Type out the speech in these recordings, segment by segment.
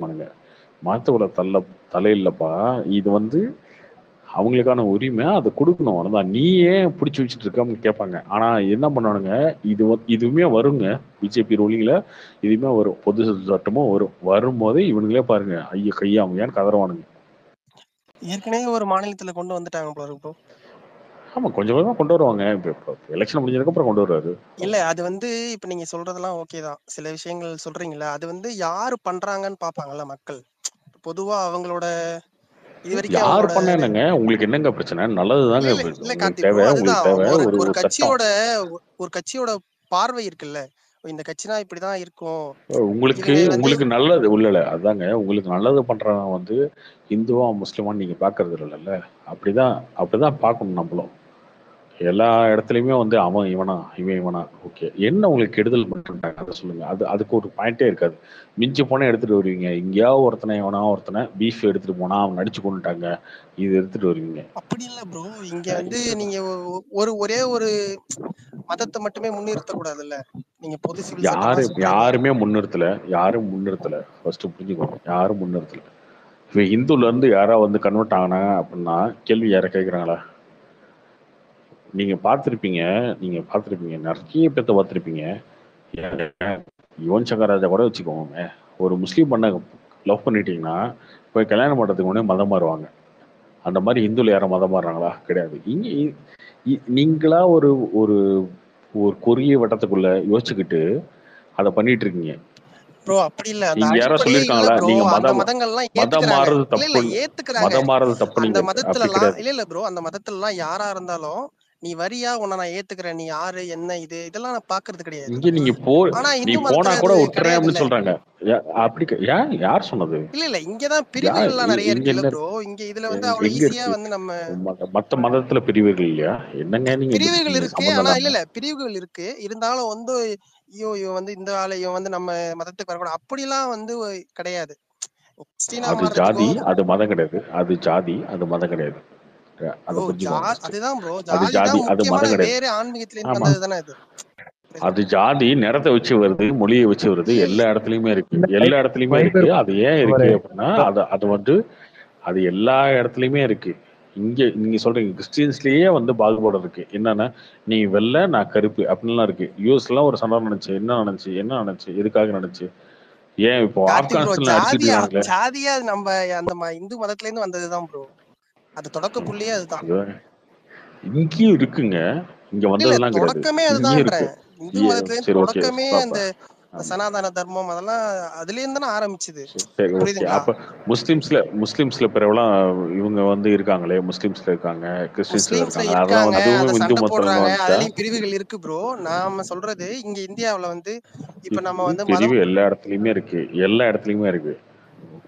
பண்ணுங்க. மதத்தோட தலை இல்லப்பா. இது வந்து அவங்களுக்கான உரிமை, அதை கொடுக்கணும். அதான் நீ ஏன் பிடிச்சி வச்சுட்டு இருக்க அப்படின்னு கேட்பாங்க. ஆனா என்ன பண்ணுவானுங்க, இதுவுமே வருங்க. பிஜேபி ரூலிங்ல இதுவுமே வரும், பொது சட்டமும் வரும். வரும்போது இவனுங்களே பாருங்க ஐயோ கையாமையான்னு கதறுவானுங்க. ஏற்கனவே ஒரு மாநிலத்துல கொண்டு வந்துட்டாங்க போல இருக்கு ப்ரோ. ஆமா, கொஞ்சம் கொஞ்சமா கொண்டு வருவாங்க. இப்போ எலெக்ஷன் முடிஞ்சதுக்கு அப்புறம் கொண்டு வருவாரு. இல்ல அது வந்து இப்ப நீங்க சொல்றதெல்லாம் ஓகே தான். சில விஷயங்கள் சொல்றீங்களா, அது வந்து யாரு பண்றாங்கன்னு பாப்பாங்கல்ல மக்கள். பொதுவா அவங்களோட இது வரைக்கும் யார் அவங்களோட பண்ண என்னங்க, உங்களுக்கு என்னங்க பிரச்சனை? நல்லதுதாங்க இல்ல உங்களுக்கு கார்த்தி ப்ரோ, தேவை. அதுதான் உங்களுக்கு தேவை ஒரு ஒரு ஒரு ஒரு சட்டம். கட்சியோட பார்வை இருக்குல்ல. இந்த கட்சினா இப்படிதான் இருக்கும், உங்களுக்கு இவங்க வந்து உங்களுக்கு நல்லது இல்ல, அதாங்க உங்களுக்கு நல்லது பண்றவன் வந்து இந்துவா முஸ்லிமான்னு நீங்க பாக்குறது இல்லைல்ல. அப்படிதான் பார்க்கணும் நம்மளும். எல்லா இடத்துலயுமே வந்து அவன் இவனா இவன் இவனா. ஓகே, என்ன உங்களுக்கு கெடுதல் பண்ணிட்டாங்க அதை சொல்லுங்க. அதுக்கு ஒரு பாயிண்டே இருக்காது. மிஞ்சி போனா எடுத்துட்டு வருவீங்க. எங்கேயாவது ஒருத்தனை பீஃப் எடுத்துட்டு போனா அவன் நடிச்சு கொண்டுட்டாங்க, இது எடுத்துட்டு வருவீங்க. அப்படி இல்ல ப்ரோ. இங்க வந்து நீங்க ஒரே ஒரு மதத்தை மட்டுமே முன்னிறுத்த கூடாதுல்ல. நீங்க பொது சிவில் சட்டம்லாம் சொல்றீங்க. யாரும் முன்னிறுத்தல. ஃபர்ஸ்ட் புரிஞ்சுக்கோங்க, யாரும் முன்னிறுத்தல. இப்போ இந்துல இருந்து யாரா வந்து கன்வெர்ட் ஆனாங்க அப்படின்னா கேள்வி யாரை கேட்குறாங்களா? நீங்க பார்த்துருப்பீங்க நிறைய பேர்த்த பார்த்துருப்பீங்க. யுவன் சங்கர் ராஜா கூட வச்சுக்கோங்க. ஒரு முஸ்லீம் பண்ண லவ் பண்ணிட்டீங்கன்னா போய் கல்யாணம் பண்ணுறதுக்கு முன்னே மதம் மாறுவாங்க. அந்த மாதிரி இந்துல யாரும் மதம் மாறுறாங்களா? கிடையாது. இங்க நீங்களா ஒரு ஒரு ஒரு குறுகிய வட்டத்துக்குள்ள யோசிச்சுக்கிட்டு அதை பண்ணிட்டு இருக்கீங்க. ப்ரோ அப்படி இல்ல, அந்த இங்க யாரோ அடிப்படையே இல்ல சொல்லியிருக்காங்களா ப்ரோ. நீங்க அந்த மதம் மதங்கள்லாம் மதம் ஏத்துக்கிறாங்க. மாறுறது இல்ல தப்புன்னு? ஏத்துக்கிறாங்க. மதம் மாறுறது தப்பு அந்த நீங்க அப்படி மதத்துலலாம் கிடையாது. இல்ல ப்ரோ, அந்த மதத்துலலாம் யாரா இருந்தாலும் நீ வரியா, உன்னை நான் ஏத்துக்கிறேன், நீ யாரு என்ன இது இதெல்லாம் நான் பாக்குறது கிடையாது. இங்க நீங்க ஆனா நீ இந்து போனா மதத்துல கூட அது விட்டுறேன் கிடையாது அப்படின்னு இல்ல. சொல்றாங்க. அப்படி ஏன் யார் சொன்னது? இல்ல இங்கதான் யார் பிரிவுகள்லாம் நிறைய இங்க இருக்கு இல்ல என்ன ப்ரோ. இங்க இதுல வந்து அவ்வளவு எங்க ஈஸியா இருக்கு? வந்து நம்ம மத்த மதத்துல பிரிவுகள் இல்லையா? என்னங்க நீங்க இப்படி பிரிவுகள் இருக்கீங்க இருக்கு. சம்மந்தம் ஆனா இல்லாம? இல்ல பிரிவுகள் இருக்கு. இருந்தாலும் வந்து ஐயோ இவன் வந்து இந்த ஆளு, இவன் வந்து நம்ம மதத்துக்கு வரக்கூடாது அப்படிலாம் வந்து கிடையாது. கிறிஸ்டினா அது மாறதுக்கோ ஜாதி, அது மதம் கிடையாது. அது ஜாதி, அது மதம் கிடையாது. அதை ப்ரோ புரிஞ்சுக்கோங்க ஃபர்ஸ்ட். அதுதான் ப்ரோ, அது ஜாதி ஜாதி, தான் அது முக்கியமான. மதம் கிடையாது. வேற ஆன்மீகத்துல இருந்து ஆமா, வந்தது தானே அது. அது ஜாதி நிறத்தை வச்சு வருது, மொழியை வச்சு வருது. இல்ல இல்ல எல்லா இடத்துலயுமே இருக்கு, இந்த எல்லா இடத்துலயுமே இருக்கு. வைபர் அது ஏன் இருக்கு அவரு அப்படின்னா அது வந்து அது எல்லா இடத்துலயுமே இருக்கு. இங்க நீங்க சொல்றீங்க கிறிஸ்டியன்ஸ்லயே வந்து பாகுபாடு இருக்கு. என்னன்னா நீ வெள்ளை நான் கருப்பு அப்படின்லாம் இருக்கு. யூஎஸ்லாம் ஒரு சண்டை நடந்துச்சு. என்ன நடந்துச்சு எதுக்காக நடந்துச்சு? ஏன் இப்போ கார்த்திக் ப்ரோ, ஆப்கானிஸ்தான்ல அடிச்சுட்டு இருக்கானுங்களே? ஜாதியா அது நம்ம அந்த இந்து மதத்துல இருந்து வந்ததுதான் ப்ரோ. அது தொடக்க புள்ளியே அதுதான். அது இங்கேயும் இருக்குங்க. இங்க இல்ல வந்ததெல்லாம் கிடையாது, தொடக்கமே இங்கேயும் இருக்கு. அதுதான்றேன். இந்து மதத்துல இருந்து சரி, ஓகே, தொடக்கமே ஸ்டாப். அந்த ஆமா, சனாதன தர்மம் அதெல்லாம் அதுல இருந்து தானே ஆரம்பிச்சுது. சரி, ஓகே. புரியுதுங்களா? அப்ப முஸ்லிம்ஸ்ல பிறவெல்லாம் இவங்க வந்து இருக்காங்களே, முஸ்லிம்ஸ்ல இருக்காங்க, கிறிஸ்டின்ஸ்ல முஸ்லீம்ஸ்ல இருக்காங்க, அதெல்லாம் இருக்காங்க, வந்து அத அதுவும் இந்து சண்டை மதத்துல இருந்து போடுறாங்க, வந்துச்சா? அதுலயும் பிரிவுகள் இருக்கு ப்ரோ. நாம சொல்றது இங்க இந்தியாவுல வந்து இப்ப நம்ம வந்து பிரிவு மதம். எல்லா இடத்துலயுமே இருக்கு, எல்லா இடத்துலயுமே இருக்கு.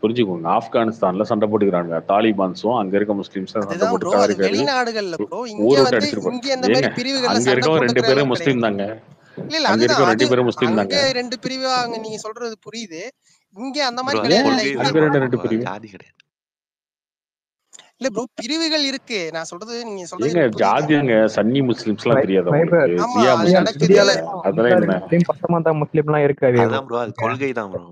புரிஞ்சுக்கோங்க. ஆப்கானிஸ்தான்ல சண்டை போட்டுக்கிறாங்க, தாலிபான்ஸும் அங்க இருக்க முஸ்லிம்ஸும் சண்டை அதுதான் போட்டு ப்ரோ, அது கதறிக்காரு. வெளிநாடுகள்ல ப்ரோ. இங்க ஊர் விட்டு வந்து அடிச்சிருப்பாரு. இங்க இந்த ஏங்க, மாதிரி பிரிவுகள்ல அங்க சண்டை இருக்கவங்க ரெண்டு போட்டுக்கிற பேரும் அளவுக்கு முஸ்லீம் கிடையாது. தாங்க. இல்ல அங்க அதுதான் இருக்க அது. ரெண்டு பேரும் முஸ்லீம் அங்க தாங்க. 2 பிரிவா அங்க நீங்க சொல்றது புரியுது. இங்க அந்த ப்ரோ மாதிரி அது கிடையாது ஏன் இல்ல. கொள்கை இங்க தான் அங்க ப்ரோ, ரெண்டு பிரிவு? ஜாதி கிடையாது. இல்ல ப்ரோ, பிரிவுகள் இருக்கு. நான் சொல்றது நீங்க சொல்றது ஏங்க எனக்கு புரியுது. ஜாதிங்க, சன்னி முஸ்லிம்ஸ் எல்லாம் தெரியாதா வைபர் உங்களுக்கு? ஆமா சியா அது முஸ்லிம்ஸ் நடக்குது. தெரியாதா? இந்தியால அதெல்லாம் என்ன? முஸ்லீம் பத்தொன்பதா முஸ்லீம் எல்லாம் இருக்காது. அதான் ப்ரோ, அது கொள்கை தான் ப்ரோ.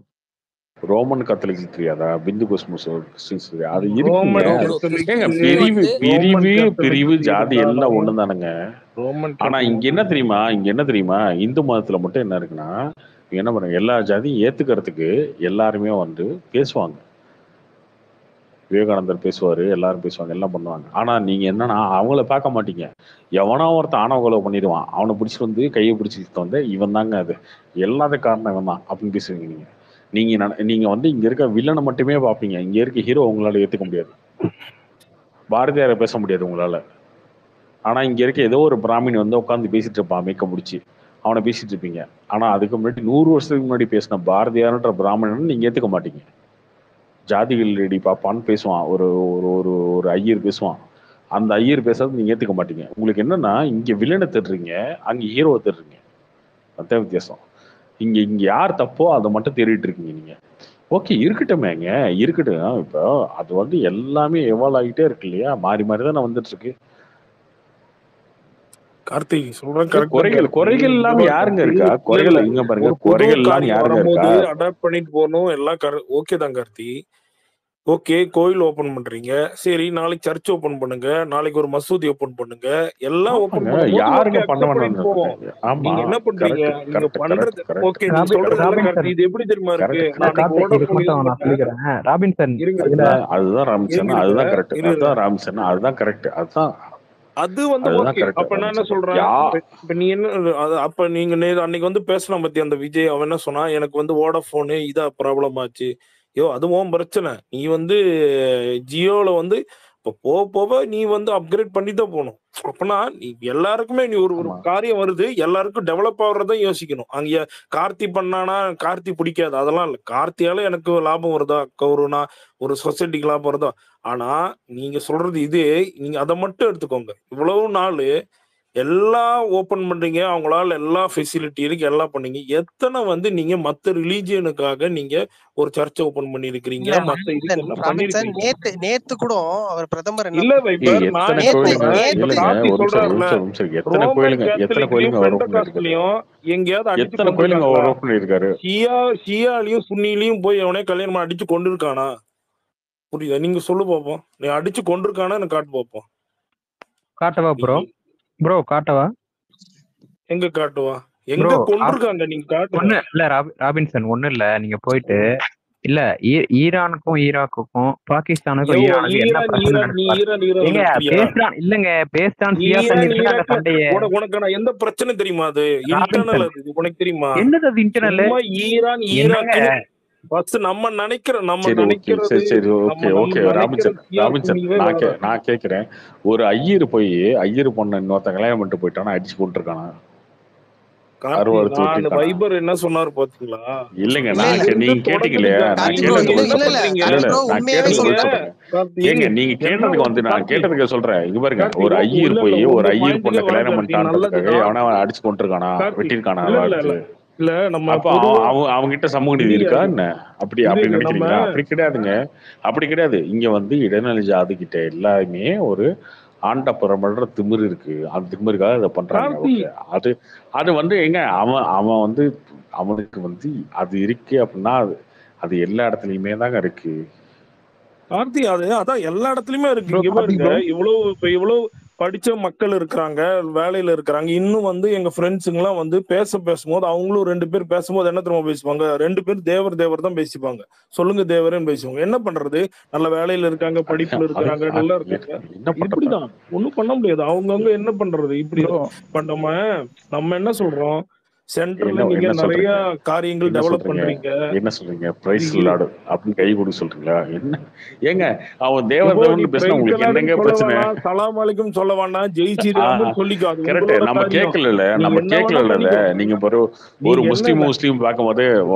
ரோமன் கத்தோலிக் தெரியாதா? பிந்து கோஸ்மஸ் கிறிஸ்டின்ஸ் தெரியாது? அது இருக்குங்க. ரோமன் அது கத்தோலிக் ஏங்க ரோமன் பிரிவு கத்தோலிக் ஜாதி எல்லாம் இருந்தாலும் ஒண்ணுதானுங்க. ரோமன் ஆனா இங்க என்ன தெரியுமா, இந்து மதத்துல மட்டும் என்ன இருக்குன்னா, இவங்க என்ன பண்ணுங்க, எல்லா ஜாதியும் ஏத்துக்கிறதுக்கு எல்லாருமே வந்து பேசுவாங்க. விவேகானந்தர் பேசுவாரு, எல்லாரும் பேசுவாங்க, எல்லாம் பண்ணுவாங்க. ஆனா நீங்க என்னன்னா அவங்கள பார்க்க மாட்டீங்க. எவனோ ஒருத்தன் ஆணவ கொலை பண்ணிடுவான், அவனை பிடிச்சிட்டு வந்து கையை பிடிச்சிட்டு வந்து இவன் தாங்க அது, எல்லாத்துக்கும் காரணம் இவன் தான் அப்படின்னு பேசுவீங்க நீங்க. நீங்க வந்து இங்க இருக்க வில்லனை மட்டுமே பார்ப்பீங்க. இங்க இருக்க ஹீரோ உங்களால ஏத்துக்க முடியாது. பாரதியாரை பேச முடியாது உங்களால. ஆனா இங்க இருக்க ஏதோ ஒரு பிராமின் வந்து உட்காந்து பேசிட்டு இருப்பான் மேக்க முடிச்சு, அவனை பேசிட்டு இருப்பீங்க. ஆனா அதுக்கு முன்னாடி 100 வருஷத்துக்கு முன்னாடி பேசின பாரதியார்ன்ற பிராமணன் நீங்க ஏத்துக்க மாட்டீங்க. ஜாதிகள் ரெடி பாப்பான்னு பேசுவான், ஒரு ஒரு ஒரு ஒரு ஐயர் பேசுவான். அந்த ஐயர் பேசுறது நீங்க ஏத்துக்க மாட்டீங்க. உங்களுக்கு என்னன்னா இங்க வில்லனை தேடுறீங்க, அங்க ஹீரோவை தேடுறீங்க. அதான் வித்தியாசம். இங்க இங்க யார் தப்போ அதை மட்டும் தேடிட்டு இருக்கீங்க நீங்க. ஓகே, இருக்கட்டுமேங்க, இருக்கட்டும். இப்போ அது வந்து எல்லாமே எவால்வ் ஆகிட்டே இருக்கு இல்லையா? மாறி மாறி தானே வந்துட்டு இருக்கு. கார்த்திக் சொல்றேன் இல்ல, கரெக்ட் தான் குறைகள் கார்த்திக். குறைகள் இங்க இல்லாம பாரு யாருங்க கார்த்திக், இருக்கா? இல்ல குறைகள் இல்ல இங்க பாருங்க, ஒரு புது குறைகள் இல்லாம காரியம் யாருங்க வரும்போது இருக்கா? அடாப்ட் பண்ணிட்டு போகணும் எல்லாம் ஓகே தான் கார்த்தி. ஓகே, கோயில் ஓபன் பண்றீங்க, சரி நாளைக்கு சர்ச் ஓபன் பண்ணுங்க, நாளைக்கு ஒரு மசூதி ஓபன் பண்ணுங்க, எல்லாம் ஓபன் ஆமாங்க, பண்ணும்போது ஓகே யாருங்க பண்ண அக்செப்ட் பண்ணிட்டு வேணாம்னு போவோம். சொல்றீங்க? ஆமா, நீங்க என்ன பண்றீங்க, கரெக்ட் நீங்க கரெக்ட் கரெக்ட் பண்றது கரெக்ட் ஓகே, நீங்க சொல்றது இல்ல ராபின்சன் கார்த்தி. இது எப்படி தெரியுமா இருக்கு, கரெக்ட் நான் அன்னைக்கு கார்த்திக் வோடாஃபோன் இதுக்கு யூஸ் மட்டும் நான் பண்ணேன். சொல்லிக்கிறேன். ராபின்சன் இருங்க இதுல அதுதான் ராம்சன், இருங்க அதுதான் கரெக்ட், இருங்க அதுதான் ராம்சன், அதுதான் கரெக்ட், அதுதான் அது வந்து அதுதான் ஓகே. கரெக்ட் அப்ப நான் என்ன ராம்சன். சொல்றேன், யா இப்ப நீ என்ன அப்ப நீங்க அன்னைக்கு வந்து பேசலாம் பத்தி அந்த விஜய் அவன் என்ன சொன்னா, எனக்கு வந்து வோடாஃபோனு இதா ப்ராப்ளம் ஆச்சு. யோ அதுவும் பிரச்சனை. நீ வந்து ஜியோல வந்து இப்ப போக போக நீ வந்து அப்கிரேட் பண்ணி தான் போகணும். அப்பனா நீ எல்லாருக்குமே நீ ஒரு ஒரு ஆமா, காரியம் வருது, எல்லாருக்கும் டெவலப் ஆகுறதான் யோசிக்கணும். அங்க கார்த்தி பண்ணானா கார்த்தி பிடிக்காது அதெல்லாம் இல்ல. கார்த்தியால எனக்கு லாபம் வருதா, ஒரு சொசைட்டிக்கு லாபம் வருதா. ஆனா நீங்க சொல்றது இது, நீங்க அதை மட்டும் எடுத்துக்கோங்க. இவ்வளவு நாள் எல்லாம் ஓபன் பண்றீங்க, அவங்களால எல்லா ஃபெசிலிட்டி இருக்கு, எல்லாம் பண்ணீங்க. எத்தனை வந்து நீங்க மத்த ரிலீஜியனுக்காக நீங்க ஒரு சர்ச் ஓபன் பண்ணிருக்கீங்க, இல்ல மத்த இதுக்கு ராபின்சன், எல்லாம் ராபின்சன் பண்ணிருக்கீங்க. நேத்து கூட அவர் பிரதமர் என்ன இல்ல வைப்பர், ஏய், நான் எத்தனை என்ன நேத்து கோயிலுங்க? சொல்றேன், இப்ப நேத்து இல்லைங்க, கார்த்தி ஒரு நிமிஷம் ஒரு சொல்றாருல, நிமிஷம் ஒரு நிமிஷம். எத்தனை ரோமன் கோயிலுங்க, எத்தனை கேத்தலிக்லயும் கோயிலுங்க அவர் ஓப்பன் பண்ணிருக்காரு? பெண்டகாஸ்ட்லயும் எங்கேயாவது அடிச்சு எத்தனை கோயிலுங்க கொண்டிருக்காங்களா? அவர் ஓப்பன் பண்ணிருக்காரு? ஷியாலையும் சுன்னிலையும் போய் எவனே கல்யாணம் அடிச்சு கொண்டிருக்கானா? புரியுதா? நீங்க சொல்லு பாப்போம். நீ அடிச்சு கொண்டிருக்கானா எனக்கு காட்டு பாப்போம். காட்டவா நீ ப்ரோ காட்டவா எங்க காட்டுவா? ப்ரோ? எங்க கொண்டிருக்காங்க நீங்க காட்டுங்க. ஒண்ணு இல்ல ராபின்சன், ஒண்ணு இல்ல, நீங்க போயிட்டு இல்ல ஈரானுக்கும் ஈராக்குக்கும் பாகிஸ்தானுக்கும் ஈரானுக்கும் என்ன பிரச்சனை நீ நடக்குது ஈரான் ஏங்க? இருக்கிறியா? பேசுறான் இல்லங்க, பேசுறான் சியா ஈரான் சொல்லிட்டு அந்த ஈராக்ல சண்டைய. உனக்கு நான் எந்த பிரச்சனை தெரியுமா? அது இன்டர்னல், ராபின்சன் அது உனக்கு தெரியுமா? என்னது அது இன்டர்னல்? சும்மா ஈரான் என்னங்க? ஈராக்குன்னு ஃபர்ஸ்ட் நம்ம சரி, ஓகே, நினைக்கிறது சரி, ஓகே, நம்ம ஓகே. ராபின்சன், நினைக்கிறது ஷியா ராபின்சன், சுன்னிவே வேற. நான் கேட்கிறேன். ஒரு ஐயர் பொண்ணு இன்னொருத்தன் கல்யாணம் பண்ணிட்டு போயிட்டானா, அடிச்சு கொண்டிருக்கானா? கார்த்தி, அறுவறுத்து நான் அந்த வெட்டிருக்கானா? வைபர் என்ன சொன்னாரு பாத்தீங்களா? இல்லைங்க, இல்ல இல்ல நீங்க கேட்டீங்க இல்லையா? நான் கார்த்தி ப்ரோ, கேட்டதுக்கு இது வந்து இல்ல இல்ல சொல்றேன். இல்ல கார்த்தி இல்ல, ப்ரோ நான் உண்மையாவே கேட்டதுக்கு வந்து சொல்றேன். சொல்றேன். கார்த்தி ஏங்க, நீங்க என்ன கேட்டதுக்கு வந்து நான் கார்த்தி கேட்டதுக்கு சொல்றேன். இங்க பாருங்க, கார்த்தி ஒரு ஐயர் இல்ல போய் ஒரு உங்க ஐயர் பாயிண்ட்டுக்கே பொண்ணை வர கல்யாணம் கார்த்தி, பண்ணிட்டான்றதுக்காக நல்லதுதான் எவனா அடிச்சு கொண்டிருக்கானா, கார்த்தி. வெட்டிருக்கானா இல்ல இல்ல இல்ல அடிச்சு? இல்ல நம்ம அப்ப பொதுவா அவங்க கிட்ட சமூக நீதி இரு இருக்கா என்ன? அப்படி அப்படி நம்ம நினைக்கிறீங்களா? அப்படி கிடையாதுங்க. அப்படி கிடையாது. இங்க வந்து இடைநிலை ஜாதி கிட்ட எல்லாமே ஒரு ஆண்ட புறமன்ற திமிரு இருக்கு. அந்த திமிருக்காக இதை பண்றாங்க. கார்த்தி ஓகே, அது அது வந்து எங்க அவன் அவன் வந்து அவனுக்கு வந்து அது இருக்கு அப்படின்னா, அது எல்லா இடத்துலயுமே தாங்க இருக்கு. கார்த்தி அதான் எல்லா இடத்துலயுமே இருக்கு. ப்ரோ இங்க கார்த்தி பாருங்க, ப்ரோ, இவ்வளவு படிச்ச மக்கள் இருக்கிறாங்க, வேலையில இருக்கிறாங்க. இன்னும் வந்து எங்க ஃப்ரெண்ட்ஸுங்கெல்லாம் வந்து பேசும்போது அவங்களும் 2 பேர் பேசும்போது என்ன தெரியுமா பேசுவாங்க? 2 பேர் தேவர் தான் பேசிப்பாங்க. சொல்லுங்க தேவரேன்னு பேசுவாங்க. என்ன பண்றது? நல்ல வேலையில இருக்காங்க, அது படிப்புல அது இருக்கிறாங்க, அது நல்லா இருக்காங்க. என்ன பண்றது? இப்படிதான் ஒண்ணும் பண்ண முடியாது. அவங்கவுங்க என்ன பண்றது? இப்படி ப்ரோ இப்ப நம்ம என்ன சொல்றோம்? சென்டர்ல என்ன நீங்க என்ன நிறைய சொல்றீங்க? காரியங்கள் என்ன டெவலப் சொல்றீங்க? பண்றீங்க. என்ன சொல்றீங்க? பிரைஸ் இரு லார்டு அப்படின்னு கை கொடுக்க சொல்றீங்களா? என்ன ஏங்க, அவன் இப்போ நீ தேவன் பேசினா பிரைஸ் உங்களுக்கு எல்லாம் என்னங்க சொல்ல பிரச்சனை? வேணாம், சலாம் அலைக்கும் சொல்ல வேண்டாம், ஜெய் ஸ்ரீராம்னு சொல்லிக்கோ. அது கரெக்ட். உங்களோட நம்ம காரியம். கேட்கல, நீங்க நம்ம என்ன வேணா கேட்கல. பண்ணிக்கோ. நீங்க ஒரு நீங்க என்ன முஸ்லீம் பார்க்கும்போது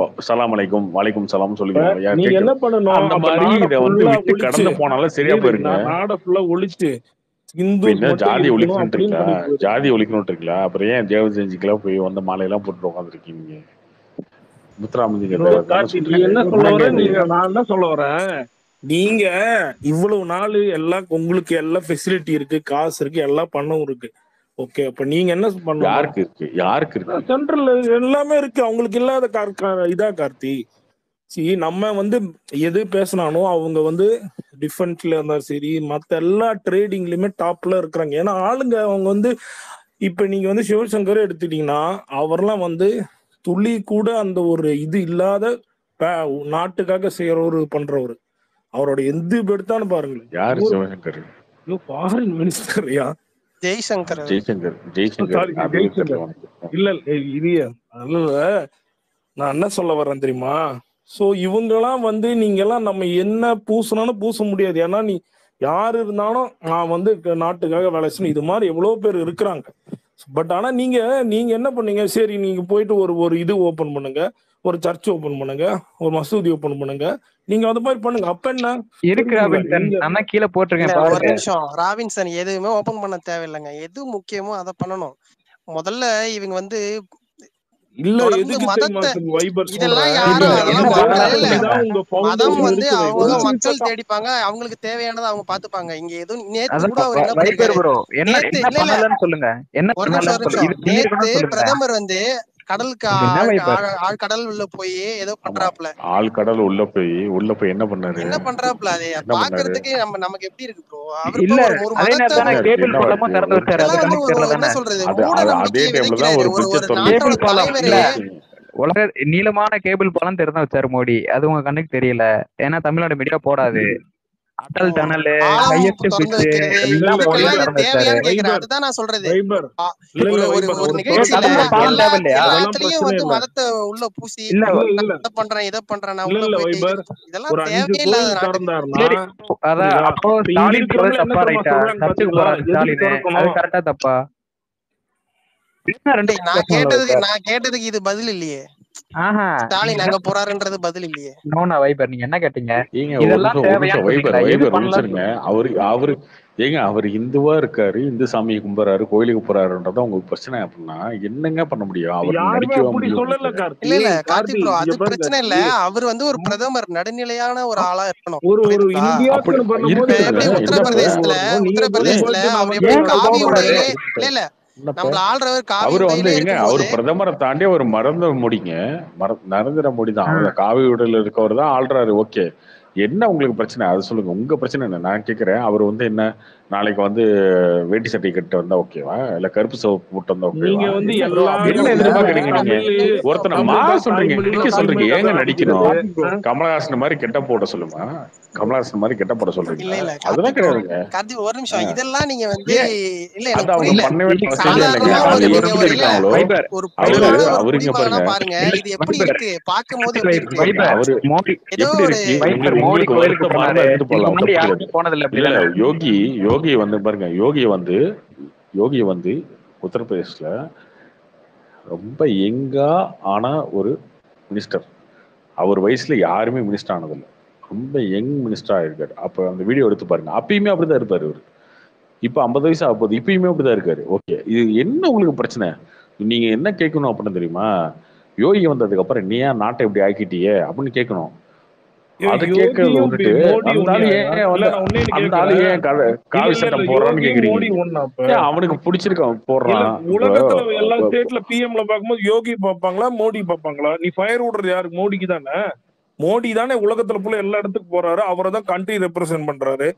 சலாம் அலைக்கும் வலைக்கும் சலாம் சொல்லிக்கிறாங்க. யார் நீங்க கேட்கல? என்ன பண்ணணும்? அந்த அப்ப மாதிரி நாட இதை வந்து ஃபுல்லா விட்டு ஒழிச்சு, கடந்து போனாலும் சரியா போயிருங்க. நாட ஃபுல்லா ஒழிச்சு இந்துஸ் பின்ன மட்டும் ஜாதி இருக்கணும் அப்படின்னு ஒழிக்கணும்ன்றீங்களா? பண்ணிட்டு போயிரு. ஜாதி ஒழிக்கணும்ன்றீங்களா? அப்புறம் ஏன் தேவ செஞ்சுக்கெல்லாம் போய் வந்து மாலையெல்லாம் போட்டு உட்காந்துருக்கீங்க? முத்துராமலிங்க ப்ரோ தேவர் தானே கார்த்தி, நீ சொன்னாரு. என்ன சொல்ல என்னங்க வர? இது? நான் என்ன சொல்ல வரேன், நீங்க இவ்வளவு நாள் எல்லாம் உங்களுக்கு எல்லா ஃபெசிலிட்டி இருக்கு, காசு இருக்கு, எல்லாம் பண்ணவும் இருக்கு. ஓகே, அப்ப நீங்க என்ன பண்ணணும்? யாருக்கு இருக்கு? யாருக்கு இருக்கு? சென்ட்ரல் எல்லாமே இருக்கு, அவங்களுக்கு இல்லாத இதா கார்த்தி. நம்ம வந்து எது பேசினாலும் அவங்க வந்து டிஃபென்ஸ்ல இருந்தாலும் சரி, மத்த எல்லா ட்ரேடிங்லயுமே டாப்ல இருக்கிறாங்க. ஏன்னா ஆளுங்க அவங்க வந்து இப்ப நீங்க வந்து சிவசங்கர் எடுத்துட்டீங்கன்னா, அவர்லாம் வந்து துளி கூட அந்த ஒரு இது இல்லாத நாட்டுக்காக செய்யறவரு பண்றவரு. அவரோட எந்த எடுத்தாலும் பாருங்களேன், யாரு சிவசங்கர்? ஃபாரின் மினிஸ்டர்யா. ஜெய்சங்கர் அவர். ஜெய்சங்கர் சாரி, அதுவே தெரியல ஜெய்சங்கர். உனக்கு. இல்ல இது அதனால நான் என்ன சொல்ல வரேன் தெரியுமா? சோ இவங்கெல்லாம் வந்து நீங்க எல்லாம் நம்ம என்ன பூசணும்னு பூச முடியாது. ஏன்னா நீ யாரு இருந்தாலும் நான் வந்து நாட்டுக்காக வேலை செய்யணும். இது மாதிரி எவ்வளவு பேர் இருக்கிறாங்க. பட் ஆனா நீங்க என்ன பண்ணீங்க? சரி, நீங்க போயிட்டு ஒரு இது ஓபன் பண்ணுங்க, ஒரு சர்ச் ஓபன் பண்ணுங்க, ஒரு மசூதி ஓபன் பண்ணுங்க, நீங்க அது மாதிரி பண்ணுங்க. அப்ப என்ன இருக்கு ராபின்சன், நீங்க நான் தான் கீழே இல்ல போட்டிருக்கேன் ஒரு பாருங்க. நிமிஷம் ராபின்சன், எதுவுமே ஓபன் பண்ண தேவையில்லைங்க. எது முக்கியமோ அதை பண்ணணும். முதல்ல இவங்க வந்து இல்ல தொடர்ந்து எதுக்கு தெரியுமா மதத்தை வைபர் இதெல்லாம் சொல்றேன் யாரும் என்ன அதெல்லாம் இந்த மதம்னா இல்ல சொல்லுங்க. தான் உங்க மதம் ஃபவுண்டேஷன் வந்து இருக்கு அவங்கவுங்க வைபர். மக்கள் தேடிப்பாங்க, அவங்களுக்கு தேவையானதை அவங்க பாத்துப்பாங்க. இங்க எதுவும் நேத்து அதான் கூட அவர் என்ன வைபர் பண்ணிருக்காரு, ப்ரோ என்ன நேத்து என்ன இல்ல இல்ல பண்ணலன்னு சொல்லுங்க. என்ன ஒரு நிமிஷம் பண்ணலன்னு சொல்லு. இது நேத்து பண்ணிருக்கணும்னு சொல்லுங்க. பிரதமர் வந்து கடலுக்கு என்ன வைபர்? ஆழ்கடல் உள்ள போய் ஏதோ ஆமா, பண்றாப்ல. ஆழ்கடல் உள்ள போய் என்ன பண்ணாரு? என்ன பண்றாப்ல அது என்ன பண்ணாரு? பாக்குறதுக்கு நமக்கு எப்படி இருக்கு ப்ரோ? அவர் இல்ல இப்ப ஒரு அதே மதத்தை நேரம் தானே என்ன இருக்கு? கேபிள் என்னவா பாலமும் இருக்கு? திறந்து ஒரு வச்சாரு. அது இதெல்லாம் வந்து கண்ணுக்கு தெரியல என்ன தானே. சொல்றது, அது மூட அதே நம்பிக்கையை டைம்ல தான் விதைக்கிறாரு. ஒரு ஒரு பிரிட்ஜை ஒரு திறந்து நாட்டோட கேபிள் பாலம் தலைவரே இல்ல வச்சிருக்கீங்க. உலக நீளமான கேபிள் பாலம் திறந்து வச்சாரு மோடி. அது உங்க கண்ணுக்கு தெரியல. ஏன்னா தமிழ்நாடு மீடியா போடாது. அடல் டனல், பாலம் ஹையஸ்ட் திறந்து பிரிட்ஜ் வைக்கிறது எல்லாம் மோடி இதுக்கெல்லாம் இது திறந்து வச்சாரு. தேவையான்னு கேக்குறேன். வைபர் அதுதான் நான் சொல்றது. வைபர் ஆ, இல்ல ஒரு இல்ல ஒரு வைபர் ஒரு ஒரு நிகழ்ச்சியில அதுக்கெல்லாம் பாலம் எல்லா தேவையில்லையா? அதெல்லாம் எல்லாத்துலயும் பிரச்சனை வந்து இல்ல. மதத்தை உள்ள பூசி இல்ல இல்ல நான் இல்ல அதை பண்றேன் இதை பண்றேன் நான் இல்ல உள்ள இல்ல போயிட்டு வைபர் இதெல்லாம் ஒரு 5 தேவையே இல்லாத கோயில் நாட்டுக்கு. திறந்தாருன்னா சரி அதான் புரியுதா? அப்போ இப்ப இங்க ஸ்டாலின் சொல்றது இருக்கிறவங்க என்ன தப்பா தெரியுமா ரைட்டா? சொல்றாங்க சர்ச்சுக்கு பாத்தீங்களா? போறாரு எதுக்கு ஸ்டாலின். அது திறக்கணும்? கரெக்டா தப்பா? என்ன ரெண்டு டேய், பேரும் வைபர்? நான் கேட்டதுக்கு இது பதில் இல்லையே. ஆஹா ஸ்டாலின் அங்க போறாருன்றது பதில் இல்லையே. நோனா வைபர் நீங்க என்ன கேட்டீங்க? ஏங்க ஒரு இதெல்லாம் நிமிஷம் தேவையான்னு வைபர் சொன்னீங்களா? எது வைபர் பண்ணலாம்னு நிமிஷருங்க. அவரு ஏங்க அவர் இந்துவா இருக்காரு, இந்து சாமியை கும்பிடுறாரு, கோயிலுக்கு போறாருன்றதா உங்களுக்கு பிரச்சனை அப்படின்னா என்னங்க பண்ண முடியும்? அவர் யாருமே நடிக்கவா அப்படி முடியும் சொல்லல உங்களுக்கு? கார்த்தி. இல்ல கார்த்தி கார்த்தி ப்ரோ, இங்க அது பாரு பிரச்சனை இல்ல. கார்த்தி. அவர் வந்து ஒரு பிரதமர், நடுநிலையான ஒரு ஆளா இருக்கணும். ஒரு புரியுதுங்களா? அப்படி இந்தியாக்குன்னு பண்ணும்போது இப்ப இருக்கட்டுங்க. எப்படி எல்லாத்துக்கும் என்னப்ப ஒத்துழைப்பு உத்தரப்பிரதேசத்துல வரணும். நீங்க உத்தரப்பிரதேசத்துல வைபர்ட்ட நான் அவர் வந்து எப்படி ஏங்க காவி கோவப்படுறாரு? உடையிலே இருக்கட்டும். இல்ல இல்ல என்னப்ப நம்மள ஆள்றவர் காவி அவரு வந்து உடையிலே ஏங்க அவர் இருக்கும்போது பிரதமரை தாண்டி அவர் நரேந்திர மோடிங்க. நரேந்திர மோடி தான். ஆ, அவர் காவி உடையில இருக்கவர் தான் ஆள்றாரு. ஓகே. என்ன உங்களுக்கு பிரச்சனை? அது சொல்லுங்க. உங்க பிரச்சனை என்ன? நான் கேட்கிறேன். அவர் வந்து என்ன நாளைக்கு வந்து வேட்டி சட்டை கட்டு வந்தா ஓகேவா? இல்ல கருப்பு சிவப்பு போட்டு வந்தா நீங்க ஓகேவா? வந்து என்ன ப்ரோ அப்படி என்ன இல்ல. எதிர்பார்க்கறீங்க நீங்க? தமிழ் ஒருத்தனை தமிழ் தான் சொல்றீங்க, தாய்மொழி நடிக்க சொல்றீங்க. தமிழ் ஏங்க தான் நடிக்கணும்? ஆதிக்கிறது. ஆ? கமலஹாசன் மாதிரி கெட்ட போட சொல்லுமா? கமலஹாசன் மாதிரி கெட்ட போட இல்ல சொல்றீங்களா? இல்ல அதெல்லாம் ப்ரோ, கிடையாதுங்க. ஒரு ஆ. நிமிஷம். இதெல்லாம் நீங்க வந்து ஏன் இல்ல அது எனக்கு அவங்க புரியல. பண்ணவே இல்ல அவசியமே இல்லைங்க. சாதாரணமா அவங்க ஒரு நீங்க எப்படி நிமிஷம் இல்ல இருக்காங்களோ வைபர் ஒரு அவரு பொதுவான ஒரு அவருங்க குடிமகனா பாருங்க. பாருங்க, இல்ல இது எப்படி வைபர் இருக்கு பார்க்கும்போது எப்படி இருக்கு? வைபர் அவரு மோடி ஏதோ எப்படி ஒரு இருக்கு? வைபர் மோடி உங்களுக்கு கோயிலுக்கு வருத்தமா போனாரு. இருந்தா இருந்துட்டு இதுக்கு போகலாம், முன்னாடி தப்பு யாருமே கிடையாது. போனதில்ல இல்ல இல்ல அப்படிதானே? யோகி வந்து பாருங்க. யோகி வந்து உத்தரப்பிரதேஷ்ல ரொம்ப யங்கா ஆன ஒரு மினிஸ்டர். அவர் வயசுல யாருமே மினிஸ்டர் ஆனதில்லை. ரொம்ப யங் மினிஸ்டர் ஆயிருக்காரு. அப்ப அந்த வீடியோ எடுத்து பாருங்க. அப்பயுமே அப்படிதான் இருப்பாரு அவரு. இப்ப 50 வயசு ஆக போகுது. இப்பயுமே அப்படிதான் இருக்காரு. ஓகே. இது என்ன உங்களுக்கு பிரச்சனை? நீங்க என்ன கேட்கணும் அப்படின்னு தெரியுமா? யோகி வந்ததுக்கு அப்புறம் நீ ஏன் நாட்டை இப்படி ஆக்கிட்டியே அப்படின்னு கேட்கணும். அதை கேட்கறத யோகியும் விட்டுட்டு மோடி அந்த ஆளு ஒன்னியா? ஏன் இல்ல வந்து நான் ஒன்னே அந்த ஆளு கேக்குறேன். ஏன் இல்ல காவி இல்ல சட்டை இல்ல போடுறான்னு யோகியும் கேக்குறீங்க மோடி நீங்க. ஒண்ணா? அப்ப ஏன் அவனுக்கு பிடிச்சிருக்கான் இல்ல போடுறான். உலகத்துல எல்லா ஸ்டேட்ல பிஎம்ல பாக்கும்போது யோகி பாப்பாங்களா மோடி பாப்பாங்களா? நீ ஃபயர் விடுறது யாருக்கு? மோடிக்கு தானே. மோடி தானே உலகத்துல போல எல்லா இடத்துக்கு போறாரு. அவரை தான் கண்ட்ரி ரெப்ரசென்ட் பண்றாரு.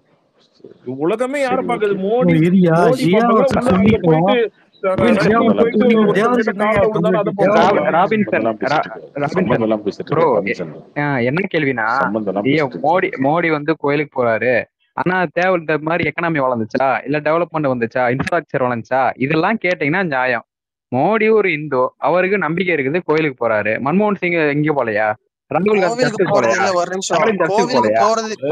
உலகமே யார சரி பாக்குது? ஓகே. மோடி இரியா மோடி ஜியாவை பாப்பாங்களா? உள்ள அங்க சொல்லிட்டோம். போயிட்டு ரஜினி சம்பந்தம் போயிட்டு இல்லாம நீங்க தேவர் ஒருத்தர் சொன்னீங்க காலில் விழுந்தாலும் அதை தேவர் பாப்பாங்களா? ராபின்சன் சம்பந்தம் எல்லாம் பேசிட்டு ப்ரோ இருக்காரு ராபின்சன். என்ன கேள்வினா, சம்பந்தம் எல்லாம் பேசிட்டு இருக்காரு. மோடி வந்து கோயிலுக்கு போறாரு. ஆனா இந்த மாதிரி எக்கனாமி வளர்ந்துச்சா, இல்ல டெவலப்மெண்ட் வந்துச்சா, இன்ஃப்ராஸ்ட்ரக்சர் வளர்ந்துச்சா, இதெல்லாம் கேட்டீங்கன்னா நியாயம். மோடி ஒரு இந்து, அவருக்கு நம்பிக்கை இருக்குது, கோயிலுக்கு போறாரு. மன்மோகன் சிங் எங்க போலையா? ராகுல் காந்தி கோவிலுக்கு சர்ச்சுக்கு போறது போலையா? இல்ல. ஒரு நிமிஷம். ஸ்டாலின் சர்ச்சுக்கு போலையா?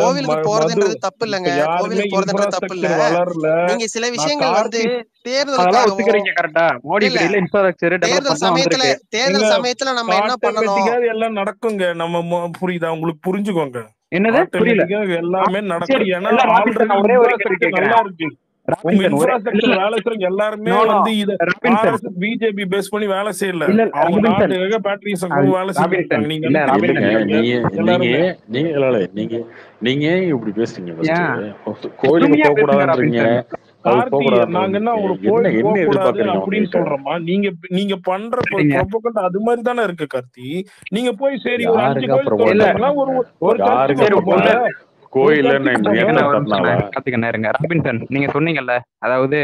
கோவிலுக்கு மது போறதுன்றது தப்பு இப்ப இல்லைங்க. யாருமே கோவிலுக்கு போறதுன்றது தப்பு இல்ல. இன்ஃப்ராஸ்ட்ரக்சர் வளரல. நீங்க சில நான் விஷயங்கள் வந்து கார்த்தி அதெல்லாம் தேர்தலுக்காகவும் ஒத்துக்கிறீங்க கரெக்டா? மோடி இல்ல பீரியட்ல இன்ஃப்ராஸ்ட்ரக்சர் தேர்தல் டெவலப்மெண்ட்லாம் சமயத்துல வந்திருக்கு. எங்க நம்ம என்ன பண்ணணும்? ஆட்டோமேட்டிக்கா எல்லாம் நடக்குங்க. நம்ம புரியுதா? உங்களுக்கு புரிஞ்சுக்கோங்க. என்னது புரியல? ஆட்டோமேட்டிக்கா எல்லாமே நடக்கும். சரி ஏன்னா இல்ல ராபின்சன், ஆல்ரெடி நான் ஒரே ஒரு கேள்வி இன்ஃப்ராஸ்ட்ரக்சர் நல்லா கேட்கிறேன். இருக்கு. உங்க ராபின்சன் ஒரே இல்ல இன்ஃப்ராஸ்ட்ரக்சர் வேலை செய்யறவங்க எல்லாருமே நோ வந்து இத ராபின்சன் ஆர்எஸ் பிஜேபி பேஸ் பண்ணி வேலை செய்யல. இல்ல அவங்க ராபின்சன் நாட்டுக்காக பேட்ரிஸுக்கும் வேலை செஞ்சுட்டு ராபின்சன் இருக்காங்க. நீங்க இல்ல என்ன ராபின்சன் இல்லைங்க. தெரிஞ்சுக்கிறீங்க? நீங்க நீங்க எல்லாருமே நீங்க இல்ல, இல்ல, நீங்க ஏன் இப்படி பேசுறீங்க? ஏன் ஃபர்ஸ்ட் கோயிலுக்கு பொறுமையா போக பேசுங்க கூடாதுன்றீங்க. ராபின்சன். அவர் போக கார்த்தி நாங்க என்ன கூடாதுன்றீங்க. ஒரு என்ன கோயில் போக என்ன கூடாது எதிர்பார்க்கறீங்க அப்படின்னு அவங்ககிட்ட? சொல்றோமா? நீங்க பண்ற சரிங்க ப்ரொபகண்டா அது மாதிரி தானே இருக்கு கார்த்தி. நீங்க போய் சரி ஒரு 5 யாருங்க கோயில் இல்ல திறந்தாங்கன்னா ஒரு ஒரு சர்ச்சுக்கு யாருங்க சரி அப்ப ஒண்ணு சொன்னா? போங்க. ஒரு கோயில்ல சர்ச்சுக்கு போங்க. ஒரு நேத்தர் நிமிஷம் தரனாலா? கார்த்திக் இருங்க. ராபின்சன் நீங்க சொன்னீங்கல்ல, அதாவது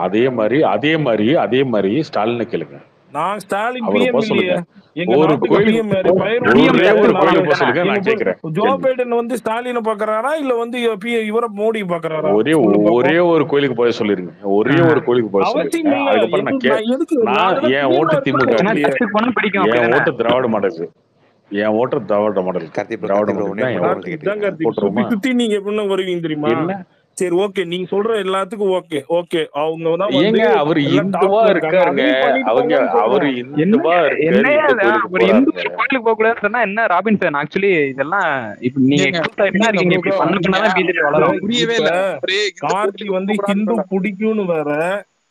அதே மாதிரி ஸ்டாலினை கேளுங்க. நான் ஸ்டாலின் அவரை பிஎம் போக இல்லையே. சொல்லுங்க. எங்க ஒரு நாட்டுக்கு கோயிலுக்கு பிஎம் யாரு? ஃபயர் பிஎம் விடுறது ஒரே யாரு? ஒரு சர்ச்சுக்கு கோயிலுக்கு போக போலாம் சொல்லுங்க. எங்க நான் கேட்கிறேன் ஜோ கேள்வி. பைடன் வந்து ஸ்டாலினை பாக்குறாரா இல்ல வந்து இவர மோடி பாக்குறாரா? ஒரே சொல்லு ஒரே பாப்போம். ஒரு கோயிலுக்கு போக சொல்லிருங்க. ஒரே ஒரு கோயிலுக்கு போக அவசியம் சொல்லிருங்க. இல்ல. அதுக்கப்புறம் நான் எதுக்கு நான் நாங்க தான் என் பிஎம் ஓட்டு இருக்காங்க ஏன்னா திமுகவுக்கு. இல்லையே. சர்ச்சுக்கு போனா பிடிக்கும் என் அப்படிதானே? ஓட்டு திராவிட மாடலுக்கு. என் ஓட்டு திராவிட மாடலுக்கு. கார்த்தி ப்ரோ திராவிட ஒன்னே மாடலுக்கு தான் என் நிமிஷம் ஓட்டு. கார்த்திக் கேட்டீங்க. தான் கார்த்திக். சுத்தி போட்டுருவோமா? சுத்தி நீங்க எப்படின்னு வருவீங்க தெரியுமா? என்ன சரி ஓகே நீங்க சொல்ற எல்லாத்துக்கும் ஓகே ஓகே. அவங்க தான் வந்து ஏங்க அவரு எல்லாம் இந்துவா டாப்ல இருக்காங்க. இருக்காருங்க. அதையும் பண்ணிட்டு அவங்க போங்கன்னு அவரு சொல்றேன். இந்துவா இருக்காரு. என்னையா இந்த இது? கோயிலுக்கு ஒரு இந்து போறாருங்க. கோயிலுக்கு போக கூடாதுன்னு சொன்னா என்ன ராபின்சன்? ஆக்சுவலி இதெல்லாம் இப்ப நீங்க ஏங்க, எக்ஸ்போர்ட் என்ன இருக்கீங்க? இப்படி ப்ரோ பண்ணாதான் பிஜேபி இப்ப வளரும். புரியவே இப்ப இல்ல. ஒரு இந்த கார்த்தி கோயிலுக்கு வந்து போக ஹிந்து கூடாதுன்னு பிடிக்கும்னு வேற.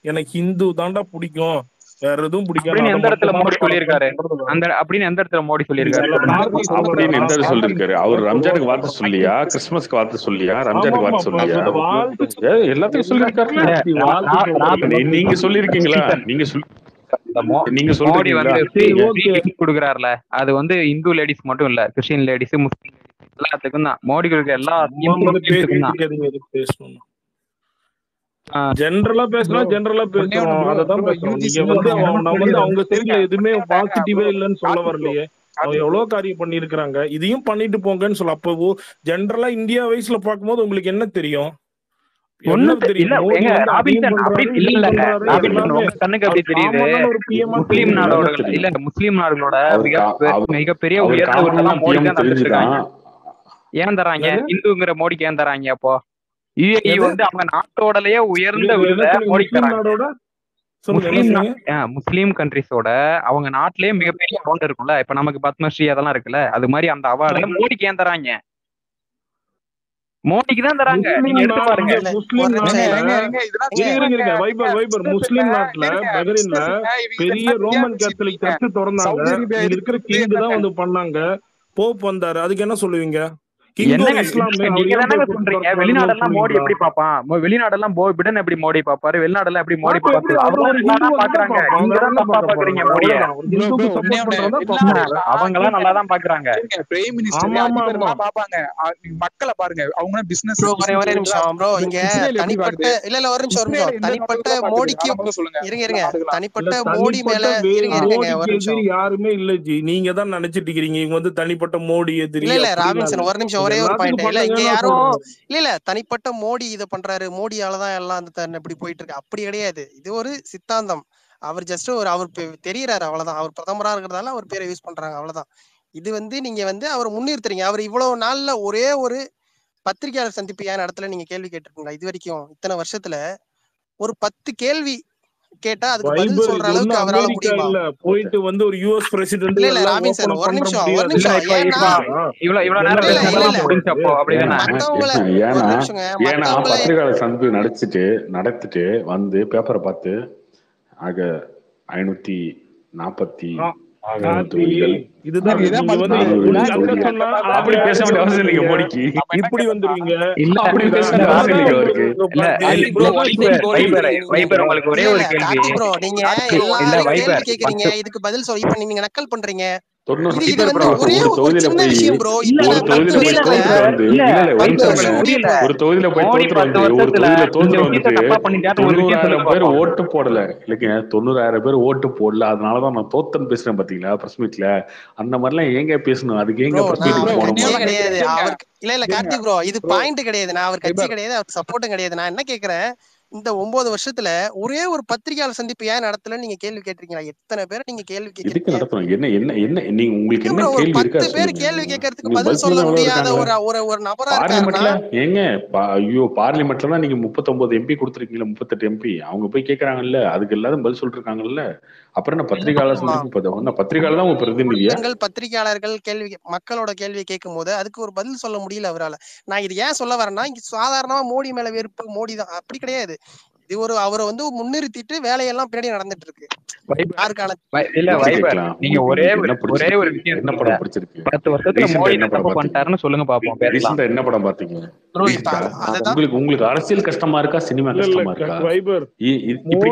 எனக்கு ஹிந்து தாண்டா பிடிக்கும். வேற எதுவும் பிடிக்காது, அப்படின்னு அதை எந்த இடத்துல மட்டும் மோடி தான் சொல்லியிருக்காரு? பண்றதுதான். அப்படின்னு எந்த இடத்துல மோடி சொல்லியிருக்காரு? இதுல கார்த்தி அப்படின்னு எந்த சொல்றேன்னா, சொல்லியிருக்காரு? அவர் ரம்ஜானுக்கு வாழ்த்து சொல்லியா, கிறிஸ்துமஸ்க்கு வாழ்த்து சொல்லியா, ஆமா ரம்ஜானுக்கு ஆமா வாழ்த்து சொல்லியா? வாழ்த்து எல்லாத்துக்கும் என்ன சொல்லியிருக்காருல்ல. கார்த்தி வாழ்த்து சொல்றது? நீங்க சொல்லியிருக்கீங்களா? நீங்க நீங்க மோடி சொல்றீங்களா? வந்து சரி ஃப்ரீ ஓகே, டிக்கெட் கொடுக்குறாருல, அது வந்து இந்து லேடிஸ் மட்டும் இல்ல, கிறிஸ்டின் லேடிஸ், முஸ்லீம் எல்லாத்துக்கும் தான். மோடி கொடுக்குற எல்லா சும்மா வந்து முஸ்லீம்ஸுக்கும் தான். பேசிட்டு எதுக்கு பேசணும்? ஜென்ரலா பேசினா ஜென்ரலா பேசுறோம், அததான் பேசுறோம். நீங்க வந்து நான் வந்து அவங்க சைட்ல எதுவுமே பாசிட்டிவே இல்லைன்னு சொல்ல வரலையே. அவங்க எவ்வளவு காரியம் பண்ணிருக்காங்க, இதையும் பண்ணிட்டு போங்கன்னு சொல்ல. அப்போ ஜென்ரலா இந்தியா வைஸ்ல பார்க்கும்போது உங்களுக்கு என்ன தெரியும்? என்ன ஒண்ணும் இல்ல தெரியும்? மோடி எங்க வந்து அதையும் ராபின்சன் பண்றாரு, அப்படின்னு இல்ல இதையும் இல்ல பண்றாரு, ராபின்சன், எல்லாமே உங்க கண்ணுக்கு அவர் எப்படி தெரியுது? காமனான ஒரு பிஎம்ஆ முஸ்லீம் தெரியுது. நாடுகள் தெரியும். இல்ல, முஸ்லீம் நாடுகளோட அவர் மிகப்பெரிய அவர் உயர்ந்த காமனா விருதெல்லாம் மோடிக்கு பிஎம் தான் தந்துட்டு தெரிஞ்சுதான். இருக்காங்க. ஏன் தராங்க? என்னது இந்துங்கிற மோடிக்கு ஏன் தராங்க? அப்போ யுஏஇ எது வந்து அவங்க நாட்டோடலயே உயர்ந்த என்ன விருதை சொன்னீங்க? மோடிக்கு முஸ்லீம் தராங்க. நாடோட சொல்லுங்க, என்ன முஸ்லீம் சொன்னீங்க? முஸ்லீம் கண்ட்ரிஸோட அவங்க நாட்டிலேயே மிகப்பெரிய அவார்டு இருக்கும்ல. இப்ப நமக்கு பத்மஸ்ரீ அதெல்லாம் இருக்குல்ல, அது மாதிரி அந்த அவார்டு மோடிக்கு ஏன் தராங்க? மோடிக்கு தான் தராங்க. நீங்க முஸ்லீம் எடுத்து பாருங்க. இல்ல முஸ்லீம் ஒரு நிமிஷம் நாட்டுல இருங்க வைபர் முஸ்லீம் நாட்டுல பஹ்ரைன்ல பெரிய ரோமன் கேத்தலிக் சர்ச் திறந்தாங்க. இங்க இருக்கிற கிங் தான் வந்து பண்ணாங்க. போப் வந்தாரு, அதுக்கு என்ன சொல்லுவீங்க? கிங் ஒரு என்னங்க இஸ்லாமே, நீங்க அவர் ஏன் தானங்க போய் சொல்றீங்க? திறக்கிறாருன்னு வெளிநாடெல்லாம் மோடி சொல்லுவீங்களா? எப்படி பாப்பான்? வெளிநாடெல்லாம் பிடன் எப்படி மோடி பாப்பாரு? வெளிநாடெல்லாம் எப்படி மோடி அப்ப எப்படி பாப்பாரு? அவர் அவங்களாம் ஒரு நல்லா தான் ஹிந்துவா தான் பாக்குறாங்க. பார்ப்பான், நீங்க வேற தான் என்ன தப்பா பார்க்க பாக்குறீங்க போறாங்க? மோடிய. அவ்வளவுதான், ஒரு ஹிந்துக்கு சப்போர்ட் பண்றதா பார்ப்பாங்க. அவங்களாம் நல்லா தான் பாக்குறாங்க. ஆமா ஆமா ஆமா ப்ரோ ஒரே நிமிஷம் ப்ரோ. இங்க தனிப்பட்ட இல்ல ஒரு நிமிஷம் தனிப்பட்ட மோடிக்கு இருங்க தனிப்பட்ட இல்ல மோடி மேல இருங்க ஒரு மோடிக்கு எதிரி நிமிஷம். யாருமே இல்ல ஜி, நீங்க தான் நினைச்சிட்டு இருக்கீங்க இவங்க வந்து தனிப்பட்ட மோடி எதிரி. இல்ல அப்படிலாம் ராபின்சன் இல்ல, ஒரு நிமிஷம் இது ஒரே ஒரு பாயிண்ட். எல்லாத்துக்கும் இல்ல இங்க பண்ணுங்கன்னா யாரும் சொல்றேன். இல்ல தனிப்பட்ட மோடி இதை பண்றாரு, மோடியாலதான் எல்லாம் அந்த இப்படி போயிட்டு இருக்கு, அப்படி கிடையாது. இது ஒரு சித்தாந்தம். அவர் ஜஸ்ட் ஒரு அவர் தெரியறாரு, அவ்வளவுதான். அவர் பிரதமரா இருக்கிறதால அவர் பேரை யூஸ் பண்றாங்க, அவ்வளவுதான். இது வந்து நீங்க வந்து அவர் முன்னிறுத்துறீங்க. அவர் இவ்வளவு நாள்ல ஒரே ஒரு பத்திரிகையாளர் சந்திப்பு ஏன் இடத்துல நீங்க கேள்வி கேட்டிருக்கீங்களா? இது வரைக்கும் இத்தனை வருஷத்துல ஒரு 10 கேள்வி கேட்டா அதுக்கு பதில் வைபர் சொல்ற இது அளவுக்கு ஒன்னும் அவரால் அமெரிக்கா முடியுமா? இல்ல, போயிட்டு வந்து ஒரு யூஎஸ் பிரசிடென்ட் இல்ல எல்லாம் ராபின்சன் ஓபன் ஒரு பண்ற நிமிஷம் முடியாது. இல்ல இப்ப இவ்வளவு நேரம் இல்ல பேசுனதெல்லாம் முடிஞ்சப்போ அப்படிதானே? மத்தவங்கள ஒரு ஏன்னா நிமிஷங்க ஏன்னா மத்தவங்கள பத்திரிகையாளர் சந்திப்பு நடத்திட்டு வந்து பேப்பரை பார்த்து ஆக 540 தொகுதிகள் இதுதான் நீங்க வந்து அங்க சொன்னா அப்படி பேச வேண்டிய அவசியம் இல்லைங்க மோடிக்கு. இப்படி வந்துருவீங்க. இல்ல அப்படி பேச வேண்டிய அவசியம் இல்லைங்க அவருக்கு. வைபர் உங்களுக்கு ஒரே ஒரு கேள்வி. ப்ரோ நீங்க எல்லாரும் கேள்வி கேக்குறீங்க, இதுக்கு பதில் சொல்ல இப்ப நீங்க நக்கல் பண்றீங்க. இது வந்து ஒரே ஒரு சின்ன விஷயம் ப்ரோ. ஒரு தொகுதியில போய் தோத்துட்டு வந்து ஒரு தொகுதியில போய் தோத்துட்டு வந்து ஒரு தொகுதியில தோத்துட்டு வந்துட்டு 90,000 பேர் ஓட்டு போடல இல்லைங்க, 90,000 பேர் ஓட்டு போடல, அதனாலதான் நான் தோத்தன்னு பேசுறேன் பாத்தீங்களா பிரஸ் மீட்ல. அந்த மாதிரி எல்லாம் ஏங்க பேசணும்? அதுக்கு எங்க பிரஸ் மீட்டுக்கு போனோம்? கிடையாது அவருக்கு. இல்ல கார்த்திக் ப்ரோ இது பாயிண்ட் கிடையாது. நான் அவர் கட்சி கிடையாது, அவர் சப்போர்ட்டும் கிடையாது. நான் என்ன கேக்குறேன், இந்த 9 வருஷத்துல ஒரே ஒரு பத்திரிகையாளர் சந்திப்பு ஏன் நடத்தல நீங்க கேள்வி கேட்டிருக்கீங்களா? எத்தனை பேரை நீங்க கேள்வி எதுக்கு கேக்குறீங்க? நடத்தணும்? என்ன நீங்க உங்களுக்கு என்ன ஒரு கேள்வி இருக்கா 10 பேர் சொல்லுங்க. கேள்வி கேட்கறதுக்கு உங்களுக்கு பதில் பதில் சொல்ல சொல்ல முடியாத இருக்காங்களா? ஒரு நபரா பார்லிமெண்ட்ல இருக்காருன்னா ஏங்க ஐயோ பார்லிமெண்ட்ல தான் நீங்க 39 எம்பி கொடுத்துருக்கீங்களா, 38 எம்பி அவங்க போய் கேக்குறாங்கல்ல, அதுக்கு எல்லாரும் பதில் சொல்லிருக்காங்கல்ல. அப்புறம் என்ன பத்திரிகையாளர் சந்திப்பு? பத்திரிகையாளர் தான் உங்க பிரதிநிதியா? பத்திரிகையாளர்கள் மக்களோட கேள்வி கேட்கும் போது அதுக்கு ஒரு பதில் சொல்ல முடியல அவரால். நான் இது ஏன் சொல்ல வரேன்னா, இங்க சாதாரணமா மோடி மேல வெறுப்பு, மோடி தான் அப்படி கிடையாது. இது ஒரு அவரை வந்து முன்னிறுத்திட்டு வேலையெல்லாம் பின்னாடி நடந்துட்டு இருக்கு. இல்ல வைபர் நீங்க ஒரே ஒரு விஷயம் என்ன படம் பிடிச்சிருக்கு? 10 வருஷத்துல மோடி என்ன தப்பு பண்ணிட்டாருன்னு சொல்லுங்க பாப்போம். ரீசெண்டா என்ன படம் பாத்தீங்க? உங்களுக்கு அரசியல் கஷ்டமா இருக்கா, சினிமா கஷ்டமா இருக்கா? இப்படி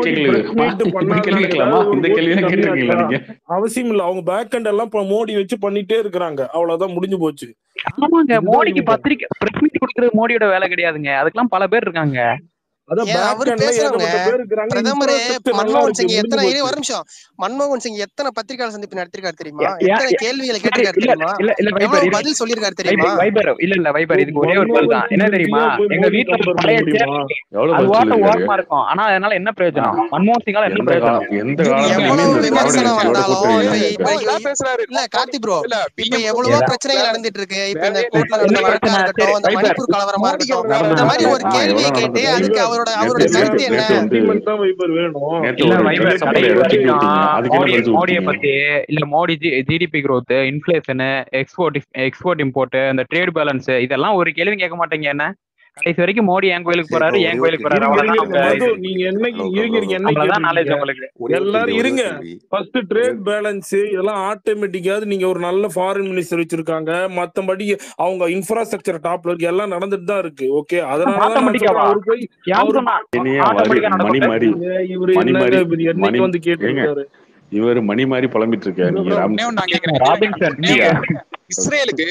கேட்கலாமா? இந்த கேள்வி கேட்டிருக்கீங்களா நீங்க? அவசியம் இல்ல, அவங்க பேக் எண்ட் எல்லாம் மோடி வச்சு பண்ணிட்டே இருக்காங்க, அவ்வளவுதான், முடிஞ்சு போச்சு. ஆமாங்க, மோடிக்கு பத்திரிக்கை பிரஸ் மீட் கொடுக்கறது மோடியோட வேலை கிடையாதுங்க. அதுக்கெல்லாம் பல பேர் இருக்காங்க. பிரதமர் மன்மோகன் சிங் எத்தனை ஒரு நிமிஷம் மன்மோகன் சிங் எத்தனை பத்திரிகையாளர் சந்திப்பு நடத்திருக்காரு தெரியுமா? எத்தனை கேள்விகளை கேட்டிருக்காரு தெரியுமா? எவ்வளவு பதில் சொல்லியிருக்காரு தெரியுமா? இல்ல வைபர் இதுக்கு ஒரே ஒரு பதில் தான். என்ன தெரியுமா, எங்க வீட்டுல ஓரமா இருக்கும், ஆனா அதனால என்ன பிரயோஜனம்? மன்மோகன் சிங்கால என்ன பிரயோஜனம்? எவ்வளவு விமர்சனம் வந்தாலும் இல்ல கார்த்தி ப்ரோ, இப்ப எவ்வளவோ பிரச்சனைகள் நடந்துட்டு இருக்கு. இப்ப இந்த கோர்ட்ல நடந்த வழக்கா இருக்கட்டும், இந்த மணிப்பூர் கலவரமா இருக்கட்டும், இந்த மாதிரி ஒரு கேள்வியை கேட்டு அதுக்கு அவரோட கருத்து என்ன? மோடியை பத்தி இல்ல, Modi GDP growth, inflation, export import, இந்த ட்ரேட் பேலன்ஸ், இதெல்லாம் ஒரு கேள்வி கேட்க மாட்டீங்க. என்ன கடைசி வரைக்கும் மோடி என் கோயிலுக்கு சரி போறாரு, ப்ரோ, என் ஒரே ஒரு கோயிலுக்கு கேள்வி. போறாரு, இருங்க அவ்வளவுதான் இருங்க உங்க மது, நீங்க என்னைக்கு இருங்க என்னைக்கு அவ்வளவுதான் நாலேஜ் கேட்டிருக்கீங்க? உங்களுக்கு. ஒரே ஒரு எல்லாரும் கேள்வி, ஒரே இருங்க. ஒரு கேள்வி. ஃபர்ஸ்ட் ஒரே ட்ரேட் பேலன்ஸ் இதெல்லாம் ஆட்டோமேட்டிக்காவது நீங்க ஒரு நல்ல ஃபாரின் மினிஸ்டர் வச்சிருக்காங்க, மத்தபடி அவங்க இன்ஃப்ராஸ்ட்ரக்சர் டாப்ல இருக்கு, எல்லாம் நடந்துட்டு தான் இருக்கு. ஓகே, அதனாலதான் நான் சொல்றேன் ஆட்டோமேட்டிக்காவா? அவரு போய் யார் அவரு சொன்னா என்னையா மாதிரி ஆட்டோமேட்டிக்கா மணி நடக்கும்? மாதிரி இவரு மணி என்னங்க மாதிரி இவரு மணி என்னைக்கு வந்து ஏங்க கேட்டிருக்காரு? இவர் மணி மாதிரி புலம்பிட்டு இருக்க ப்ரோ நீங்க ப்ரோ ராம் ஒன்னே ஒன்று நான் கேட்கறேன், ராபின்சன் இந்தியா நீங்க இஸ்ரேலுக்கு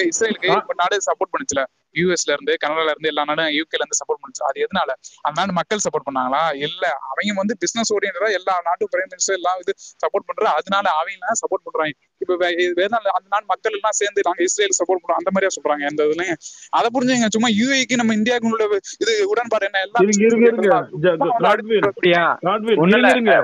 ஆ, இப்ப நாடு சப்போர்ட் பண்ணுச்சுல, யூஎஸ்ல இருந்து கனடால இருந்து எல்லா நாடும் யூகேல இருந்து சப்போர்ட் பண்ணுச்சு. அது எதனால? அந்த நாடு மக்கள் சப்போர்ட் பண்ணாங்களா? இல்ல அவங்க வந்து பிசினஸ் ஓரியன்டா எல்லா நாட்டு பிரைம் மினிஸ்டர் எல்லாம் இது சப்போர்ட் பண்ற, அதனால அவங்க சப்போர்ட் பண்றாங்க. இப்ப அந்த நாடு மக்கள் எல்லாம் சேர்ந்து நாங்க இஸ்ரேல் சப்போர்ட் பண்றோம் அந்த மாதிரியா சொல்றாங்க எந்த இதுலயும். அதை புரிஞ்சுங்க. சும்மா யூஏக்கு நம்ம இந்தியாவுக்கு உள்ள இது உடன்பாடு என்ன, எல்லாம் இருங்க பிசினஸ் இருங்க ஓரியன்டா காட்வின் அப்படியா? காட்வின் ஒண்ணு இல்ல. இருங்க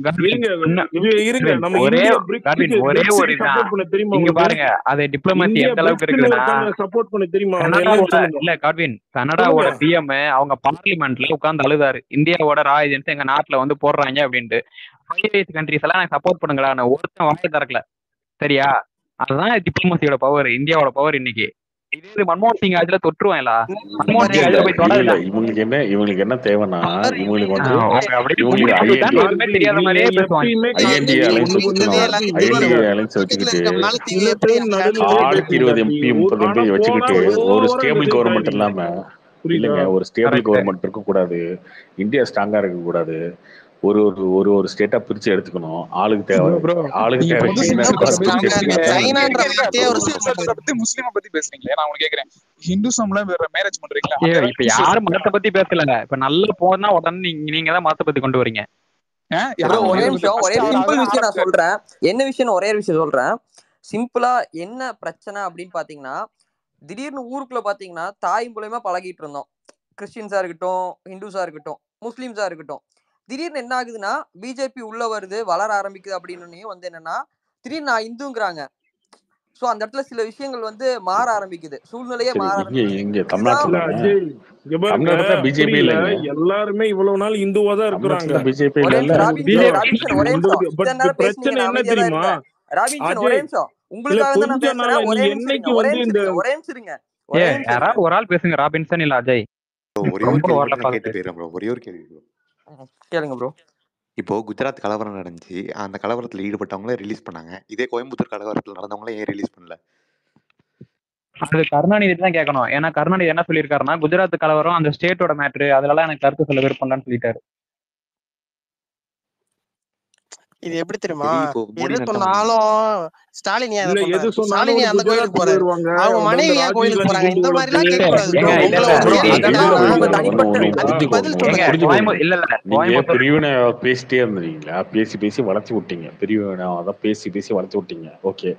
கார்வின், இருங்க ஒண்ணு- இது இருங்க. கார்வின், நம்ம ஒரே இந்தியா கார்வின், ஒரே ஒரு பிரிக்ஸுக்கு இதுதான். சப்போர்ட் பண்ண தெரியுமா இங்க உங்களுக்கு? பாருங்க, அது டிப்ளமசி இந்தியா எந்த அளவுக்கு பிரிக்ஸ்ல இருக்குதுன்னா, இருக்காங்க, சப்போர்ட் பண்ண தெரியுமா? அவங்க எல்லாம் கனடாவோட சொல்லுங்க இல்ல கார்வின், சொல்லுங்க. கனடாவோட பிஎம் அவங்க பார்லிமெண்ட்ல உட்கார்ந்து அழுதாரு, இந்தியாவோட ரா ஏஜென்சி எங்க நாட்டுல வந்து போடுறாங்க அப்படின்ட்டு. 5 கண்ட்ரிஸ் எல்லாம் எனக்கு சப்போர்ட் பண்ணுங்களா, நான் ஒருத்தன் வாங்கி திறக்கல. சரியா? அதுதான் டிப்ளமசியோட பவர், இந்தியாவோட பவர் இன்னைக்கு. இதே இது மன்மோகன் சிங் ஆட்சியில தொற்றுவாங்களா? மன்மோகன் சிங் இல்ல ஆட்சியில போய் இல்ல தொடல. இவங்களுக்கு என்ன தேவைன்னா இவங்களுக்கு வந்து அவங்க அப்படியே இவங்களுக்கு கும்பிட்டு ஐஎன்டி போட்டுட்டான்னு எதுவுமே தெரியாத நீங்க மாதிரியே பேசுவாங்க. எப்பயுமே ஐஎன்டி அலைன்ஸ் ஒண்ணு கொஞ்சம் வச்சுக்கணும். கார்த்தி ஐஎன்டி இருங்க. அலைன்ஸ் வச்சுக்கிட்டு சில டைம் நடுநிலையே ஆளுக்கு பேசுங்க 20 கார்த்தி. எம்பி 30 ஆனா எம்பி போனா வச்சுக்கிட்டு ஒரு ஓவரா ஸ்டேபிள் மெசேஜ் கவர்மெண்ட் ஆயிடுங்க. இல்லாம புரியுதா? இல்லைங்க, ஒரு ஸ்டேபிள் கரெக்ட். கவர்மெண்ட் இருக்க கூடாது, இந்தியா ஸ்ட்ராங்கா இருக்க கூடாது, ஒரு ஒரு ஒரு ஒரு ஸ்டேட்டா பிரிச்சு எடுத்துக்கணும். ஆளுக்கு தேவை ப்ரோ ஆளுக்கு நீங்க தேவை பொது சீனா சிவில் இருக்காது, பத்தி பேசிக்கிட்டு பேசுறீங்க. சைனா சைனான்ற இருக்காது. வார்த்தையே அவர் முஸ்லிம் சொல்ல மாட்டாரு. பத்தி முஸ்லிமை பத்தி பேசுறீங்களே, நான் உங்களுக்கு கேக்குறேன். ஹிந்துசம்ல வேற மேரேஜ் பண்றீங்களா? ஏ, அங்க இப்ப யாரும் மதத்தை பத்தி பேசலங்க. இப்ப நல்ல போனா உடனே நீங்க தான் மதத்தை பத்தி கொண்டு வரீங்க. ப்ரோ ஒரே யாரும் நிமிஷம், ஒரே ஃபர்ஸ்ட் சிம்பிள் விஷயம் நான் ஆரம்பிச்சாரு. சொல்றேன். என்ன விஷயம், ஒரே ஒரு விஷயம் சொல்றேன். சிம்பிளா என்ன பிரச்சனை அப்படின்னு பாத்தீங்கன்னா, திடீர்னு ஊருக்குள்ள பாத்தீங்கன்னா தாய் மூலயமா பழகிட்டு இருந்தோம். கிறிஸ்டின்ஸா இருக்கட்டும், ஹிந்துஸா இருக்கட்டும், முஸ்லிம்ஸா இருக்கட்டும். திடீர்னு என்ன ஆகுதுன்னா பிஜேபி உள்ள வருது, வளர ஆரம்பிக்குது அப்படின்னு வந்து என்னன்னா திடீர்னு நான் இந்துங்கிறாங்க. சோ அந்த இடத்துல சில விஷயங்கள் வந்து மாற ஆரம்பிக்குது, சூழ்நிலையே சரி, மாற இங்க ஆரம்பிக்குது. இங்க இதுதான் தமிழ்நாட்டுல இல்ல தானே, அஜய், இங்க பாருங்க, தமிழ்நாட்டுல அப்படி பிஜேபி இல்ல. இல்லைங்க, எல்லாருமே இவ்வளவு நாள் இந்துவா தான் இருக்கிறாங்க. தமிழ்நாட்டுல பிஜேபி ஒரே இல்ல. நிமிஷம் ப்ரோ, ராபின்சன் ஒரே இந்த நிமிஷம். பட் இத்தனை நேரம் பேசுனீங்க, பிரச்சனை நான் என்ன அமைதியா தான் தெரியுமா இருந்தேன். ராபின்சன் ஒரே அஜய்? நிமிஷம், இல்ல உங்களுக்காக தான் நான் கொஞ்ச பேசுறேன். நாளா ஒரே நீங்க நிமிஷம் என்னைக்கு இருங்க, ஒரே வந்து நிமிஷம் இந்த இருங்க, ஒரே நிமிஷம் இருங்க, ஏ, ஒரே நிமிஷம் யாராவது இருங்க. ஒரு ஆள் பேசுங்க, ராபின்சன் இல்ல அஜய். ஒரே ஒரு ரொம்ப கேள்வி ஓரளவு மட்டும் நான் கேட்டு பார்த்து போயிடுறேன் ப்ரோ. ஒரே ஒரு கேள்வி ப்ரோ. கேளுங்க ப்ரோ. இப்போ குஜராத் கலவரம் நடந்துச்சு, அந்த கலவரத்துல ஈடுபட்டவங்கள ரிலீஸ் பண்ணாங்க. இதே கோயம்புத்தூர் கலவரத்துல நடந்தவங்கள ஏன் ரிலீஸ் பண்ணல? அது கருணாநிதி தான் கேட்கணும். ஏன்னா கருணாநிதி என்ன சொல்லியிருக்காருன்னா, குஜராத் கலவரம் அந்த ஸ்டேட்டோட மேட்ரு, அதெல்லாம் எனக்கு கருத்து சொல்ல விருப்பம் இல்லைன்னு சொல்லிட்டாரு. இது எப்படி தெரியுமா? சரி, இப்போ மோடி எது நடத்த சொன்னாலும் ஸ்டாலின் ஏன் அதை இல்ல எது பண்றாரு? சொன்னாலும் ஸ்டாலின் ஒரு ஏன் அந்த கோயிலுக்கு குஜராத்துக்கு போறாரு? போயிருவாங்க, அவங்க அந்த மனைவி ஏன் ராஜீவ் கோயிலுக்கு காந்தி போறாங்க? குண்டு இந்த வழக்கு. மாதிரிலாம் கேட்க கூடாது ஏங்க, ப்ரோ. இல்ல உங்களை இல்ல ஒரு ப்ரோ, கேள்வி அது கேட்டா உங்க தனிப்பட்ட அதுக்கு புரிஞ்சுக்கோங்க பதில் ஒண்ணு சொல்லுங்க. புரிஞ்சுக்கோங்க. இல்ல இல்ல நீங்க கோயம்புத்தூர் பிரிவினை பேசிட்டே இருந்தீங்களா, பேசி பேசி வளர்ச்சி விட்டீங்க, பிரிவினை அதான் பேசி பேசி வளர்ச்சி விட்டீங்க. ஓகே,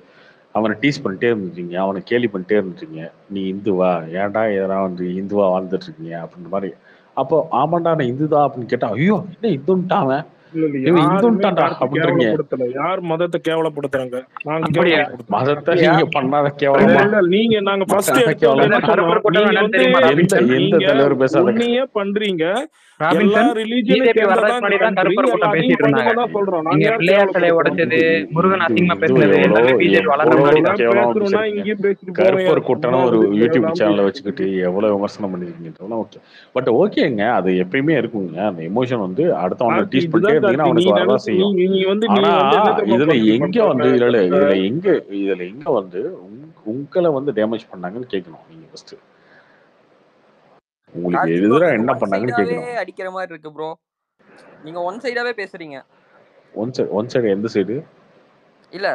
அவனை டீஸ் பண்ணிட்டே இருந்துட்டீங்க, அவனை கேலி பண்ணிட்டே இருந்துட்டீங்க. நீ இந்துவா, ஏன்டா எதனா வந்து இந்துவா வாழ்ந்துட்டு இருக்கீங்க அப்படின்ற மாதிரி. அப்போ ஆமாண்டா நான் இந்துதான் அப்படின்னு கேட்டா, ஐயோ என்ன இந்துன்ட்டான், இல்ல இல்ல இவன் யாருமே இந்துன்ட்டான்டா கார்த்தி அப்படின்றீங்க. கேவலப்படுத்தல. யார் மதத்தை கேவலப்படுத்துறாங்க? நாங்க அப்படியா? கேவலப்படுத்துறோம். மதத்தை அப்படியா? நீங்க பண்ணாத இல்ல கேவலமா, இல்ல நீங்க நாங்க ஃபர்ஸ்ட் மதத்தை எடுத்த உடனே என்ன கேவலமா. சொன்னோம்? கருப்பர் கூட்டம் நீங்க என்னன்னு வந்து தெரியுமா எந்த ராபின்சன்? எந்த நீங்க தலைவர் பேசாத ஒன்னையே பண்றீங்க, எல்லா ராபின்சன் ரிலீஜனும் பிஜேபி சேர்ந்ததான் வர்றதுக்கு முன்னாடி தான் கண்ட்ரி, கருப்பர் கூட்டம் அதையும் பேசிட்டு இருந்தாங்க. பண்ணுங்க தான் சொல்றோம். நாங்க நீங்க யார் பிள்ளையார் சிலையை கேவலப்படுத்துறோம்? உடைச்சது, முருகன் அசிங்கமா இந்து பேசுனது எவ்வளோ எல்லாமே பிஜேபி வளர்ற எவ்வளோ முன்னாடி இவ்வளவுதான் தான். கேவலமா பேசணும்னா பேசிருக்கீங்க. இங்கேயும் பேசிட்டு போங்க. கருப்பர் கூட்டம்னு சும்மா ஒரு வந்து யூடியூப் தேவையில்லாம சேனலை பேசிட்டு வச்சுக்கிட்டு இருக்கீங்க. எவ்வளவு விமர்சனம் பண்ணிருக்கீங்க. ஓகே, பட் ஓகேங்க, அது எப்பயுமே இருக்குங்க. அந்த எமோஷன் வந்து அடுத்தவனை கார்த்தி டீஸ் பண்ணிட்டே இதுதான் இருந்தீங்கன்னா கார்த்தி, அவனுக்கு வரதான் செய்யும். நீங்க ஆனா வந்து என்ன தெரியுமா இதுல எங்க பண்றாங்க வந்து இந்த இடத்துல? இதுல எங்க வந்து உங்களை வந்து டேமேஜ் பண்ணாங்கன்னு கேட்கணும். நீங்க ஃபர்ஸ்ட் உங்களுக்கு கார்த்தி ப்ரோ, எதிராக நீங்க என்ன ஒன் பண்ணாங்கன்னு சைடாவே கேட்கணும். அடிக்கிற மாதிரி இருக்கு ப்ரோ. நீங்க ஒன் சைடாவே பேசுறீங்க. ஒன் சைடு எந்த சைடு? இல்ல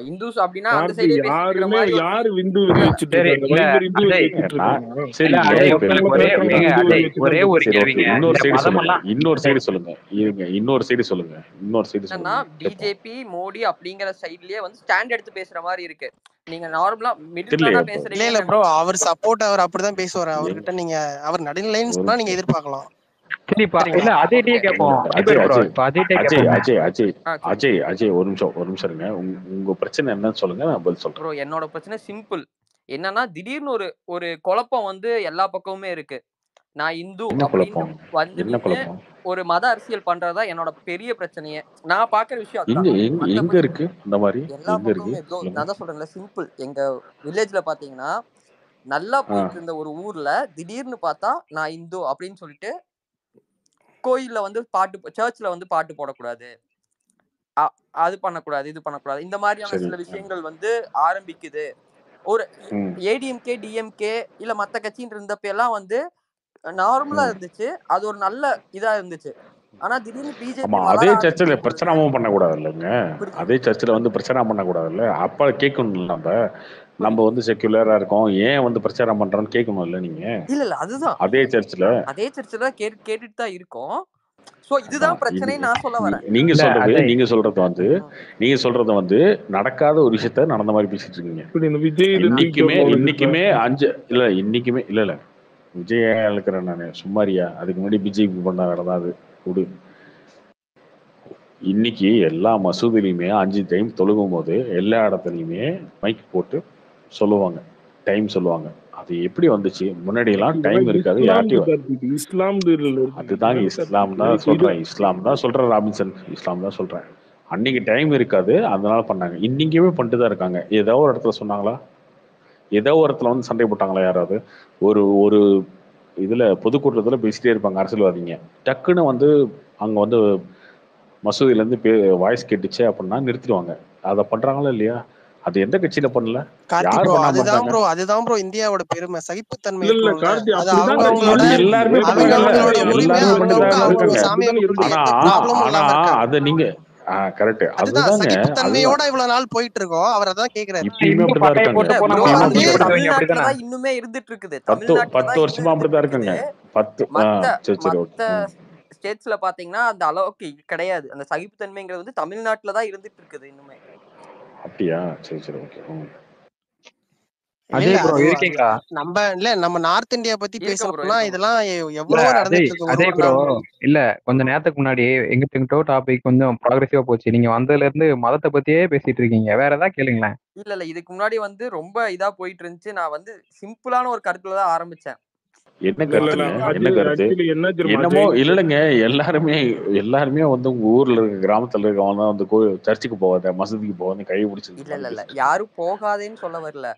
இந்துஸ் அப்படின்னா அந்த கார்த்தி சைடே பேசிட்டு இருக்கிற யாருமே மாதிரி ஒரு யாரு விந்து சரி வச்சுட்டு இல்ல இருக்காங்க? வைபர் இந்து அஜய், வச்சுட்டு இருக்காங்க. சரி இல்ல அஜய், இப்ப ஒருத்தவங்க ஒரே பேசுறவங்க ஏங்க இந்து அஜய், வச்சுட்டு ஒரே ஒரு சரி ஓகே, கேள்விங்க. இன்னொரு இந்த சைடு சொல்லுங்க, மதமெல்லாம் இன்னொரு சைடு சொல்லுங்க, இருங்க இன்னொரு சைடு சொல்லுங்க, இன்னொரு சைடு என்னன்னா சொல்லுங்க கேட்போம். பிஜேபி மோடி அப்படிங்கிற சைட்லயே வந்து ஸ்டாண்ட் எடுத்து பேசுற மாதிரி இருக்கு. நீங்க நார்மலா மிடில் தெரியலையே மேனா அப்ப. இல்ல பேசுறீங்கன்னு இல்ல ப்ரோ, நினைச்சேன். அவர் சப்போர்ட் அவர் அப்படிதான் பேசுவாரு. எங்க அவர்கிட்ட நீங்க அவர் நடுநிலைன்னு ஒரு சொன்னா நீங்க எதிர்பார்க்கலாம். சரிப்பா. இல்ல சரிங்களா? அஜய்கிட்டயே ஓகே. கேட்போம். அஜய் ப்ரோ, அஜய் இப்ப அஜய்கிட்டே அஜய் கேட்போங்க. அஜய் அஜய் சரி. அஜய் அஜய் ஒரு நிமிஷம் இருங்க. உங்க பிரச்சனை என்னன்னு சொல்லுங்க, நான் பதில் சொல்றேன். ப்ரோ என்னோட பிரச்சனை சிம்பிள். என்னன்னா திடீர்னு ஒரு ஒரு குழப்பம் வந்து எல்லா பக்கமுமே இருக்கு. நான் இந்து என்ன அப்படின்னு குழப்பம்? வந்து என்ன நின்னு குழப்பம்? ஒரு மத அரசியல் பண்றதா என்னோட பெரிய பிரச்சனையே. நான் பாக்குற விஷயம் எங்க அதுதான். எங்க எங்க மத்தபடி இருக்கு இந்த மாதிரி? எல்லா எங்க இருக்கு பக்கமுமே ப்ரோ, சொல்லுங்க. நான் தான் சொல்றேன்ல சிம்பிள். எங்க வில்லேஜ்ல பாத்தீங்கன்னா நல்லா ஆ போயிட்டு இருந்த ஒரு ஊர்ல திடீர்னு பார்த்தா நான் இந்து அப்படின்னு சொல்லிட்டு கோயில்ல வந்து சர்ச்ல வந்து பாட்டு போடக்கூடாது, அது பண்ணக்கூடாது, இது பண்ணக்கூடாது, இந்த மாதிரியான சரி சில விஷயங்கள் வந்து ஆரம்பிக்குது. ஒரு ம் ஏடிஎம்கே டிஎம்கே இல்ல மத்த கட்சின்னு இருந்தப்ப எல்லாம் வந்து நார்மலா ம் இருந்துச்சு, அது ஒரு நல்ல இதா இருந்துச்சு. ஆனா திடீர்னு ஆமா பிஜேபி வளர அதே சர்ச்சில் ஆரம்பிக்கும் பொழுது பிரச்சனமும் பண்ணக்கூடாது இல்லைங்க. புரியல. அதே சர்ச்சில் வந்து பிரச்சனை பண்ணக்கூடாதுல்ல. அப்போ கேட்கணும் நம்ம நம்ம வந்து செக்யுலரா இருக்கோம், ஏன் வந்து பிரச்சாரம் பண்றோம்னு கேட்கணும் இல்லை நீங்க இல்ல அதுதான் அதே சர்ச்சில். அதே சர்ச்சில் தான் கேட்டுட்டு தான் இருக்கோம். சோ அதான் இதுதான் பிரச்சனைன்னு நான் சொல்ல வரேன். நீங்க இல்ல சொல்றது அஜய், நீங்க சொல்றது வந்து நடக்காத ஒரு விஷயத்த நடந்த மாதிரி பேசிட்டு இருக்கீங்க. இப்படி இந்த விஜய் இது தூக்கி இன்னைக்குமே போடுறதுல இன்னைக்குமே இல்ல விஜய் இருக்கிறேன் நானு சும்மாரியா. அதுக்கு முன்னாடி பிஜேபி பண்ண வேலை தான் அது. கொடு. இன்னைக்கு எல்லா மசூதிலையுமே 5 டைம் தொழுகும் போது எல்லா இடத்துலையுமே மைக் போட்டு சொல்லுவாங்க, டைம் சொல்லுவாங்க. அது எப்படி வந்துச்சு? முன்னாடி எல்லாம் டைம் இருக்காது, யார்ட்டையும். இஸ்லாம் அதுதாங்க இஸ்லாம் தான் சொல்றேன், இஸ்லாம் தான் சொல்றேன் ராபின்சன், இஸ்லாம் தான் சொல்றேன். அன்னைக்கு டைம் இருக்காது, அதனால பண்ணாங்க. இன்னைக்குமே பண்ணிட்டு தான் இருக்காங்க. ஏதோ ஒரு இடத்துல சொன்னாங்களா? ஏதோ ஒரு இடத்துல வந்து சண்டை போட்டாங்களா யாராவது? ஒரு ஒரு இதுல பொதுக்கூட்டத்துல பேசிட்டே இருப்பாங்க அரசியல்வாதிங்க. டக்குன்னு வந்து அங்க வந்து மசூதியில இருந்து வாய்ஸ் கேட்டுச்சு அப்படின்னா நிறுத்திடுவாங்க. அதை பண்றாங்களா இல்லையா? அது எந்த கட்சியில பண்ணல? கார்த்தி யார் ப்ரோ, பண்ணாம அதுதான் இருந்தாங்க? ப்ரோ அதுதான் ப்ரோ இந்தியாவோட பெருமை, சகிப்புத்தன்மை இல்ல இல்ல இருக்கணும்ல. கார்த்தி அது அப்படிதான் அவங்கவங்களோட எல்லாருமே அவங்கவங்களோட உரிமை, எல்லாருமே பண்ணிட்டு அவங்கவுங்க தான் அவங்களோட இருக்காங்க. சாமியை கும்பிட்டு ஆனா எந்த ப்ராப்ளமும் ஆனா இல்லாம இருக்காங்க. அதை நீங்க கரெக்ட். அதுதான் அதுதாங்க. சகிப்புத்தன்மையோட இவ்வளவு நாள் போயிட்டு இருக்கோம், அவர் அதான் கேக்குறாரு. இப்பயுமே இந்து அப்படிதான் பட்டையை இருக்காங்க. போட்டு இல்ல போனா ப்ரோ, மட்டும் இப்பயுமே அது அப்படிதான் இருக்காங்க. சந்தோஷப்படுத்துவீங்க தமிழ்நாட்டுல அப்படிதானே? தான் இன்னுமே இருந்துட்டு இருக்குது. 10 தமிழ்நாட்டுல தான் இன்னும் வருஷமா அப்படிதான் இருந்துட்டு இருக்காங்க. இருக்குது. 10 சரி சரி மத்த ஓகே. ஸ்டேட்ஸ்ல பாத்தீங்கன்னா அந்த அளவுக்கு கிடையாது. அந்த சகிப்புத்தன்மைங்கிறது வந்து தமிழ்நாட்டுல தான் இருந்துட்டு இருக்குது இன்னுமே. அப்படியா? சரி சரி ஓகே. இல்ல அஜய் இல்ல ப்ரோ அது இருக்கீங்களா? நம்ம நார்த் இந்தியா பத்தி இருக்க ப்ரோ, பேசணும்னா இருக்க ப்ரோ. இதெல்லாம் இல்ல எவ்வளவோ அஜய் நடந்துட்டு இருக்கு ஒரு அஜய் ஒரு ப்ரோ, நாள். இல்ல கொஞ்ச நேரத்துக்கு முன்னாடி எங்கிட்டோ டாபிக் கொஞ்சம் ப்ராக்ரெசிவா போச்சு. நீங்க வந்ததுல இருந்து மதத்தை பத்தியே பேசிட்டு இருக்கீங்க. வேற ஏதாவது கேளுங்களேன். இல்ல இதுக்கு முன்னாடி வந்து ரொம்ப இதா போயிட்டு இருந்துச்சு. நான் வந்து சிம்பிளான ஒரு கருத்துல தான் ஆரம்பிச்சேன். என்ன இல்ல இல்ல கருத்துங்க? அது என்ன கருத்து? ஆக்சுவலி என்ன தெரியுமா என்னமோ அஜய், இல்லைங்க. எல்லாருமே வந்து உங்க ஊர்ல இருக்க கிராமத்துல இருக்கவங்க தான் வந்து சர்ச்சுக்கு போவாத, மசூதிக்கு போவாத, கையை இல்ல பிடிச்சிருக்கான்னு இல்ல இல்ல பேசிட்டு இருக்காங்க. யாரும் போகாதேன்னு சொல்ல வரல.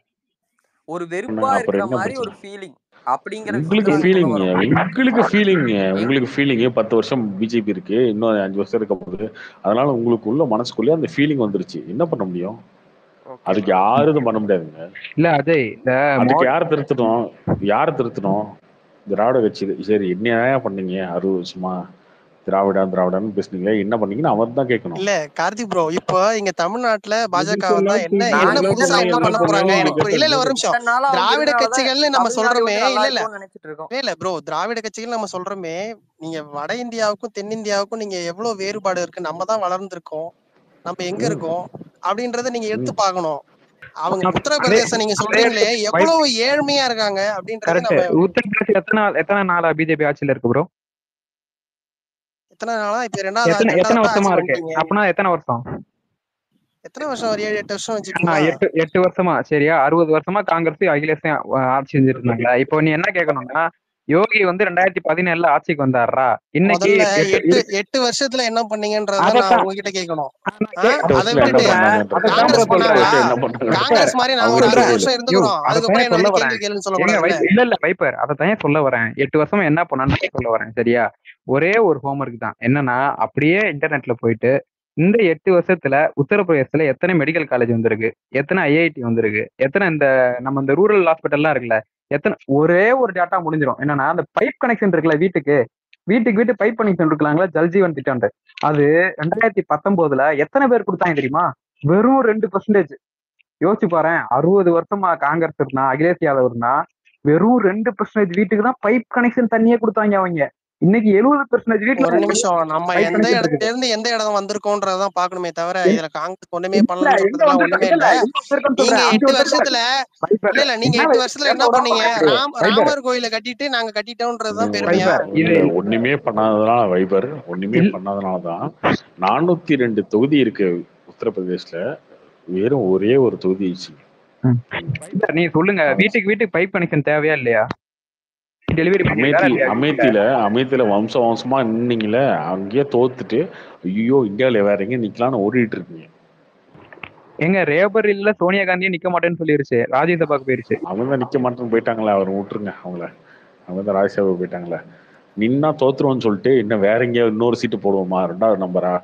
ஒரு வெறுப்பா அப்புறம் இருக்கிற என்ன மாதிரி ஒரு பிரச்சனை? ஃபீலிங் அப்படிங்கிற விஷயத்த உங்களுக்கு நாங்க சொல்ல ஃபீலிங், வரோம். உங்களுக்கு ஃபீலிங் 10 வருஷம் பிஜேபி இருக்கு, இன்னும் 5 வருஷம் இருக்க போகுது. அதனால உங்களுக்குள்ள மனசுக்குள்ளே அந்த ஃபீலிங் வந்துருச்சு. என்ன பண்ண முடியும்? ஓகே அதுக்கு ப்ரோ. யாரும் இது பண்ண முடியாதுங்க. இல்ல அஜய், இந்த அதுக்கு யார் திருத்தணும்? திராவிட கட்சி. சரி என்ன பண்ணீங்க 60 வருஷமா? திராவிடான்னு பேசுனீங்களே, என்ன பண்ணீங்கன்னு அவர் தான் கேட்கணும். இல்ல கார்த்தி ப்ரோ, இப்போ இங்க தமிழ்நாட்டுல எது பாஜக வந்தா சொன்னாலும் என்ன தூக்கி நான் என்ன என்ன புதுசா பண்ணீங்க என்ன என்ன பண்ண போறாங்க பண்ணீங்கன்னு எனக்கு நீங்க இல்ல இல்ல கேட்டது. ஒரு நிமிஷம். இத்தனை நாளா அவங்க திராவிட இருந்தனாலதான் கட்சிகள்னு நம்ம தமிழ்நாடு சொல்றோமே, வந்து நல்லா இல்ல இல்ல இருக்கும்னு நினைச்சிட்டு இருக்கோம். இல்ல ப்ரோ, திராவிட கட்சிகள் நம்ம சொல்றோமே, நீங்க வட இந்தியாவுக்கும் தென்னிந்தியாவுக்கும் நீங்க எவ்வளவு வேறுபாடு இருக்கு. நம்ம தான் வளர்ந்துருக்கோம், நம்ம எங்க ம், இருக்கோம் அப்படின்றத நீங்க எடுத்து ம். பார்க்கணும். அவங்க அதே உத்தரப்பிரதேசம் நீங்க அதே சொல்றீங்களே எவ்வளவு ஏழ்மையா இருக்காங்க அப்படின்றது கரெக்ட். நம்ம உத்தரப்பிரதேச எத்தனை நாளா பிஜேபி ஆட்சியில இருக்கு ப்ரோ? எத்தனை நாளா இப்ப ரெண்டாவது எத்தனை ரெண்டாவது வருஷமா ஆட்சிக்கு இருக்கு? வந்துட்டீங்க. அப்படின்னா எத்தனை வருஷம்? எத்தனை வருஷம்? ஒரு 7-8 வருஷம் வச்சுக்கீங்களா? 8 வருஷமா. சரியா? 60 வருஷமா காங்கிரஸ் அகிலேஷ் ஆட்சி செஞ்சுட்டு இருந்தாங்களா? இப்போ நீ என்ன கேட்கணும்னா, யோகி வந்து 2017 ஆட்சிக்கு வந்தாரா? இன்னைக்கு முதல்ல 8 8 வருஷத்துல என்ன பண்ணீங்கன்றத நான் அதைத்தான் உங்ககிட்ட கேட்கணும். எட்டு அதை வருஷத்துல என்ன விட்டுட்டு பண்ணாங்கன்றது அதைத்தான் காங்கிரஸ் bro சொல்றேன். பண்ணாங்களா? என்ன பண்ணாங்க காங்கிரஸ் மாதிரி நாங்க அவங்க ஒரு கிட்ட 60 கேளு. வருஷம் இருந்துக்கிறோம், அதுக்கப்புறம் என்ன சொல்ல வந்து வரேன். கேள்வி கேளுன்னு ஏங்க சொல்லக்கூடாதுல்ல. இல்ல வைப்பர், அதைத்தான் சொல்ல வரேன். 8 வருஷமா என்ன பண்ணான்னு சொல்ல வரேன். சரியா? ஒரே ஒரு ஹோம்ஒர்க் தான். என்னன்னா, அப்படியே இன்டர்நெட்ல போயிட்டு இந்த 8 வருஷத்துல உத்தரப்பிரதேசத்துல எத்தனை மெடிக்கல் காலேஜ் வந்திருக்கு, எத்தனை ஐஐடி வந்திருக்கு, எத்தனை இந்த ரூரல் ஹாஸ்பிட்டல்லாம் இருக்குல்ல, எத்தனை ஒரே ஒரு டேட்டா முடிஞ்சிடும். என்னன்னா, அந்த பைப் கனெக்ஷன் இருக்குல்ல, வீட்டுக்கு வீட்டு பைப் கனெக்ஷன் இருக்கலாங்களா, ஜல்ஜீவன் திட்டம். அது 2019 எத்தனை பேர் கொடுத்தாங்க தெரியுமா? வெறும் 2%. யோசிச்சு பாரு. 60 வருஷமா காங்கிரஸ் இருந்தா, அகிலேஷ் யாதவ் இருந்தா, வெறும் 2% வீட்டுக்கு தான் பைப் கனெக்ஷன் தண்ணியே கொடுத்தாங்க அவங்க. இன்னைக்கு 70% வீட்டுல ஒரு நிமிஷம், நம்ம பைப் எந்த கனெக்ஷன் இடத்துல இருக்குது. இருந்து எந்த இடம் வந்திருக்கோன்றதான் பாக்கணுமே தவிர இதுல காங்கிரஸ் ஒண்ணுமே இல்ல பண்ணலன்னு எங்க சொல்றதுலாம் வந்திருக்கோம்? ஒண்ணுமே இல்ல இல்ல. எங்க வந்திருக்கோம்னு நீங்க சொல்றேன். அங்க 8 வந்திருக்கோம். வருஷத்துல வைப்பர் இல்ல நீங்க என்ன 8 வருஷத்துல என்ன பண்ணீங்க? வைப்பர் ராமர் கோயில கட்டிட்டு நாங்க கட்டிட்டோன்றதுதான் பெருமையா? வைப்பர் இது இல்ல ஒண்ணுமே பண்ணாததுனால ஒண்ணுமே பண்ணாதனாலதான் 402 தொகுதி இருக்கு உத்தரப்பிரதேஷ்ல. வெறும் ஒரே ஒரு தொகுதி ஆயிடுச்சு. நீ சொல்லுங்க, வீட்டுக்கு பைப் கனெக்ஷன் தேவையா இல்லையா? டெலிவரி அமேத்தியில வம்சமா நின்னீங்களே, அங்கேயே தோத்துட்டு ஐயோ இந்தியாவில வேற எங்க நிக்கலாம்னு ஓடிட்டு இருக்கீங்க. எங்க ரேபரில்ல சோனியா காந்தியே நிக்க மாட்டேன்னு சொல்லிருச்சு, ராஜ்யசபாக்கு போயிருச்சு. அவங்க தான் நிக்க மாட்டேன்னு போயிட்டாங்களே, அவர் விட்டுருங்க அவங்கள. அவங்க தான் ராஜ்யசபா போயிட்டாங்களே. நின்னா தோத்துருவோம்னு சொல்லிட்டு இன்னும் வேற எங்கேயாவது இன்னொரு சீட்டு போடுவோமா, 2வது நம்பரா,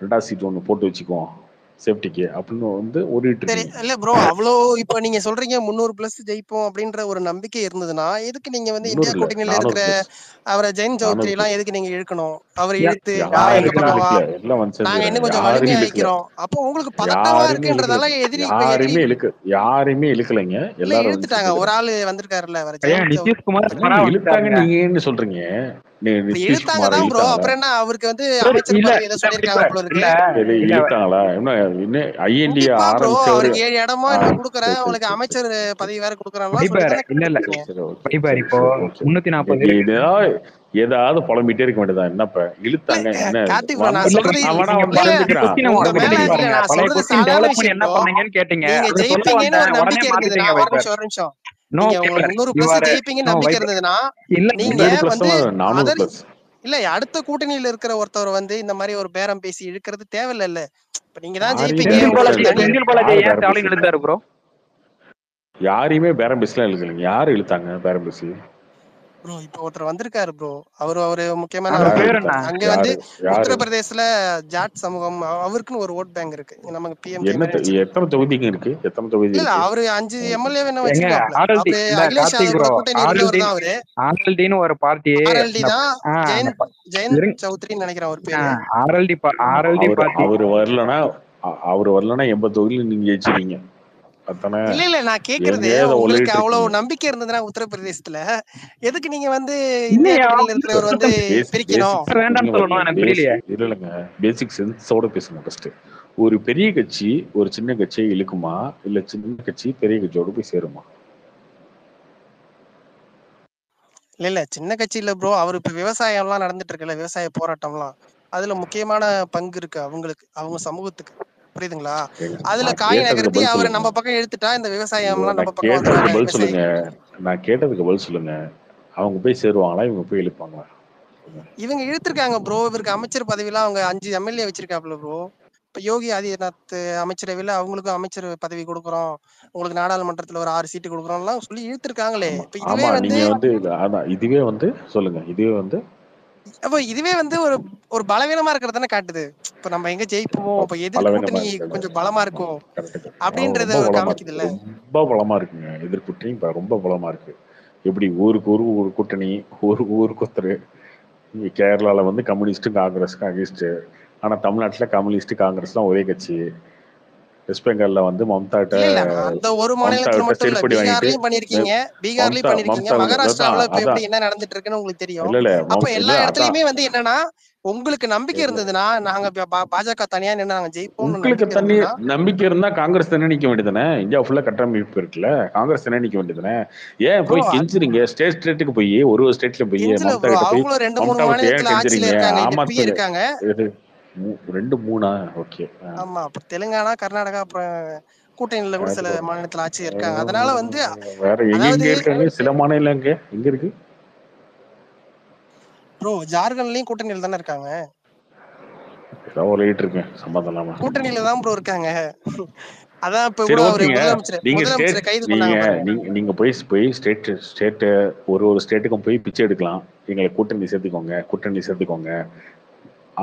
2வது சீட் ஒன்று போட்டு வச்சுக்குவோம் சேஃப்டிக்கு அப்படின்னு வந்து ஓடிட்டு சரி இருக்கீங்க. இல்ல ப்ரோ, அவ்வளோ இப்ப நீங்க சொல்றீங்க 300+ ஜெயிப்போம் அப்படின்ற ஒரு நம்பிக்கை இருந்ததுன்னா எதுக்கு நீங்க வந்து 300 இந்தியா இல்ல, கூட்டணியில இருக்கிற 400+. அவரை ஜெயின் சௌத்ரி 400+. எல்லாம் எதுக்கு நீங்க இழுக்கணும்? அவர் யா- இழுத்து வா யார் எங்க இருக்கிறா? பக்கம் வா, இழுக்கல, எல்லாம் வந்து நாங்க சேர்ந்துக்கிறாங்க. இன்னும் கொஞ்சம் யாருமே வலிமையா இழுக்கல, ஆயிக்கிறோம். அப்போ உங்களுக்கு பதட்டமா யாருமே இருக்குன்றதால இழுக்கலைங்க, எதிரி இப்ப எதிரி யாருமே இழுக்கலைங்க, இல்ல எல்லாரும் வந்து இழுத்துட்டாங்க. ஒரு சேர்ந்துக்கிறாங்க. ஆளு வந்திருக்காருல்ல, அவர் ஐயா ஜெயின் சௌத்ரி. நிதிஷ்குமார் என்ன சூப்பரா இழுத்தாங்க வந்துட்டாருங்க. நீங்க என்ன சொல்றீங்க? இப்ப இழுத்தாங்க நிதிஷ்குமாரை தான் ப்ரோ. இழுத்தாங்களா? அப்புறம் என்ன, அவருக்கு வந்து சரி, அமைச்சர் இல்ல பதவி ஏதோ இல்ல சொல்லியிருக்காங்க வைபர், போல இல்ல இருக்கு. சரி, இல்ல இழுத்தாங்களா? இன்னும் ஐஎன்டி கண்டிப்பா ப்ரோ, ஆரம்பிச்சவரு. அவருக்கு 7 இடமோ என்னமோ கொடுக்குறேன், சரி சரி உங்களுக்கு சரி அமைச்சர் சரி சரி பதவி வேற கொடுக்குறான்லாம் சொல்லி வைபர், தானே இல்ல இல்ல கேள்விப்பட்டீங்க. சரி ஓகே வைபர் சரி இப்போ சரி ஓகே. 340 ஏதாவது புலம்பிட்டே இருக்க வேண்டியதான். என்னப்ப இல்ல இழுத்தாங்க என்ன? கார்த்திக் ப்ரோ, நான் வந்த சொல்றது பிறகு அவனா நீங்க வந்து இல்ல இல்ல ஃபர்ஸ்ட் சேர்ந்துக்கிறான். கொஸ்டினை உங்க முதல்ல மேல கேட்டீங்க இல்ல, பாருங்க. நான் பழைய சொல்றது கொஸ்டின் சாதாரண டெவலப் பண்ணி விஷயம் என்ன ப்ரோ. பண்ணீங்கன்னு கேட்டீங்க. நீங்க அது சொல்ல ஜெயிப்பீங்கன்னு வந்தேன், ஒரு உடனே நம்பிக்கை மாத்திட்டீங்க இருந்ததுன்னா, ஒரு வைபர். நிமிஷம் ஒரு நிமிஷம், நோ நீங்க உங்களுக்கு வைபர், 300+ ஜெயிப்பீங்கன்னு நோ நம்பிக்கை வைபர். இருந்ததுன்னா, இல்ல நீங்க 300+ வந்து தான், அதர் 400+. இல்ல அடுத்த கூட்டணியில இருக்கிற ஒருத்தவர் வந்து இந்த மாதிரி ஒரு பேரம் பேசி இழுக்கிறது தேவையில்ல. இப்ப நீங்க தான் யாரையும் ஜெயிப்பீங்க, பேரம் உங்களுக்கு பேசல தனி செந்தில் இழுக்கலைங்க. பாலாஜி யாரு ஏன் பேரம் ஸ்டாலின் பேசுறீங்க? இழுத்தாரு ப்ரோ? யாரையுமே பேரம் பேசலாம் இழுக்கலைங்க. யாரு இழுத்தாங்க பேரம் பேசி? ப்ரோ. இப்ப ஒருத்தர் வந்திருக்காரு ப்ரோ, அவரு முக்கியமான அவர் ஆளு. பேர் யாரு என்ன? அங்க வந்து யாரு? உத்தரப்பிரதேசல ஜாட் சமூகம், அவருக்குன்னு ஒரு ஓட் பேங்க் இருக்கு. நமக்கு பிஎம்கே மாதிரி வச்சுக்கலாம். எத்தனை தொகுதிங்க இருக்கு? எத்தனை தொகுதி இல்ல இருக்கு? அவரு 5 எம்எல்ஏ என்ன எங்க வச்சிருக்காப்ல. ஆர்எல்டி அவரு இல்ல அகிலேஷ் கார்த்திக் யாதவ் ப்ரோ, கூட கூட்டணி இருக்கிறவர் தான் அவரு. ஆர்எல்டின்னு ஒரு பார்ட்டி. ஆர்எல்டி தான், ஜெயின் ஜெயின் இருங்க. சௌத்ரின்னு நினைக்கிறேன் அவர் பேரு. RLD RLD party. அவரு வரலன்னா 80 தொகுதியில நீங்க ஜெயிச்சிருவீங்க. அதானே? இல்ல இல்ல, நான் கேக்குறது எங்கேயாவது உங்களுக்கு ஒளிட்டு அவ்வளவு இருக்கீங்க. நம்பிக்கை இருந்ததுன்னா உத்தரப்பிரதேசத்துல எதுக்கு நீங்க வந்து இந்தியா இல்லையா கூட்டணியில இருக்கிறவர் வந்து பிரிக்கணும்? பேசிக் வேண்டாம்னு சொல்லணும், எனக்கு புரியலையே. இல்லைங்க, பேசிக் சென்ஸோட பேசுங்க ஃபர்ஸ்ட். ஒரு பெரிய கட்சி ஒரு சின்ன கட்சியை இழுக்குமா, இல்ல சின்ன கட்சி பெரிய கட்சியோட போய் சேருமா? இல்ல இல்ல, சின்ன கட்சி இல்ல ப்ரோ. அவர் இப்ப விவசாயம் எல்லாம் நடந்துட்டு இருக்குல்ல, விவசாய போராட்டம்லாம், அதுல முக்கியமான பங்கு இருக்கு அவங்களுக்கு, அவங்க சமூகத்துக்கு. புரியுதுங்களா? அதுல நான் காய் கேட்டதுக்கு நகர்த்தி பதில் அவரை சொல்லுங்க. நம்ம பக்கம் இழுத்துட்டா இந்த விவசாயம் எல்லாம் நம்ம நான் பக்கம் கேட்டதுக்கு வந்துருவாங்க பதில் சொல்லுங்க. விவசாயிகள். நான் கேட்டதுக்கு பதில் சொல்லுங்க. அவங்க போய் சேருவாங்களா, இவங்க போய் இழுப்பாங்களா? இவங்க இழுத்துருக்காங்க ப்ரோ. இவருக்கு அமைச்சர் பதவியெல்லாம் அவங்க 5 எம்எல்ஏ வச்சிருக்காப்ல ப்ரோ. இப்ப யோகி ஆதித்யநாத் அமைச்சரவையில அவங்களுக்கும் அமைச்சர் பதவி கொடுக்குறோம், உங்களுக்கு நாடாளுமன்றத்துல ஒரு 6 சீட்டு கொடுக்குறோம்லாம் சொல்லி இழுத்துருக்காங்களே. ஆமா இப்ப இதுவே ஆமா, வந்து நீங்க வந்து அதான் இதுவே வந்து சொல்லுங்க. இதுவே வந்து அப்ப இதுவே வந்து ஒரு ஒரு பலவீனமா இருக்கிறது தானே காட்டுது. இப்ப நம்ம எங்க ஜெயிப்போமோ, இப்ப எதிர் பலவீனமா கூட்டணி இருக்காது. கொஞ்சம் பலமா ஆமா இருக்கும் கரெக்ட். அப்படின்றத ரொம்ப பலமா காமிக்குது இருக்கு, இல்ல. ரொம்ப பலமா இருக்குங்க. எதிர்கூட்டணி இப்ப ரொம்ப பலமா இருக்கு. எப்படி ஊருக்கு ஒரு கூட்டணி, ஊருக்கு ஒருத்தர். இங்க கேரளால வந்து கம்யூனிஸ்டும் காங்கிரஸுக்கும் அகேன்ஸ்ட். ஆனா தமிழ்நாட்டுல கம்யூனிஸ்ட் காங்கிரஸ்லாம் ஒரே கட்சி. வெஸ்ட் பெங்கால்ல வந்து மம்தாட்ட இல்ல இல்ல, அந்த ஒரு மாநிலத்துல மட்டும் இல்ல, செருப்படி வாங்கிட்டு பீகார்லயும் பண்ணிருக்கீங்க, பீகார்லயும் பண்ணிருக்கீங்க, மம்தா மகாராஷ்டிராவில இப்ப அதான் எப்படி என்ன நடந்துட்டு இருக்குன்னு உங்களுக்கு தெரியும். இல்ல இல்ல அப்ப இல்ல எல்லா அதான் இடத்துலயுமே வந்து என்னன்னா, உங்களுக்கு நம்பிக்கை இருந்ததுன்னா, நாங்க பாஜக தனியா நின்று நாங்க ஜெயிப்போம்னு உங்களுக்கு நம்பிக்கை தண்ணி இருந்ததுன்னா, நம்பிக்கை இருந்தா காங்கிரஸ் தானே நிக்க வேண்டியதானே? இந்தியா ஃபுல்லா கட்டமைப்பு இருக்குல்ல, காங்கிரஸ் தானே நிக்க வேண்டியதானே? ஏன் ப்ரோ போய் கெஞ்சுறீங்க? ஸ்டேட்டுக்கு போய் ஒரு ஸ்டேட்ல போய் கெஞ்சல மம்தா ப்ரோ. கிட்ட போய் அவங்களும் 2-3 மம்தா விட்டு ஏன் மாநிலத்துல ஆட்சியில கெஞ்சுறீங்க? இருக்காங்க, ஆம் எம்பி ஆத்மி இருக்காங்க. இது 2 3 ஓகே. ஆமா, அப்புறம் தெலுங்கானா, கர்நாடகா, அப்புறம் கூட்டணியில கூட சில மாநிலத்துல ஆட்சி இருக்காங்க. அதனால வந்து வேற எங்க அதாவது இருக்காங்க? சில மாநிலம் எங்க இருக்கு? ப்ரோ ஜார்க்கண்ட்லயும் கூட்டணியில தானே இருக்காங்க. ஏதோ ஒளிட்டு இருக்கேன் சம்மந்தம் இல்லாம. கூட்டணியில தான் ப்ரோ இருக்காங்க. அதான் இப்ப சரி கூட அவரு ஓகேங்க. நீங்க ஸ்டேட் முதலமைச்சரை கைது நீங்க பண்ணாங்க பாருங்க. நீங்க நீங்க போய் ஸ்டேட் ஒரு ஸ்டேட்டுக்கும் போய் பிச்சை எடுக்கலாம். எங்களை கூட்டணி சேர்த்துக்கோங்க.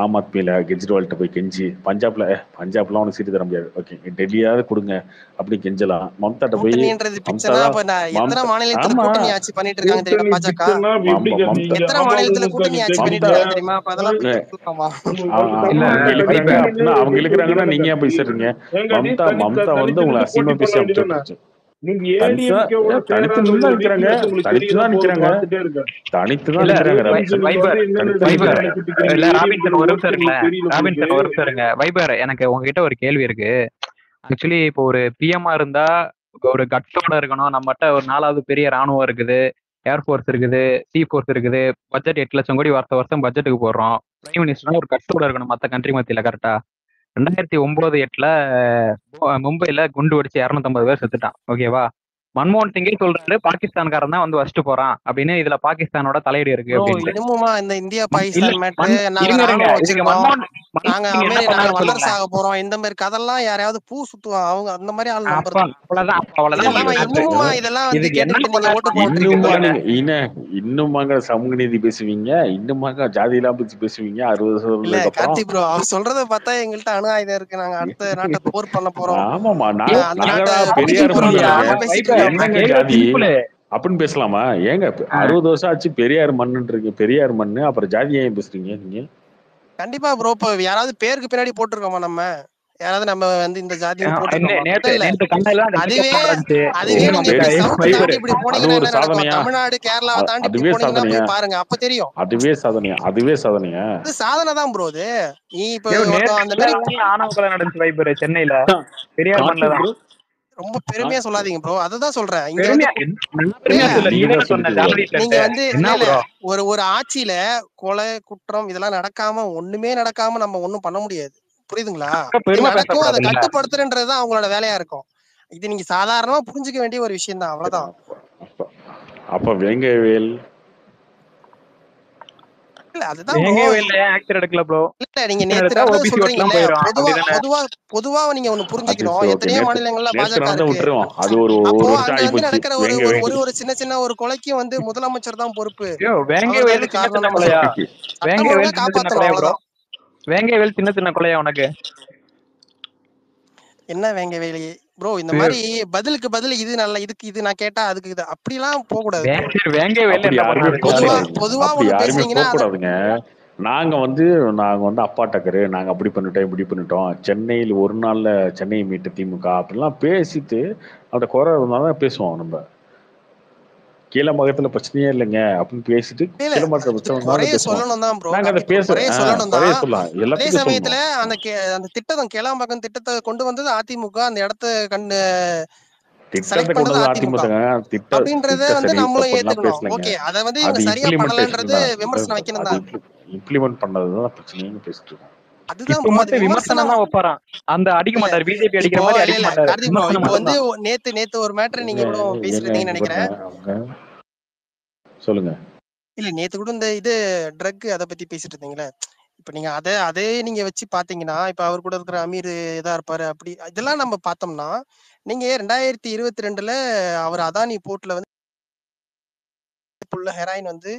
ஆம் ஆத்மியில கெஜ்ரிவால்கிட்ட போய் கெஞ்சி, பஞ்சாப்லாம் உனக்கு சீட்டு தர முடியாது, ஓகே டெல்லியாவது கொடுங்க அப்படி கெஞ்சலாம். மம்தாட்ட போய் கூட்டணின்றது மம்தா பிச்சைனா தான் அப்ப நான் எத்தனை மம்தா மாநிலத்துல ஆமா கூட்டணி ஆட்சி பண்ணிட்டு இருக்காங்க தெரியுமா கூட்டணி பாஜக? பிச்சைன்னா எப்படி மம்தா கேட்டீங்க? எத்தனை ஆமா மாநிலத்துல உங்களுக்கு கூட்டணி அது ஆட்சி பண்ணிட்டு மம்தா தெரியல. இருக்காங்க தெரியுமா? அப்ப அதெல்லாம் போய் கேட்கலாமா? உங்களுக்கு இல்ல அவங்க தமிழ்நாட்டுல இழுக்கிறாங்க வைபர், அப்படின்னா அவங்க எடுக்க இழுக்கிறாங்கன்னா வேண்டியதானே நீங்க ஏன் போய் கார்த்தி? சேர்றீங்க? ஏங்காடி மம்தா வந்து உங்களை தனித்து அசிங்கமா போட்டி பேசி பண்ண அமுச்சு வேண்டியதானே? விட்டுருச்சு. நீங்க தனித்து ஏடிஎம்கேவோட தனித்து சேராத தான் ஒரு நிக்கிறாங்க. வீக்னஸ் உங்களுக்கு தனித்து தெரியுதா தான் போதும், நிக்கிறாங்க. பார்த்துட்டே இருக்கேன். தனித்து தான் இல்ல நிக்கிறாங்க. ஏடிஎம்கே நீங்க வைபர், வந்து என்னென்ன தனித்து தான் வைபர், வேலை நிக்கிறாங்க. கொடுத்துக்கிறீங்க? இல்ல ராபின்சன் ஏடிஎம்கே ஒரு ஒர்க் நிமிஷம் இருக்குல்ல, உங்களுக்கு தெரியல உங்களுக்கு. ராபின்சன் ஒரு நிமிஷம் இருங்க. வைபர், எனக்கு உங்ககிட்ட ஒரு கேள்வி இருக்கு. ஆக்சுவலி இப்போ ஒரு பிஎம்ஆ இருந்தா ஒரு கட்ஸோட இருக்கணும். நம்மகிட்ட ஒரு 4வது பெரிய ராணுவம் இருக்குது, ஏர்ஃபோர்ஸ் இருக்குது, சி ஃபோர்ஸ் இருக்குது, பட்ஜெட் 8 லட்சம் கோடி வருஷம் பட்ஜெட்டுக்கு போடுறோம். பிரைம் மினிஸ்டர்னா ஒரு கட்ஸோட இருக்கணும் மற்ற கண்ட்ரி மத்தியில. கரெக்டா? 2009-8 மும்பைல குண்டு வெடிச்சு 250 பேர் செத்துட்டான். ஓகேவா? மன்மோகன் சிங்கே சொல்றாரு பாகிஸ்தான்காரன் தான் வந்து வச்சுட்டு போறான் அப்படின்னு, இதுல பாகிஸ்தானோட தலையீடு இருக்கு ப்ரோ அப்படின்ட்டு. இன்னமுமா இந்த இந்தியா இல்ல பாகிஸ்தான் மேட்ரு நாங்க இருங்க இருங்க, ராணுவம் இதுக்கு வச்சிருக்கோம், நாங்க மன்மோகன் சிங் என்ன நாங்க பண்ணாரு வல்லரசு சொல்லுங்களேன். ஆக போறோம், இந்த மாதிரி கதெல்லாம் யாரையாவது பூ சுத்துவான் அவங்க அந்த மாதிரி ஆள் அப்ப நம்புறது. அவ்வளவுதான், இது அவ்வளவுதான் இல்லாம உங்களுக்கு தப்பு. இன்னமுமா இதெல்லாம் வந்து இதுக்கு என்ன கேட்டுக்கிட்டு நீங்க பண்ணாரு ஓட்டு மன்மோகன் சிங் போடுறீங்க? இன்னுமா சொல்லுங்க. நீங்க இன்னுமாங்க சமூக நீதி பேசுவீங்க, இன்னுமாங்க ஜாதி எல்லாம் பத்தி பேசுவீங்க 60 இல்ல வருஷத்துக்கு அப்புறம். கார்த்தி ப்ரோ அவர் சொல்றத பார்த்தா எங்கள்கிட்ட அணு ஆயுதம் இருக்கு, நாங்க அடுத்த நாட்டை போர் பண்ண போறோம், ஆமாமா அந்த நாட்டை நாங்கடா பிடிக்க பெரியார் போறோம்ன்ற மண்ணுங்க, மாதிரிலாம் பேசிட்டு வைபர், இருக்காங்க. நான் என்னங்க கேக்குறது ஜாதி சிம்பிள். அப்படின்னு பேசலாமா? ஏங்க 60 வருஷம் ஆச்சு பெரியார் மண்ணுன்றீங்க, பெரியார் மண்ணு, அப்புறம் ஜாதியை ஏன் பேசுறீங்க நீங்க? கண்டிப்பா ப்ரோ, இப்ப யாராவது பேருக்கு பின்னாடி போட்டிருக்கோமா நம்ம? யாராவது நம்ம வந்து இந்த ஜாதின்னு போட்டிருக்கோமா? இல்ல நேத்து கண்ணையில அந்த அதுவே நீக்கப்படம் நடந்துச்சு. அதுவே நீங்க இப்படி சவுத் வைபர், தாண்டி இப்படி அது போனீங்கன்னா ஒரு என்ன நடக்கும்? சாதனையா? தமிழ்நாடு கேரளாவை தாண்டி இப்படி அதுவே போனீங்கன்னா சாதனையா? போய் பாருங்க, அப்ப தெரியும். அதுவே சாதனையா? அதுவே சாதனையா? இது சாதனை தான் ப்ரோ. இது நீ இப்ப நேத்து ஒருத்தன் அந்த மாதிரி ஆணவ கொலை நடந்துச்சு வைபர் சென்னையில, பெரியார் கார்த்தி மண்ணில தான். ப்ரோ, ரொம்ப பெருமையா சொல்லாதீங்க ப்ரோ, அததான் சொல்றேன். இங்க பெருமையா வந்து நல்லா பெருமையா இல்ல சொல்ல, நீ நீங்க தானே தான் சொன்ன சொல்லிட்டு ஜாதி நீங்க இல்லன்ட்டு. வந்து என்ன இல்ல ப்ரோ? ஒரு ஆட்சியில கொலை குற்றம் இதெல்லாம் நடக்காம ஒண்ணுமே நடக்காம நம்ம ஒண்ணும் பண்ண முடியாது, புரியுதுங்களா? இது பெருமை நடக்கும், அதை பேசக்கூடாதுல்ல. கட்டுப்படுத்துறதுதான் அவங்களோட வேலையா இருக்கும். இது நீங்க சாதாரணமா புரிஞ்சுக்க வேண்டிய ஒரு விஷயம் தான், அவ்வளவுதான். அப்ப அப்ப வேங்கவேல் இல்ல அதுதான் ப்ரோ. வேங்கவேல்ல ஆக்டர் எடுக்கல ப்ரோ. இல்ல நீங்க நேத்து நடந்தது ஓபிசி ஓட்டுலாம் சொல்றீங்கல்ல, போயிடும் பொதுவா அப்படிதானே? பொதுவா பொதுவா நீங்க ஒண்ணு அது புரிஞ்சுக்கணும், ஓகே. எத்தனையோ நேத்து மாநிலங்கள்ல நேத்து பாஜக நடந்தா இருக்கு. விட்டுருவோம். அது ஒரு அப்போ ஒரு வருஷம் அங்க ஆகி வந்து போச்சு. நடக்கிற ஒரு ஒரு வேங்கவேல் ஒரு சின்ன ஒரு கொலைக்கு வந்து முதலமைச்சர் தான் பொறுப்பு, ஐயோ, அவர் தான் வேங்கவேல் அதுக்கு சின்ன சின்ன காரணம் நம்ம கொலையா? சொல்லணும். சட்டம் ஒழுங்கா வேங்கவேல் சின்ன சின்ன காப்பாத்தணும், கொலையா ப்ரோ? அவ்வளவுதான். வேங்கவேல் சின்ன சின்ன கொலையா உனக்கு? என்ன வேங்க வேலி ப்ரோ? இந்த மாதிரி பதிலுக்கு பதில் இது நல்ல, இதுக்கு இது நான் கேட்டா அதுக்கு இது அப்படிலாம் போக கூடாது ப்ரோ. வேங்கவேல் அப்படி என்ன யாருமே பண்ணாரு? போக பொதுவா கூடாதுங்க. பொதுவா அப்படி ஒண்ணு யாருமே பேசுனீங்கன்னா போக கூடாதுங்க. நாங்க வந்து அப்பா டக்கரு, நாங்க அப்படி பண்ணிட்டோம் இப்படி பண்ணிட்டோம், சென்னையில் ஒரு நாள்ல சென்னையை மீட்டு திமுக அப்படிலாம் பேசிட்டு அந்த குறை இருந்தாலும் பேசுவோம். நம்ம கீழமகத்துல பிரச்சனையே இல்லைங்க அப்படின்னு பேசிட்டு இல்ல கீழமகத்துல இது பிரச்சனை இருந்தாலும் குறைய பேசுவோம். சொல்லணும் தான் ப்ரோ, நாங்க அதை கண்டிப்பா குறைய சொல்லணும் குறைய தான். சொல்லலாம், அதே எல்லாத்துக்கும் சமயத்துல சொல்லணும். அந்த திட்டம் கேளாம்பாக்கம் திட்டத்தை கொண்டு வந்தது அதிமுக, அந்த இடத்த திட்டத்தை செலக்ட் கொண்டு பண்றது வந்து அதிமுக அப்படின்றத திட்டம் வந்து சரி நம்மளும் தப்புலாம் ஏத்துக்கணும். பேசலைங்க. ஓகே, அதை வந்து அது இவங்க சரியா இம்ப்ளிமெண்டேஷன் பண்ணலன்றது தான். விமர்சனம் வைக்கணும் அது தான். இம்ப்ளிமெண்ட் பண்ணதுதான் பிரச்சனைன்னு பேசிட்டு இருக்கோம். அதுதான் இப்ப ப்ரோ, அது மட்டும் விமர்சனம் விமர்சனம். தான் வைப்பாராம். அந்த அடிக்க இல்ல மாட்டாரு, பிஜேபி அடிக்கிற இப்போ மாதிரி இல்ல அடிக்க இல்ல மாட்டாரு, கார்த்திக் ப்ரோ, விமர்சனம் இப்போ மட்டும் வந்து தான். நேத்து ஒரு மேட்டர் நீங்க கூட பேசிட்டு ஏங்க இருந்தீங்கன்னு நினைக்கிறேன். அவங்க சொல்லுங்க. இல்ல நேத்து கூட இந்த இது ட்ரக் அதை பத்தி பேசிட்டு இருந்தீங்களே, இப்ப நீங்க அதே நீங்க வச்சு பாத்தீங்கன்னா, இப்ப அவர் கூட இருக்கிற அமீர் இதா இருப்பாரு, அப்படி இதெல்லாம் நம்ம பார்த்தோம்னா, நீங்க 2022ல அவர் அதானி போர்ட்ல வந்து ஹெராயின் வந்து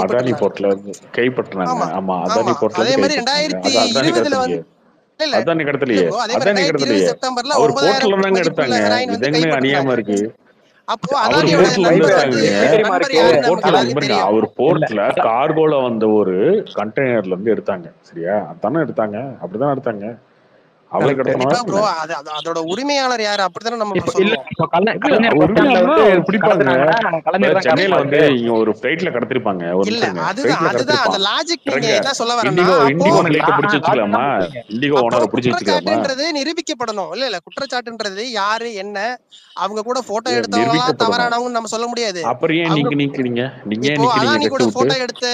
அதானி கைப்பற்றினாங்க. போர்ட்ல கைப்பற்றினாங்க. ஆமா ஆமா, அதானி ஆமா. போர்ட்ல அதே இருந்து மாதிரி கைப்பற்றினாங்க. அது அதானி 2020ல கடத்தலையே. வந்து இல்ல அதானி இல்ல கடத்தலையே. ப்ரோ, அதே மாதிரி அதானி 2020 கடத்தலையே. செப்டம்பர்ல அவர் 9,000 போர்ட்ல கோடி தாங்க மதிப்புள்ள எடுத்தாங்க. ஹெராயின் வந்து இதெங்க அநியாயமா கைப்பற்றினாங்க. இருக்கு. அப்போ அவர் அதானியோட போர்ட்ல இருந்து நண்பர் வந்து எடுத்தாங்க. எப்படி தெரியுமா நண்பர் இருக்கு? யாருன்னு நமக்கு போர்ட்ல எல்லாருக்கும் பாருங்க, தெரியும். அவர் இல்ல போர்ட்ல கார்கோல வந்த ஒரு கண்டெய்னர்ல இருந்து எடுத்தாங்க. சரியா? அதானே எடுத்தாங்க. அப்படிதான் எடுத்தாங்க. அவரே கரெக்ட். கண்டிப்பா கடத்தினாரா ப்ரோ, என்ன? அதோட உரிமையாளர் யாரு அப்படித்தானே நம்ம இப்ப இல்ல, சொல்லுவோம். இப்ப இல்ல கலைஞர் பஸ் ஸ்டாண்ட்ல உரிமையாளர்னா வந்து அவர் பிடிப்பாங்க. கடத்துனாங்கன்னா இப்ப கலைஞர் தான் சென்னையில வந்து கடத்துவாரு. இங்க ஒரு ஃபிளைட்ல கடத்திருப்பாங்க. ஒரு இல்ல நிமிஷம் இருங்க. அதுதான் ஃபிளைட்ல அதுதான் அந்த கடத்திருப்பான். லாஜிக். நீங்க ட்ரக்க என்ன சொல்ல வரேன்னா, இண்டிகோ அப்போ இண்டிகோ உனக்கு ஃபிளைட்ட பிடிச்சி லாஜிக் வச்சுக்கலாமா? தான் புரியுங்க. இண்டிகோ அப்போ ஓனரை பிடிச்சி வச்சுக்கலாமா? குற்றச்சாட்டுன்றது நிரூபிக்கப்படணும். இல்ல குற்றச்சாட்டுன்றது யாரு என்ன, அவங்க கூட போட்டோ எடுத்தவங்களா நிரூபிக்கப்படணும். தவறானவங்கன்னு நம்ம சொல்ல முடியாது. அப்புறம் ஏன் அவங்க நீங்க நீக்கிறீங்க? நீங்க ஏன் இப்போ நிக்கிறீங்க அதானி கட்சி கூட விட்டு? போட்டோ எடுத்த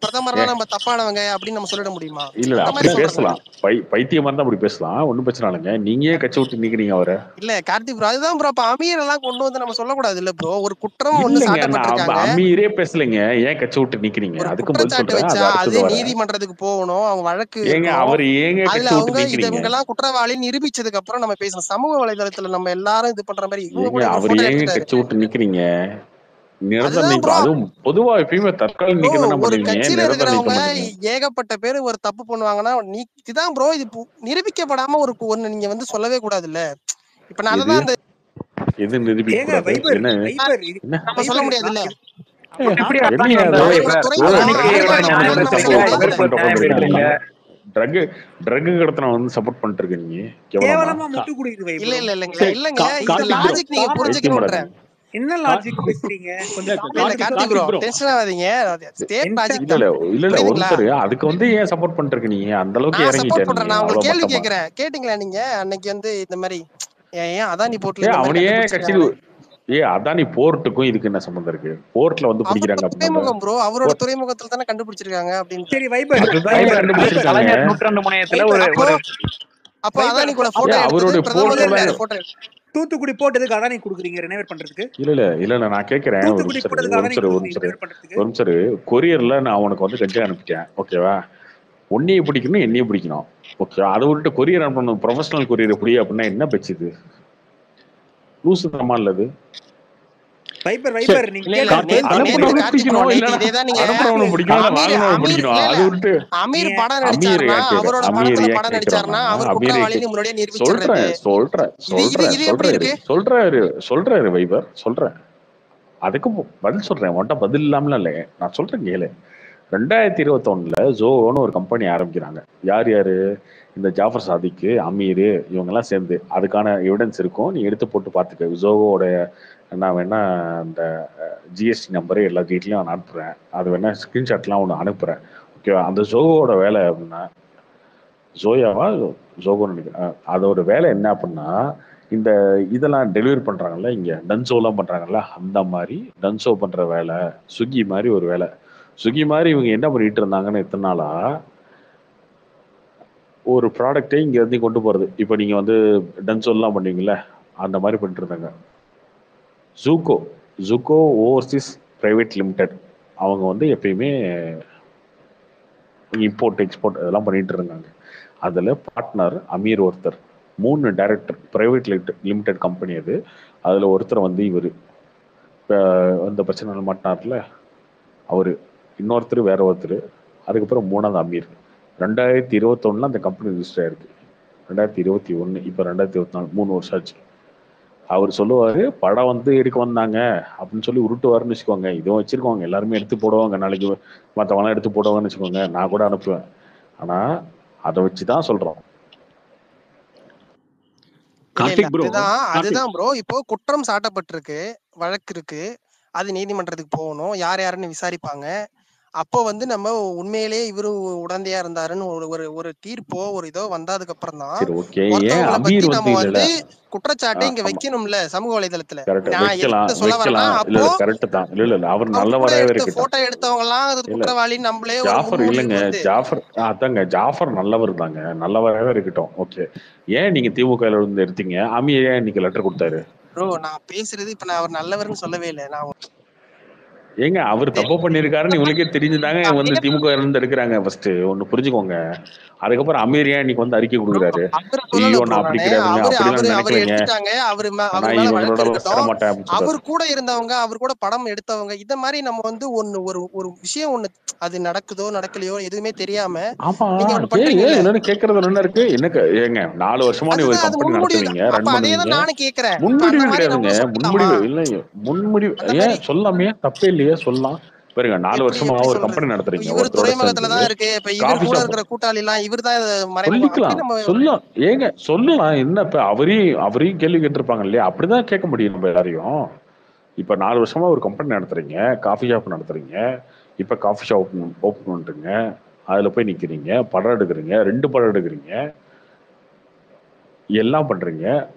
பிரதமர்லாம் ஏன் நம்ம தப்பானவங்க அப்படின்னு நம்ம சொல்லிட முடியுமா? இல்ல அந்த அப்படி மாதிரி சொல்றேன் நான். பேசலாம். பைத்தியமா இருந்தா அப்படி பேசலாம். ஒண்ணும் பிரச்சனை இல்லைங்க. நீங்க ஏன் கட்சி விட்டு நீக்கிறீங்க அவரை? இல்ல கார்த்திக் ப்ரோ, அதுதான் ப்ரோ. அப்ப அமீர் எல்லாம் கொண்டு வந்து நம்ம சொல்லக்கூடாது இல்ல ப்ரோ. ஒரு குற்றம் ஒண்ணு இல்லைங்க, நான் சாட்டப்பட்டிருக்காங்க, அமீரே பேசலைங்க. ஏன் கட்சி விட்டு நீக்கிறீங்க? ஒரு அதுக்கும் பதில் குற்றச்சாட்டு சொல்றேன். அது வச்சா அது அடுத்தது வரேன். நீதிமன்றத்துக்கு போகணும், அவங்க வழக்கு ஏங்க இருக்கணும். அவர் ஏங்க அதுல கட்சி விட்டு அவங்க நீக்கிறீங்க? இவங்கெல்லாம் குற்றவாளி நிரூபிச்சதுக்கு அப்புறம் நம்ம பேசணும். சமூக வலைதளத்துல நம்ம எல்லாரும் இது பண்ற மாதிரி இவங்க ஏங்க கூட இவர் அவர் போட்டோ ஏங்க எடுத்துட்டாரு. கட்சி விட்டு நிக்கிறீங்க? நிரந்தர அதுதான் நீக்கம், ப்ரோ. அதுவும் பொதுவா எப்பயுமே தற்காலிக ப்ரோ நீக்கம் தானே ஒரு பண்ணுவீங்க. கட்சியில நிரந்தர இருக்கிறவங்க நீக்கம் பண்ணுங்க. ஏகப்பட்ட பேர் ஒரு தப்பு பண்ணுவாங்கன்னா, நீ இதுதான் ப்ரோ. இது நிரூபிக்கப்படாம ஒண்ணு நீங்க வந்து சொல்லவே கூடாதுல்ல. இப்ப நான் எது அததான் அந்த எது நிரூபிக்க ஏங்க கூடாது? வைபர் என்ன வைபர் என்ன நம்ம சொல்ல முடியாதுல்ல. எப்படி நான் அதானி என்னையா அது? வந்தாரு? அவரோட இப்ப துறை ஒரு ஒரு அவர் அணிக்கு ட்ரக் ஒரு அரசியல்வாதி நியாயம் கடத்தினவனை பண்ணலன்னு வந்து நம்ம சொல்ல பேசுறீங்க, சப்போர்ட் இவருக்கு முடியாதுல்ல. ஒரு நியாயம் பண்ணிட்டு பேசுறீங்க. ட்ரக் ட்ரக் கடத்தினவன் வந்து சப்போர்ட் பண்ணிட்டு இருக்க நீங்க கேவலமா? கேவலமா முட்டு கொடுக்குது இல்ல வைப்ரோ. இல்ல இல்லைங்க சரி, இல்லைங்க இந்த கார்த்திக் ப்ரோ, லாஜிக் நீங்க காமன் பைத்தியம் புரிஞ்சுக்கணும்ன்றேன். படாதீங்க. என்ன லாஜிக் பேசுறீங்க? கொஞ்சம் இல்ல காமன் இல்ல sense Karthik bro, Karthik bro, tension ஆகாதீங்க. ஸ்டேட் என்ட லாஜிக் இல்ல தான், இல்ல இல்ல ஒரு புரியுதுங்களா? நிமிஷம் அதுக்கு வந்து ஏன் சப்போர்ட் பண்ணிட்டு இருக்க நீங்க? அந்த அளவுக்கு நான் இறங்கிட்ட சப்போர்ட் பண்றேன். நீங்க நான் உங்களுக்கு அவ்வளவு கேள்வி மட்டமா? கேட்கிறேன், கேட்டீங்களா நீங்க அன்னைக்கு வந்து இந்த மாதிரி ஏன் அதானி போர்ட்ல ஏன் இந்த மாதிரி அவனையே கட்சி கண்டுபிடிச்சிருக்காங்க? அதானி போர்ட்டுக்கும் இதுக்கு என்ன சம்பந்தம் இருக்கு? போர்ட்ல வந்து அவரோட பிடிக்கிறாங்க அப்படின்னா துறைமுகம் ப்ரோ, அவரோட போர்ட் துறைமுகத்துல தானே கண்டுபிடிச்சிருக்காங்க அப்படின்ற. சரி வைபர் அதுதான் வைபர், வைபர் வைபர் கண்டுபிடிச்சிருக்காங்க. கலைஞர் நூற்றாண்டு முனையத்துல வைபர் ஒரு அப்போ ஒரு அப்போ வைபர் அதானி கூட போட்டோ எடுத்தது அவருடைய பிரதமர் இல்ல இல்ல போர்ட்ல எடுத்தாரு போட்டோ. தூத்துக்குடி போட்டதுக்கு அதானி கொடுக்குறீங்க ரெனோவேட் பண்றதுக்கு? இல்ல நான் கேட்கறேன். ஒரு தூத்துக்குடி நிமிஷம் போட்டதுக்கு ஒரு அதானி நிமிஷம் ஒரு கொடுக்குறீங்க நிமிஷம் ரெனோவேட் பண்றதுக்கு? ஒரு நிமிஷம். கொரியர்ல நான் உனக்கு வந்து கஞ்சா அனுப்பிட்டேன், ஓகேவா? உன்னையும் பிடிக்கணும் என்னையும் பிடிக்கணும், ஓகே? அதை விட்டு கொரியர் அனுப்பணும், ப்ரொஃபஷனல் கொரியர் எப்படி அப்படின்னா என்ன பேச்சுது? லூசு தரமா இல்லது? வைப்பர் சரி வைப்பர் நீங்க இல்ல இல்ல கேளுங்க. நேத்து அனுப்புனவனும் கார்த்தி ப்ரோ பிடிக்கணும், நேத்து இல்லன்னா இதேதான் நீங்க அனுப்புனவனும் பிடிக்கணும், இல்ல அமீர் வாங்கினவனும் அமீர் பிடிக்கணும். இல்ல அது இல்ல விட்டு அமீர் நீங்க படம் அமீர் நடிச்சாருன்னா ஏன் கேட்க அவரோட அமீர் படத்துல ஏன் படம் கேட்கிறோம்னா நடிச்சாருன்னா அவர் அமீர் குற்றவாளின்னு முன்னாடியே நிரூபிச்சிடுறது. சொல்றேன் இது எப்படி இருக்கு? சொல்றாரு வைபர், சொல்றேன். அதுக்கு பதில் சொல்றேன். உன்கிட்ட பதில் இல்லாமலாம் இல்லை, நான் சொல்றேன் கேளு. 2021 ஜோன்னு ஒரு கம்பெனி ஆரம்பிக்கிறாங்க. யாரு? இந்த ஜாஃபர் சாதிக்கு, அமீர், இவங்கெல்லாம் சேர்ந்து. அதுக்கான எவிடன்ஸ் இருக்கும், நீ எடுத்து போட்டு பார்த்துக்க. ஜோவோட நான் வேணா அந்த ஜிஎஸ்டி நம்பரு எல்லா டீட்டெயிலும் நான் அனுப்புறேன். அது வேணா ஸ்கிரீன்ஷாட்லாம் ஒன்று அனுப்புறேன், ஓகேவா? அந்த ஜோவோட வேலை அப்படின்னா, ஜோயாவா ஜோகோன்னு நினைக்கிறேன், அதோட வேலை என்ன அப்படின்னா, இந்த இதெல்லாம் டெலிவரி பண்றாங்கல்ல, இங்க டன்சோலாம் பண்றாங்கல்ல, அந்த மாதிரி டன்சோ பண்ற வேலை, ஸ்விக்கி மாதிரி ஒரு வேலை. ஸ்விக்கி மாதிரி இவங்க என்ன பண்ணிட்டு இருந்தாங்கன்னு இத்தனை நாளா, ஒரு ப்ராடக்டை இங்க இருந்து கொண்டு போறது. இப்போ நீங்க வந்து டன்சோல்லாம் பண்ணுவீங்கல்ல, அந்த மாதிரி பண்ணிட்டு இருந்தாங்க. ஜூகோ ஓவர்சீஸ் பிரைவேட் லிமிடெட், அவங்க வந்து எப்பயுமே இம்போர்ட் எக்ஸ்போர்ட் அதெல்லாம் பண்ணிட்டு இருந்தாங்க. அதில் பார்ட்னர் அமீர் ஒருத்தர், 3 டைரக்டர், பிரைவேட் லிமிடெட் கம்பெனி அது. அதில் ஒருத்தர் வந்து இவர், இப்போ அந்த பிரச்சனை மாட்டினார்ல அவர், இன்னொருத்தர் வேற ஒருத்தர், அதுக்கப்புறம் 3வது அமீர். 2021 அந்த கம்பெனி ரிஜிஸ்டர் ஆயிருக்கு. 2021 இப்போ 2024, 3 வருஷம் ஆச்சு. அவர் சொல்லுவாரு படம் வந்து எடுக்க வந்தாங்க அப்படின்னு சொல்லி உருட்டுவாருன்னு வச்சுக்கோங்க. இதுவும் வச்சிருக்கோங்க, எல்லாருமே எடுத்து போடுவாங்க, நாளைக்கு மற்றவங்களாம் எடுத்து போடுவாங்கன்னு வச்சுக்கோங்க, நான் கூட அனுப்புவேன். ஆனா அதை வச்சுதான் சொல்றோம். இல்ல கார்த்திக் ப்ரோ, கார்த்திக் அதுதான் ப்ரோ. இப்போ குற்றம் சாட்டப்பட்டிருக்கு, வழக்கு இருக்கு, அது நீதிமன்றத்துக்கு போகணும், யார் யாருன்னு விசாரிப்பாங்க. அப்போ வந்து நம்ம உண்மையிலேயே இவரு உடந்தையா இருந்தாருன்னு ஒரு ஒரு ஒரு தீர்ப்போ ஒரு இதோ வந்ததுக்கு அப்புறம் தான் சரி, ஓகே. ஏன் ஒருத்தவங்களை பத்தி அமீர் நம்ம வந்து இல்ல, வந்து குற்றச்சாட்டை இங்க ஆமா, வைக்கணும்ல சமூக வலைதளத்துல. கரெக்ட், நான் எதுக்கு சொல்ல வரேன்னா, வைக்கலாம். இல்ல அப்போ கரெக்ட் தான். இல்ல அவர் அவர் கூட நல்லவராகவே எடுத்த இருக்கட்டும். போட்டோ எடுத்தவங்க எல்லாம் அது இல்ல குற்றவாளின்னு நம்மளே ஒரு ஜாஃபர் இல்லைங்க, முன்மொழிவு வந்து ஜாஃபர் அதாங்க, ஜாஃபர் நல்லவர் தாங்க, நல்லவராகவே இருக்கட்டும், ஓகே. ஏன் நீங்க திமுக இருந்து எடுத்தீங்க? அமீர் ஏன் இன்னைக்கு லெட்டர் கொடுத்தாரு? ப்ரோ நான் பேசுறது இப்ப நான் அவர் நல்லவர்னு சொல்லவே இல்லை. நான் ஏங்க அவர் தப்பு பண்ணிருக்காருன்னு இவங்களுக்கே தெரிஞ்சுதாங்க வந்து திமுக இருந்து எடுக்கிறாங்க. ஃபர்ஸ்ட் ஒண்ணு புரிஞ்சுக்கோங்க. அதுக்கப்புறம் அமீர் ஏன் இன்னைக்கு வந்து அறிக்கை கொடுக்குறாரு? அவரு சொல்லல ஐயோ ப்ரோ, நான் அப்படி நானு கிடையாதுங்க, அவரு அப்படிலாம் அவரு அவர் நினைக்கலைங்க, எடுத்துட்டாங்க. அவரு ஆனா அவர் மேல இவங்களோட வழக்கு எல்லாம் சேர இருக்கட்டும். மாட்டேன் அப்படின்னு சொல்றாரு. அவர் கூட இருந்தவங்க, அவர் கூட படம் எடுத்தவங்க, இந்த மாதிரி நம்ம வந்து ஒண்ணு ஒரு ஒரு விஷயம் ஒண்ணு அது நடக்குதோ நடக்கலையோ எதுவுமே தெரியாம ஆமா, நீங்க ஒண்ணு ஏன் பண்றீங்கல்ல, என்னன்னு கேட்கறது என்ன இருக்கு? என்னங்க ஏங்க 4 வருஷமா நீ ஒரு அதுதான் அது கம்பெனி முன்முடிவு. நடத்துவீங்க, அப்ப ரன் அதேதான் பண்ணுவீங்க, நானும் கேக்குறேன். இப்ப அந்த முன்முடிவு மாதிரி கிடையாதுங்க, நம்மளும் சொல்லலாமா? முன்முடிவு இல்லைங்க, முன்முடிவு அந்த மாதிரி ஏன் சொல்லாமே, தப்பே இல்லையே, சொல்லலாம். பாருங்க 4 எப்படி வருஷமா எப்படி ஒரு சொல்றது? கம்பெனி நடத்துறீங்க இவர் ஒருத்தரோட சேர்ந்து, துறைமுகத்துலதான் இருக்கு, இப்ப இவர் காஃபி கூட ஷாப் இருக்கிற கூட்டாளி எல்லாம் இவர் தான் மறைமுகம், அப்படி சொல்லிக்கலாம், நம்ம சொல்லலாம். ஏங்க சொல்லலாம், என்ன இப்ப அவரையும் கேள்வி கேட்டிருப்பாங்க இல்லையா? அப்படிதான் கேட்க முடியும் நம்ம எல்லாரையும். இப்ப 4 வருஷமா ஒரு கம்பெனி நடத்துறீங்க, காஃபி ஷாப் நடத்துறீங்க, இப்ப காஃபி ஷாப் ஓப்பன் பண்றீங்க, அதுல போய் நிக்கிறீங்க, படம் எடுக்கிறீங்க, 2 படம் எடுக்கிறீங்க, எல்லாம் பண்றீங்க,